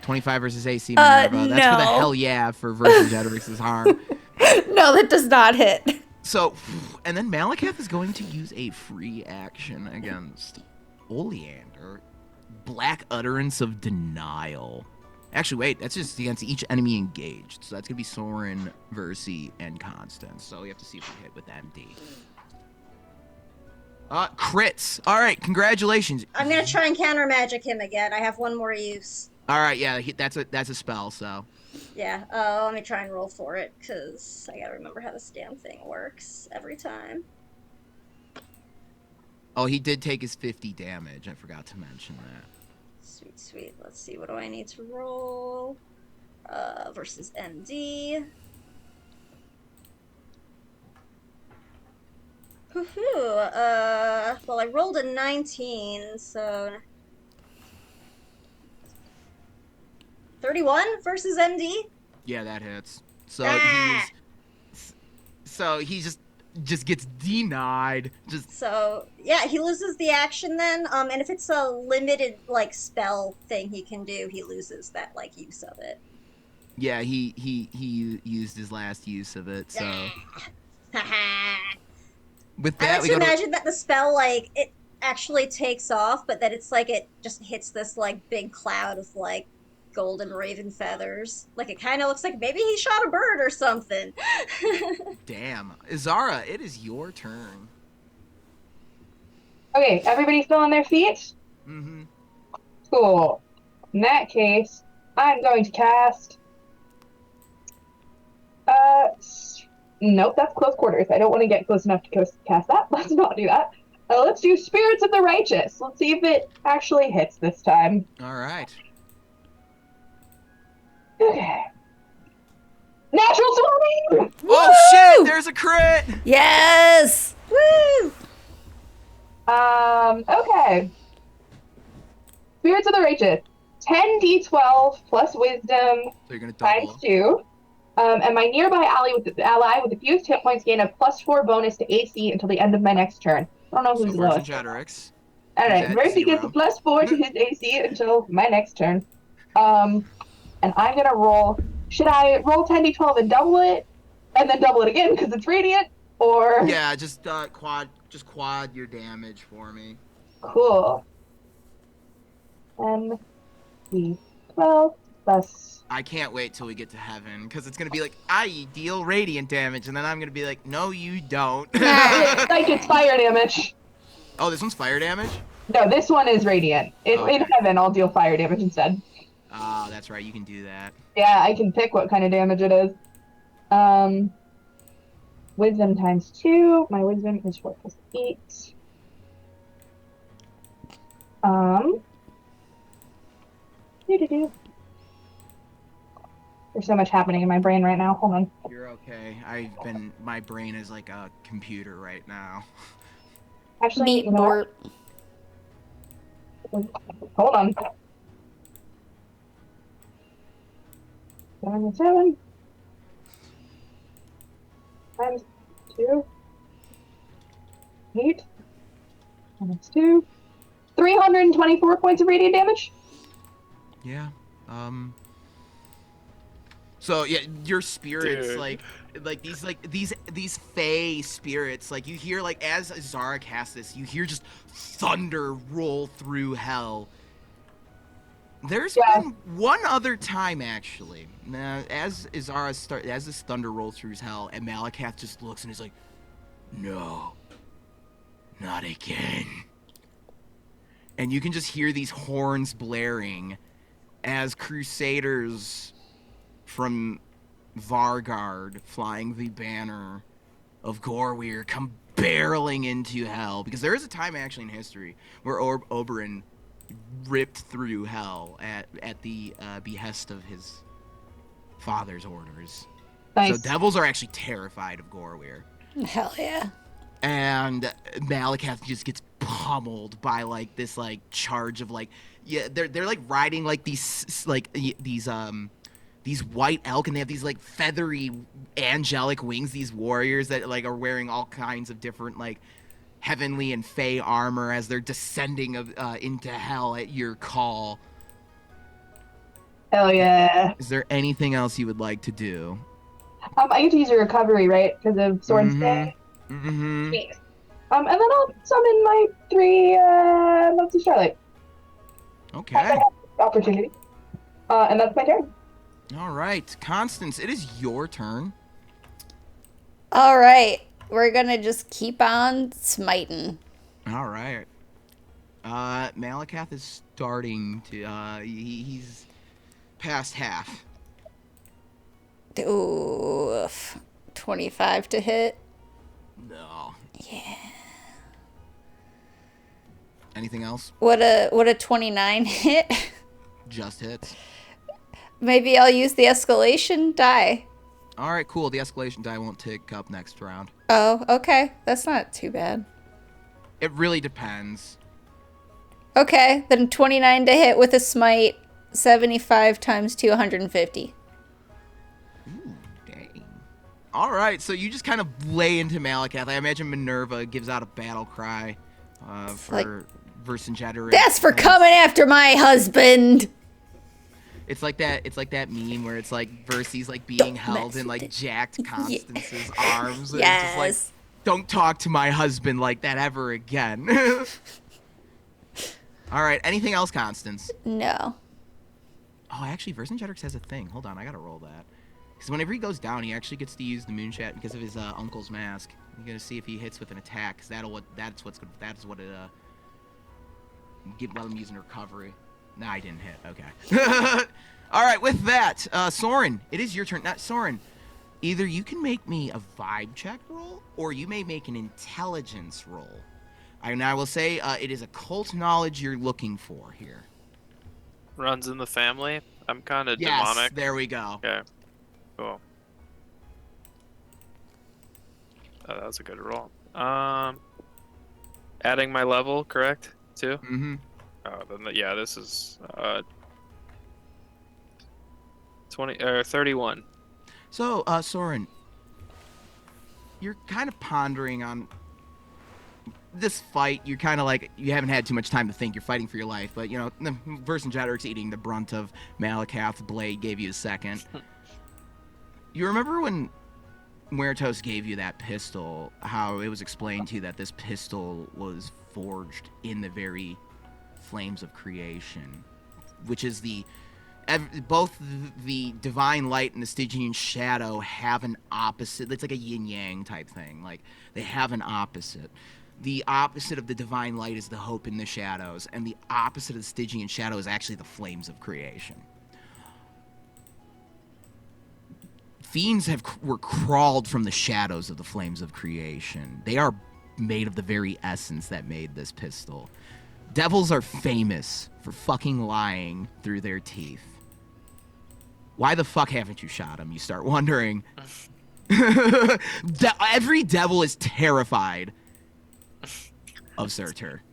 Speaker 2: 25 versus AC Minerva. That's for the
Speaker 1: no.
Speaker 2: hell yeah for Vercingetorix's harm.
Speaker 1: No, that does not hit.
Speaker 2: So, and then Malakath is going to use a free action against Oleander. Black Utterance of Denial. Actually, wait, that's just against each enemy engaged. So that's going to be Soren, Versi, and Constance. So we have to see if we hit with MD. Crits. All right, congratulations.
Speaker 5: I'm gonna try and counter magic him again. I have one more use.
Speaker 2: All right, yeah, that's a spell, so.
Speaker 5: Yeah, let me try and roll for it, because I gotta remember how this damn thing works every time.
Speaker 2: Oh, he did take his 50 damage. I forgot to mention that.
Speaker 5: Sweet, sweet. Let's see, what do I need to roll? Versus MD. Woohoo! Well, I rolled a 19, so... 31 versus MD?
Speaker 2: Yeah, that hits. So
Speaker 5: Ah!
Speaker 2: he just gets denied. Just
Speaker 5: So, yeah, he loses the action then, and if it's a limited, like, spell thing he can do, he loses that, like, use of it.
Speaker 2: yeah, he used his last use of it. So
Speaker 5: Haha.
Speaker 2: with
Speaker 5: I
Speaker 2: that,
Speaker 5: like
Speaker 2: we
Speaker 5: to
Speaker 2: go to
Speaker 5: imagine that the spell, like, it actually takes off, but that it's like it just hits this, like, big cloud of, like, golden raven feathers. Like, it kind of looks like maybe he shot a bird or something.
Speaker 2: damn, Izara, it is your turn.
Speaker 4: Okay, everybody still on their feet?
Speaker 2: Mm-hmm.
Speaker 4: Cool. In that case, I'm going to cast... Nope, that's close quarters. I don't want to get close enough to cast that. Let's not do that. Let's do Spirits of the Righteous. Let's see if it actually hits this time.
Speaker 2: All right.
Speaker 4: Okay. Natural 20!
Speaker 2: Oh shit! There's a crit.
Speaker 1: Yes.
Speaker 5: Woo!
Speaker 4: Okay. Spirits of the Righteous. 10d12 plus wisdom
Speaker 2: So you're gonna double.
Speaker 4: times 2. And my nearby ally with the fused hit points gain a +4 bonus to AC until the end of my next turn. I don't know
Speaker 2: So
Speaker 4: who's lowest.
Speaker 2: Vercingetorix.
Speaker 4: Alright,
Speaker 2: Is that
Speaker 4: Mercy gets a
Speaker 2: 0?
Speaker 4: +4 to his AC until my next turn. And I'm gonna roll. Should I roll 10d12 and double it? And then double it again because it's radiant? Or.
Speaker 2: Yeah, just quad your damage for me.
Speaker 4: Cool. 10d12 plus.
Speaker 2: I can't wait till we get to heaven, because it's gonna be like, I deal radiant damage, and then I'm gonna be like, no, you don't.
Speaker 4: Like it's fire damage.
Speaker 2: Oh, this one's fire damage?
Speaker 4: No, this one is radiant. In
Speaker 2: Okay.
Speaker 4: heaven, I'll deal fire damage instead.
Speaker 2: Ah, that's right, you can do that.
Speaker 4: Yeah, I can pick what kind of damage it is. Wisdom times 2. My wisdom is 4 plus 8. Doo-doo-doo. There's so much happening in my brain right now. Hold on.
Speaker 2: You're okay. My brain is like a computer right now.
Speaker 4: Actually,
Speaker 1: Meat
Speaker 4: you know what?
Speaker 1: borp.
Speaker 4: Hold on. 7 times 2. 8 times 2. 324 points of radiant damage.
Speaker 2: Yeah. So yeah, your spirits
Speaker 3: Dude.
Speaker 2: these fey spirits, like you hear like as Zara casts this, you hear just thunder roll through hell. There's been one other time actually. Now, as this thunder rolls through hell, and Malakath just looks and he's like, "No, not again." And you can just hear these horns blaring as crusaders from Vargard flying the banner of Gorweir come barreling into hell. Because there is a time actually in history where Oberyn ripped through hell at the behest of his father's orders.
Speaker 4: Nice.
Speaker 2: So devils are actually terrified of Gorweir.
Speaker 1: Hell yeah.
Speaker 2: And Malakath just gets pummeled by like this like charge of like, yeah, they're like riding like these white elk, and they have these like feathery angelic wings, these warriors that like are wearing all kinds of different like heavenly and fey armor as they're descending into hell at your call.
Speaker 4: Hell yeah.
Speaker 2: Is there anything else you would like to do?
Speaker 4: I get to use a recovery, right? Because of Sword Stay.
Speaker 2: Mm-hmm.
Speaker 4: Sweet. And then I'll summon my 3 Months of Starlight.
Speaker 2: Okay.
Speaker 4: Opportunity. And that's my turn.
Speaker 2: All right, Constance, it is your turn.
Speaker 1: All right. We're going to just keep on smiting.
Speaker 2: All right. Malakath is starting to, he's past half.
Speaker 1: Ooh, 25 to hit.
Speaker 2: No.
Speaker 1: Yeah.
Speaker 2: Anything else?
Speaker 1: Would a 29 hit?
Speaker 2: Just hits.
Speaker 1: Maybe I'll use the escalation die.
Speaker 2: All right, cool. The escalation die won't tick up next round.
Speaker 1: Oh, okay. That's not too bad.
Speaker 2: It really depends.
Speaker 1: Okay, then 29 to hit with a smite, 75 times 250.
Speaker 2: Ooh, dang. All right, so you just kind of lay into Malakath. I imagine Minerva gives out a battle cry for Vercingetorix.
Speaker 1: That's for coming after my husband.
Speaker 2: It's like that meme where it's like Vercy's like being held in like jacked Constance's arms. And
Speaker 1: Yes.
Speaker 2: it's just like, don't talk to my husband like that ever again. All right, anything else, Constance?
Speaker 1: No.
Speaker 2: Oh, actually, Vercingetorix has a thing. Hold on, I gotta roll that. Because whenever he goes down, he actually gets to use the Moonshot because of his uncle's mask. You're gonna see if he hits with an attack, because let him use in recovery. Nah, I didn't hit. Okay. All right, with that, Soren, it is your turn. Not Soren. Either you can make me a vibe check roll, or you may make an intelligence roll. And I will say it is occult knowledge you're looking for here.
Speaker 3: Runs in the family. I'm kind of
Speaker 2: Yes,
Speaker 3: demonic.
Speaker 2: there we go.
Speaker 3: Okay. Cool. Oh, that was a good roll. Adding my level, correct? Too?
Speaker 2: Mm-hmm.
Speaker 3: Oh, then yeah, this is 20 or 31.
Speaker 2: So, Soren, you're kind of pondering on this fight. You're kind of like, you haven't had too much time to think. You're fighting for your life, but, you know, Vercingetorix eating the brunt of Malakath's blade gave you a second. You remember when Muertos gave you that pistol, how it was explained to you that this pistol was forged in the very flames of creation, which is both the divine light and the Stygian shadow have an opposite. It's like a yin-yang type thing. Like, they have an opposite. The opposite of the divine light is the hope in the shadows, and the opposite of the Stygian shadow is actually the flames of creation. Fiends were crawled from the shadows of the flames of creation. They are made of the very essence that made this pistol. Devils are famous for fucking lying through their teeth. Why the fuck haven't you shot him? You start wondering. Every devil is terrified of Surtur.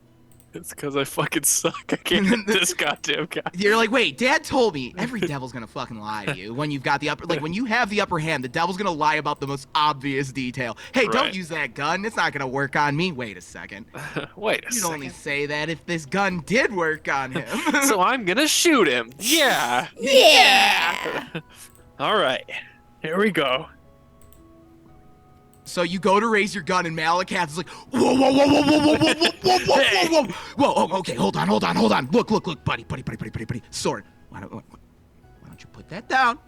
Speaker 3: It's because I fucking suck. I can't get this goddamn guy.
Speaker 2: You're like, wait, Dad told me every devil's gonna fucking lie to you when you've got the upper, like when you have the upper hand, the devil's gonna lie about the most obvious detail. Hey,
Speaker 3: Right.
Speaker 2: don't use that gun. It's not gonna work on me. Wait a second.
Speaker 3: Wait a
Speaker 2: You'd
Speaker 3: second.
Speaker 2: only say that if this gun did work on him.
Speaker 3: So I'm gonna shoot him. Yeah.
Speaker 1: Yeah.
Speaker 3: All right. Here we go.
Speaker 2: So you go to raise your gun, and Malakath is like, whoa, whoa, whoa, whoa, whoa, whoa, whoa, whoa, whoa, whoa, whoa, whoa. Oh, okay, hold on. Look, buddy. Sword. Why don't you put that down?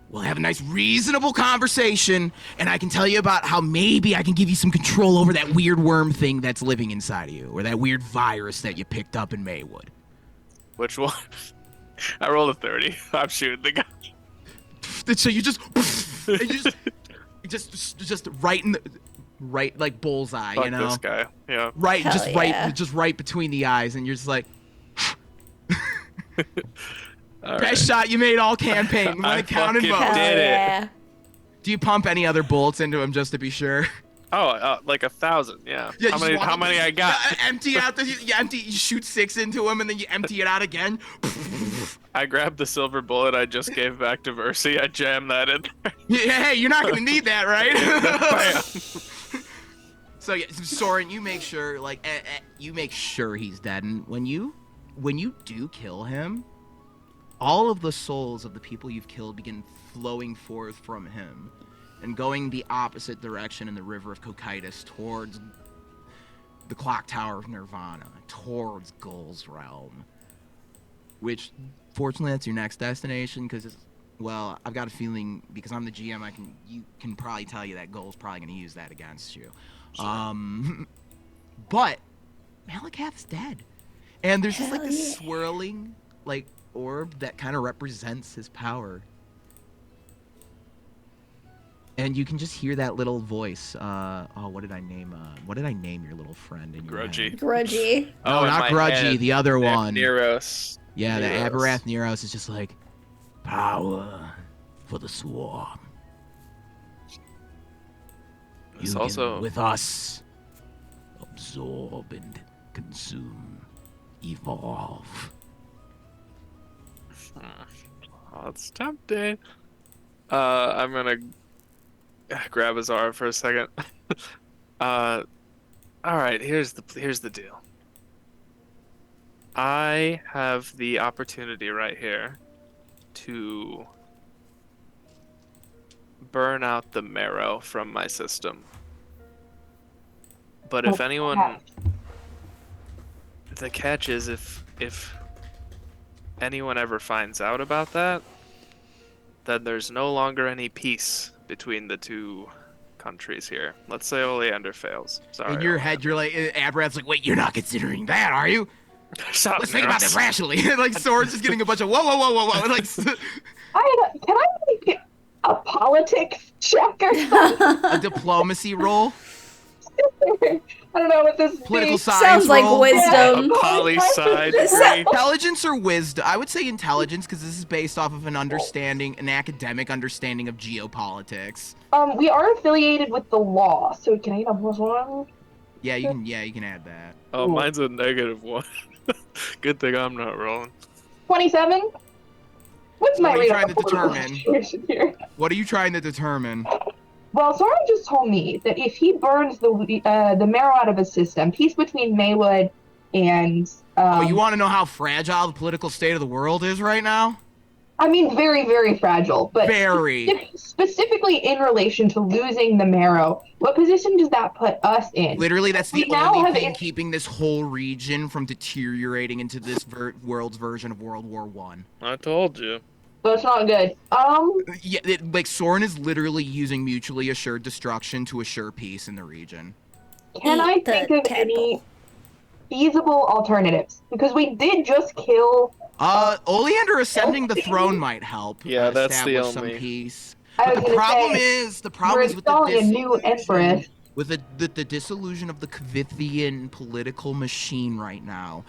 Speaker 2: We'll have a nice, reasonable conversation, and I can tell you about how maybe I can give you some control over that weird worm thing that's living inside of you, or that weird virus that you picked up in Maywood.
Speaker 3: Which one? I rolled a 30. I'm shooting the guy.
Speaker 2: So you just, and you just right in the, right like bullseye,
Speaker 3: Fuck
Speaker 2: you know?
Speaker 3: this guy. Yeah.
Speaker 2: Right,
Speaker 1: Hell yeah.
Speaker 2: just right between the eyes, and you're just like,
Speaker 3: All
Speaker 2: best
Speaker 3: right.
Speaker 2: shot you made all campaign. When
Speaker 3: I
Speaker 2: I counted
Speaker 3: fucking
Speaker 2: votes.
Speaker 1: Hell
Speaker 3: did it.
Speaker 1: yeah.
Speaker 2: Do you pump any other bullets into him just to be sure?
Speaker 3: Oh, like 1,000. Yeah.
Speaker 2: Yeah,
Speaker 3: How
Speaker 2: you
Speaker 3: many?
Speaker 2: just
Speaker 3: How
Speaker 2: walk up
Speaker 3: many
Speaker 2: and
Speaker 3: I got?
Speaker 2: you shoot 6 into him, and then you empty it out again.
Speaker 3: I grabbed the silver bullet I just gave back to Versi. I jammed that in there.
Speaker 2: Yeah, hey, you're not gonna need that, right?
Speaker 3: Bam.
Speaker 2: So yeah, Soren, you make sure, like, you make sure he's dead, and when you do kill him, all of the souls of the people you've killed begin flowing forth from him, and going the opposite direction in the river of Cocytus towards the clock tower of Nirvana, towards Gull's realm. Which, fortunately, that's your next destination, because well, I've got a feeling, because I'm the GM, you can probably tell you that Gull's probably going to use that against you. But Malakath's dead, and there's just like
Speaker 1: Hell
Speaker 2: this
Speaker 1: yeah.
Speaker 2: swirling like orb that kind of represents his power, and you can just hear that little voice. What did I name your little friend in your
Speaker 3: Grudgy.
Speaker 2: head?
Speaker 1: Grudgy.
Speaker 2: No,
Speaker 3: in
Speaker 2: not
Speaker 3: my
Speaker 2: Grudgy,
Speaker 3: head.
Speaker 2: the other one.
Speaker 3: Neros.
Speaker 2: Yeah, the
Speaker 3: Neros.
Speaker 2: Aberath Neros is just like, power for the swarm.
Speaker 3: It's
Speaker 2: You can,
Speaker 3: also
Speaker 2: with us, absorb and consume, evolve.
Speaker 3: Oh, it's tempting. I'm gonna grab his arm for a second. All right. Here's the deal. I have the opportunity right here to burn out the marrow from my system. But if anyone, the catch is if anyone ever finds out about that, then there's no longer any peace between the two countries here. Let's say Oleander fails. Sorry.
Speaker 2: In your head, you're like, Aberath's like, wait, you're not considering that, are you?
Speaker 3: Stop,
Speaker 2: Let's think about
Speaker 3: Neros.
Speaker 2: this rationally. Like, Soren's just getting a bunch of whoa. Like,
Speaker 4: Can I make a politics check or something?
Speaker 2: a diplomacy roll,
Speaker 4: I don't know what this
Speaker 2: political
Speaker 4: means.
Speaker 2: science
Speaker 1: Sounds like
Speaker 2: roll.
Speaker 1: wisdom.
Speaker 3: A poli-sci
Speaker 1: This-
Speaker 3: degree.
Speaker 2: Intelligence or wisdom? I would say intelligence, because this is based off of an academic understanding of geopolitics.
Speaker 4: We are affiliated with the law, so can I get a +1?
Speaker 2: Yeah, you can add that.
Speaker 3: Oh,
Speaker 4: Ooh.
Speaker 3: mine's a -1. Good thing I'm not rolling.
Speaker 4: 27? What's
Speaker 2: So
Speaker 4: my
Speaker 2: what are you
Speaker 4: rate
Speaker 2: trying
Speaker 4: of
Speaker 2: to determine?
Speaker 4: situation here?
Speaker 2: What are you trying to determine?
Speaker 4: Well, Soren just told me that if he burns the marrow out of his system, peace between Maywood and
Speaker 2: Oh, you want to know how fragile the political state of the world is right now?
Speaker 4: I mean, very, very fragile, but
Speaker 2: Very.
Speaker 4: specifically in relation to losing the marrow, what position does that put us in?
Speaker 2: Literally, that's the
Speaker 4: We now
Speaker 2: only
Speaker 4: have
Speaker 2: thing
Speaker 4: in-
Speaker 2: keeping this whole region from deteriorating into this world's version of World War One.
Speaker 3: I told you.
Speaker 4: So it's not good.
Speaker 2: Yeah, like Soren is literally using mutually assured destruction to assure peace in the region.
Speaker 4: Can
Speaker 1: Eat
Speaker 4: I
Speaker 1: the
Speaker 4: think of any
Speaker 1: tadpole.
Speaker 4: feasible alternatives? Because we did just kill.
Speaker 2: Oleander ascending the throne might help.
Speaker 3: Yeah, that's the
Speaker 2: establish some
Speaker 3: only-
Speaker 2: peace.
Speaker 4: I
Speaker 2: But
Speaker 4: was
Speaker 2: the
Speaker 4: gonna
Speaker 2: problem
Speaker 4: say,
Speaker 2: is
Speaker 4: we're
Speaker 2: with the
Speaker 4: installing a new
Speaker 2: dissolution-
Speaker 4: empress.
Speaker 2: with the dissolution of the Kvithian political machine right now.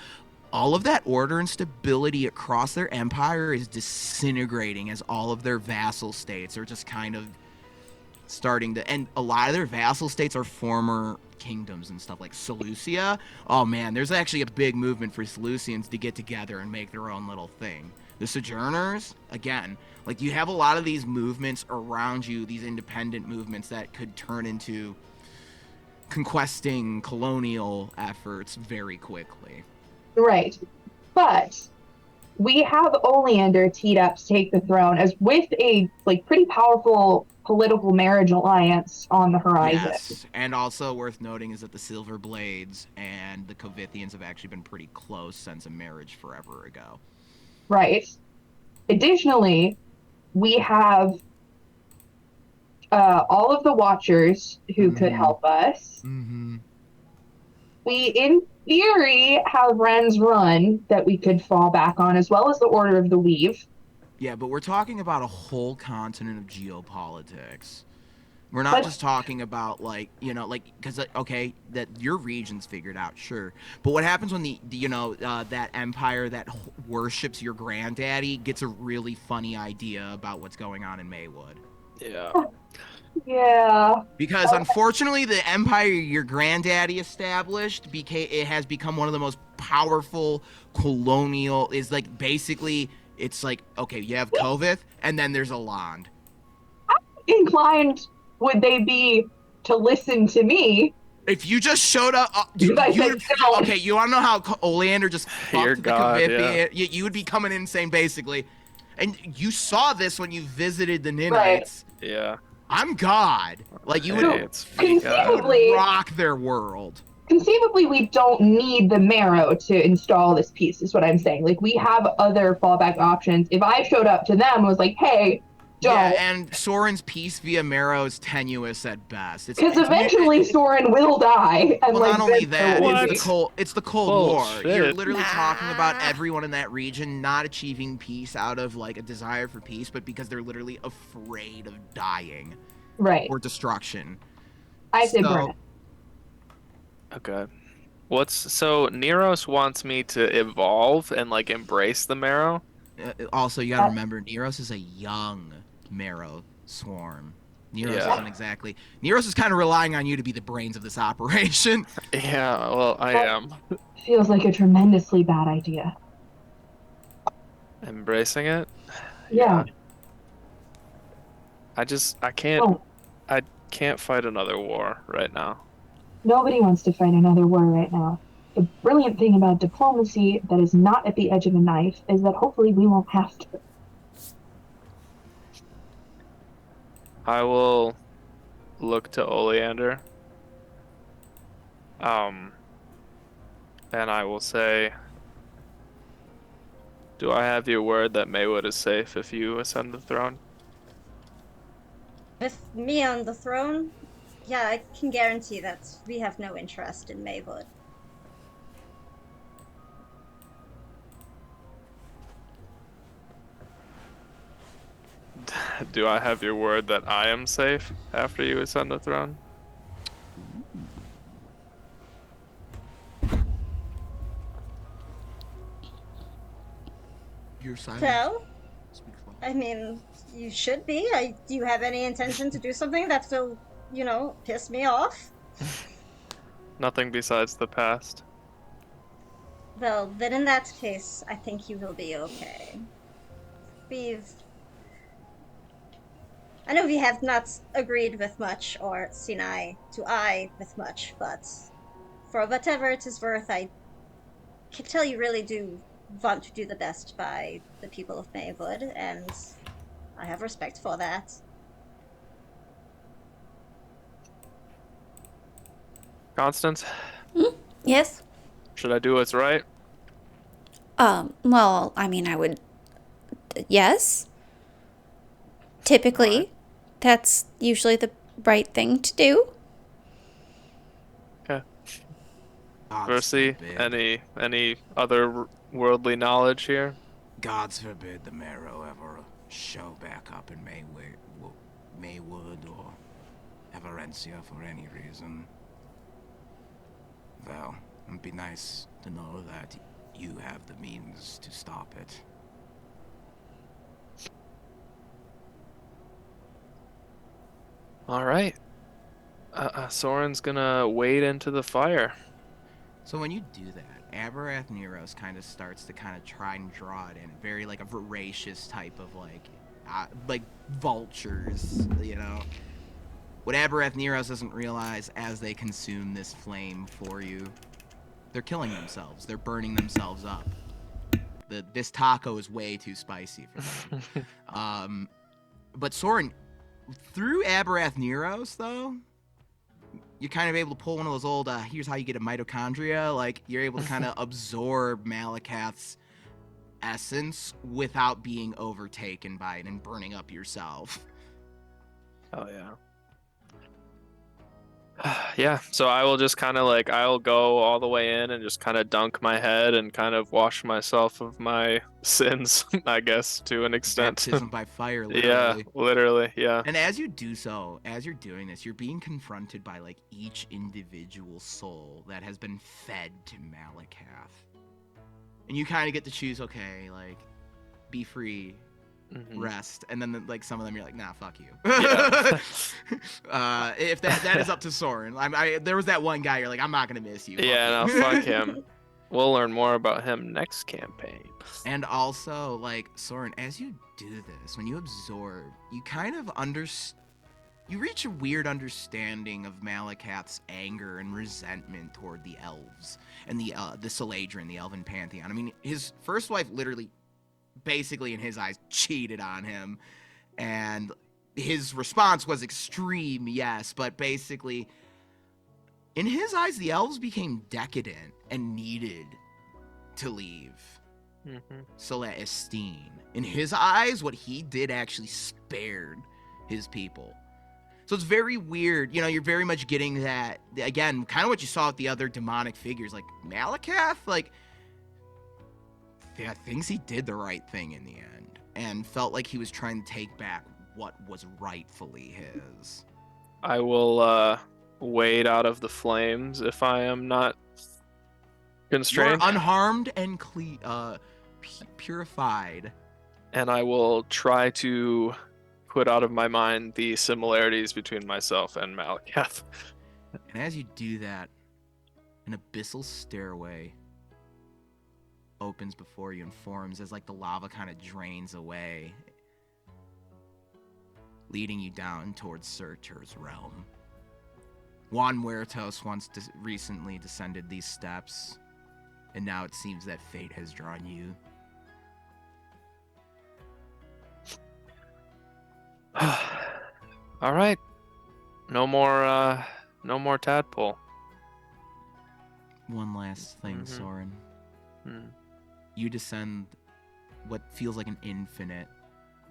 Speaker 2: All of that order and stability across their empire is disintegrating as all of their vassal states are just kind of starting to, and a lot of their vassal states are former kingdoms and stuff like Seleucia. Oh man, there's actually a big movement for Seleucians to get together and make their own little thing. The Sojourners, again, like you have a lot of these movements around you, these independent movements that could turn into conquesting colonial efforts very quickly.
Speaker 4: Right. But we have Oleander teed up to take the throne as with a like pretty powerful political marriage alliance on the horizon.
Speaker 2: Yes, and also worth noting is that the Silver Blades and the Covithians have actually been pretty close since a marriage forever ago.
Speaker 4: Right. Additionally, we have all of the Watchers who could help us.
Speaker 2: Mm-hmm.
Speaker 4: We, in theory, have Ren's Run that we could fall back on, as well as the Order of the Weave.
Speaker 2: Yeah, but we're talking about a whole continent of geopolitics. We're not just talking about like, you know, like, because okay, that your region's figured out, sure, but what happens when the you know that empire that worships your granddaddy gets a really funny idea about what's going on in Maywood?
Speaker 3: Yeah.
Speaker 4: Yeah.
Speaker 2: Because unfortunately, the empire your granddaddy established it has become one of the most powerful colonial. Is like basically it's like okay, you have Kovith, and then there's Aland.
Speaker 4: Inclined would they be to listen to me?
Speaker 2: If you just showed up, okay, you want to know how Oleander just
Speaker 3: Your
Speaker 2: fucked the
Speaker 3: god,
Speaker 2: Kavithian? You would be coming insane, basically. And you saw this when you visited the Ninites.
Speaker 4: Right.
Speaker 3: Yeah.
Speaker 2: I'm God. Like, you
Speaker 3: Hey,
Speaker 2: would,
Speaker 3: it's
Speaker 4: conceivably
Speaker 2: rock their world.
Speaker 4: Conceivably, we don't need the marrow to install this piece, is what I'm saying. Like, we have other fallback options. If I showed up to them and was like, hey, don't.
Speaker 2: Yeah, and Soren's peace via marrow is tenuous at best.
Speaker 4: Because eventually Soren will die. And
Speaker 2: well,
Speaker 4: like,
Speaker 2: not only that,
Speaker 3: What?
Speaker 2: it's the Cold War.
Speaker 3: Bullshit.
Speaker 2: You're literally talking about everyone in that region not achieving peace out of like a desire for peace, but because they're literally afraid of dying.
Speaker 4: Right.
Speaker 2: Or destruction.
Speaker 4: I say burn it.
Speaker 3: Okay. So Neros wants me to evolve and like embrace the marrow?
Speaker 2: Also, you gotta remember, Neros is a young marrow swarm. Neros isn't exactly. Neros is kind of relying on you to be the brains of this operation.
Speaker 3: Yeah, well, I am.
Speaker 4: Feels like a tremendously bad idea.
Speaker 3: Embracing it?
Speaker 4: Yeah.
Speaker 3: I can't fight another war right now.
Speaker 4: Nobody wants to fight another war right now. The brilliant thing about diplomacy that is not at the edge of a knife is that hopefully we won't have to.
Speaker 3: I will look to Oleander. And I will say, do I have your word that Maywood is safe if you ascend the throne?
Speaker 5: With me on the throne, yeah, I can guarantee that we have no interest in Maywood.
Speaker 3: Do I have your word that I am safe after you ascend the throne?
Speaker 2: You're silent.
Speaker 5: So, I mean, you should be. Do you have any intention to do something that will, piss me off?
Speaker 3: Nothing besides the past.
Speaker 5: Well, then in that case, I think you will be okay. I know we have not agreed with much or seen eye to eye with much, but for whatever it is worth, I can tell you really do want to do the best by the people of Maywood, and I have respect for that.
Speaker 3: Constance?
Speaker 1: Yes?
Speaker 3: Should I do what's right?
Speaker 1: Well, I mean, I would. Yes? Typically, that's usually the right thing to do.
Speaker 3: Okay. Percy, any other worldly knowledge here?
Speaker 2: Gods forbid the marrow ever show back up in Maywood or Everencia for any reason. Well, it'd be nice to know that you have the means to stop it.
Speaker 3: All right. Soren's gonna wade into the fire.
Speaker 2: So when you do that, Aberath Neros kind of starts to kind of try and draw it in, very like a voracious type of like vultures, you know. What Aberath Neros doesn't realize as they consume this flame for you, they're killing themselves. They're burning themselves up. This taco is way too spicy for them. But Soren, through Aberath Neros, though, you're kind of able to pull one of those old, here's how you get a mitochondria. Like, you're able to kind of absorb Malakath's essence without being overtaken by it and burning up yourself.
Speaker 3: Oh, yeah. Yeah, so I will just kind of like, I'll go all the way in and just kind of dunk my head and kind of wash myself of my sins, I guess, to an extent.
Speaker 2: Baptism by fire, literally.
Speaker 3: Yeah, literally, yeah.
Speaker 2: And as you do so, as you're doing this, you're being confronted by like each individual soul that has been fed to Malakath. And you kind of get to choose, okay, like, be free, rest, and then like some of them you're like, nah, fuck you.
Speaker 3: Yeah.
Speaker 2: If that is up to Soren. There was that one guy you're like, I'm not gonna miss you.
Speaker 3: Yeah,
Speaker 2: you.
Speaker 3: no, fuck him. We'll learn more about him next campaign.
Speaker 2: And also, like, Soren, as you do this, when you absorb, you kind of you reach a weird understanding of Malakath's anger and resentment toward the elves and the Saladrin, the elven pantheon. I mean, his first wife literally, basically in his eyes, cheated on him, and his response was extreme, yes, but basically, in his eyes, the elves became decadent and needed to leave. Celestine. In his eyes, what he did actually spared his people. So it's very weird. You know, you're very much getting that, again, kind of what you saw with the other demonic figures. Like, Malakath, like, yeah, thinks he did the right thing in the end. And felt like he was trying to take back what was rightfully his.
Speaker 3: I will wade out of the flames if I am not constrained.
Speaker 2: You're unharmed and purified.
Speaker 3: And I will try to put out of my mind the similarities between myself and Malakath.
Speaker 2: And as you do that, an abyssal stairway opens before you and forms as like the lava kind of drains away, leading you down towards Surtur's realm. Juan Muertos once recently descended these steps, and now it seems that fate has drawn you.
Speaker 3: All right. No more tadpole.
Speaker 2: One last thing, Soren.
Speaker 3: Mm.
Speaker 2: You descend what feels like an infinite,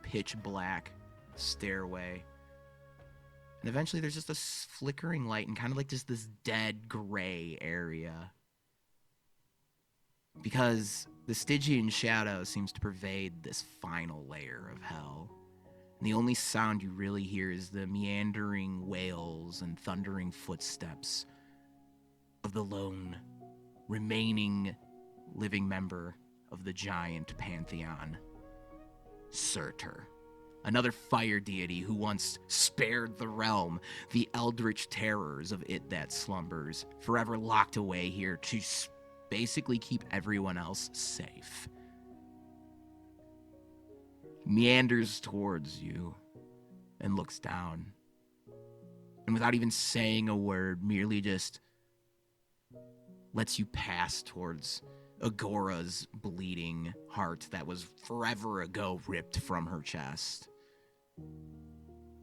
Speaker 2: pitch black stairway. And eventually there's just a flickering light and kind of like just this dead gray area. Because the Stygian shadow seems to pervade this final layer of hell. And the only sound you really hear is the meandering wails and thundering footsteps of the lone remaining living member of the giant pantheon, Surtur. Another fire deity who once spared the realm, the eldritch terrors of it that slumbers, forever locked away here to basically keep everyone else safe. Meanders towards you and looks down. And without even saying a word, merely just lets you pass towards Agora's bleeding heart that was forever ago ripped from her chest.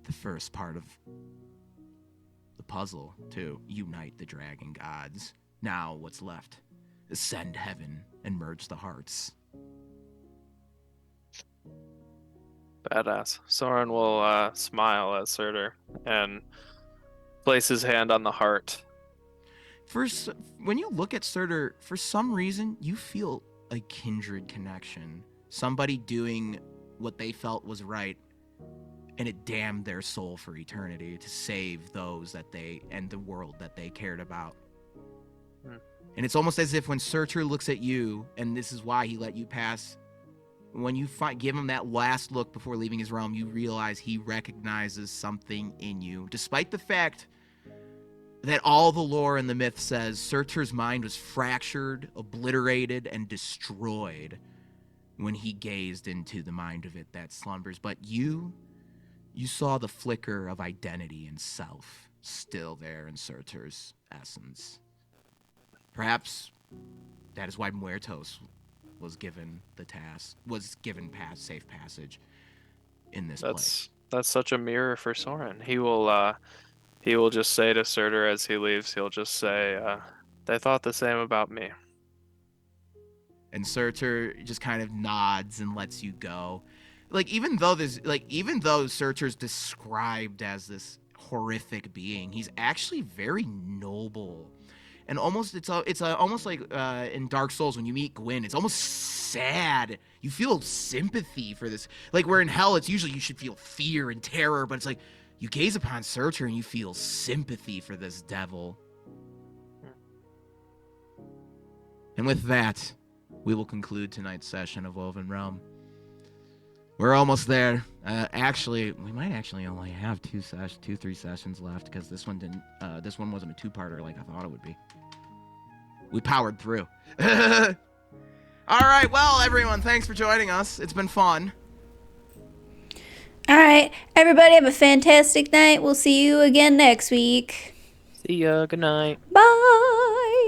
Speaker 2: The first part of the puzzle to unite the dragon gods. Now what's left? Ascend heaven and merge the hearts.
Speaker 3: Badass. Soren will smile at Surtur and place his hand on the heart.
Speaker 2: First, when you look at Surtur, for some reason, you feel a kindred connection. Somebody doing what they felt was right, and it damned their soul for eternity to save those that they, and the world that they cared about. And it's almost as if when Surtur looks at you, and this is why he let you pass, when you give him that last look before leaving his realm, you realize he recognizes something in you, despite the fact that all the lore and the myth says Surtur's mind was fractured, obliterated, and destroyed when he gazed into the mind of it that slumbers. But you saw the flicker of identity and self still there in Surtur's essence. Perhaps that is why Muertos was given the task, safe passage in this place.
Speaker 3: That's such a mirror for Soren. He will just say to Surtur as he leaves, he'll just say, they thought the same about me.
Speaker 2: And Surtur just kind of nods and lets you go. Even though Surtur's described as this horrific being, he's actually very noble. And almost almost like in Dark Souls when you meet Gwyn, it's almost sad. You feel sympathy for this. Like where in hell, it's usually you should feel fear and terror, but it's like you gaze upon Surtur and you feel sympathy for this devil. And with that, we will conclude tonight's session of WovenRealm. We're almost there. Actually, we might actually only have 3 sessions left because this one didn't. This one wasn't a 2-parter like I thought it would be. We powered through. All right, well, everyone, thanks for joining us. It's been fun.
Speaker 1: All right, everybody have a fantastic night. We'll see you again next week.
Speaker 7: See ya. Good night.
Speaker 1: Bye.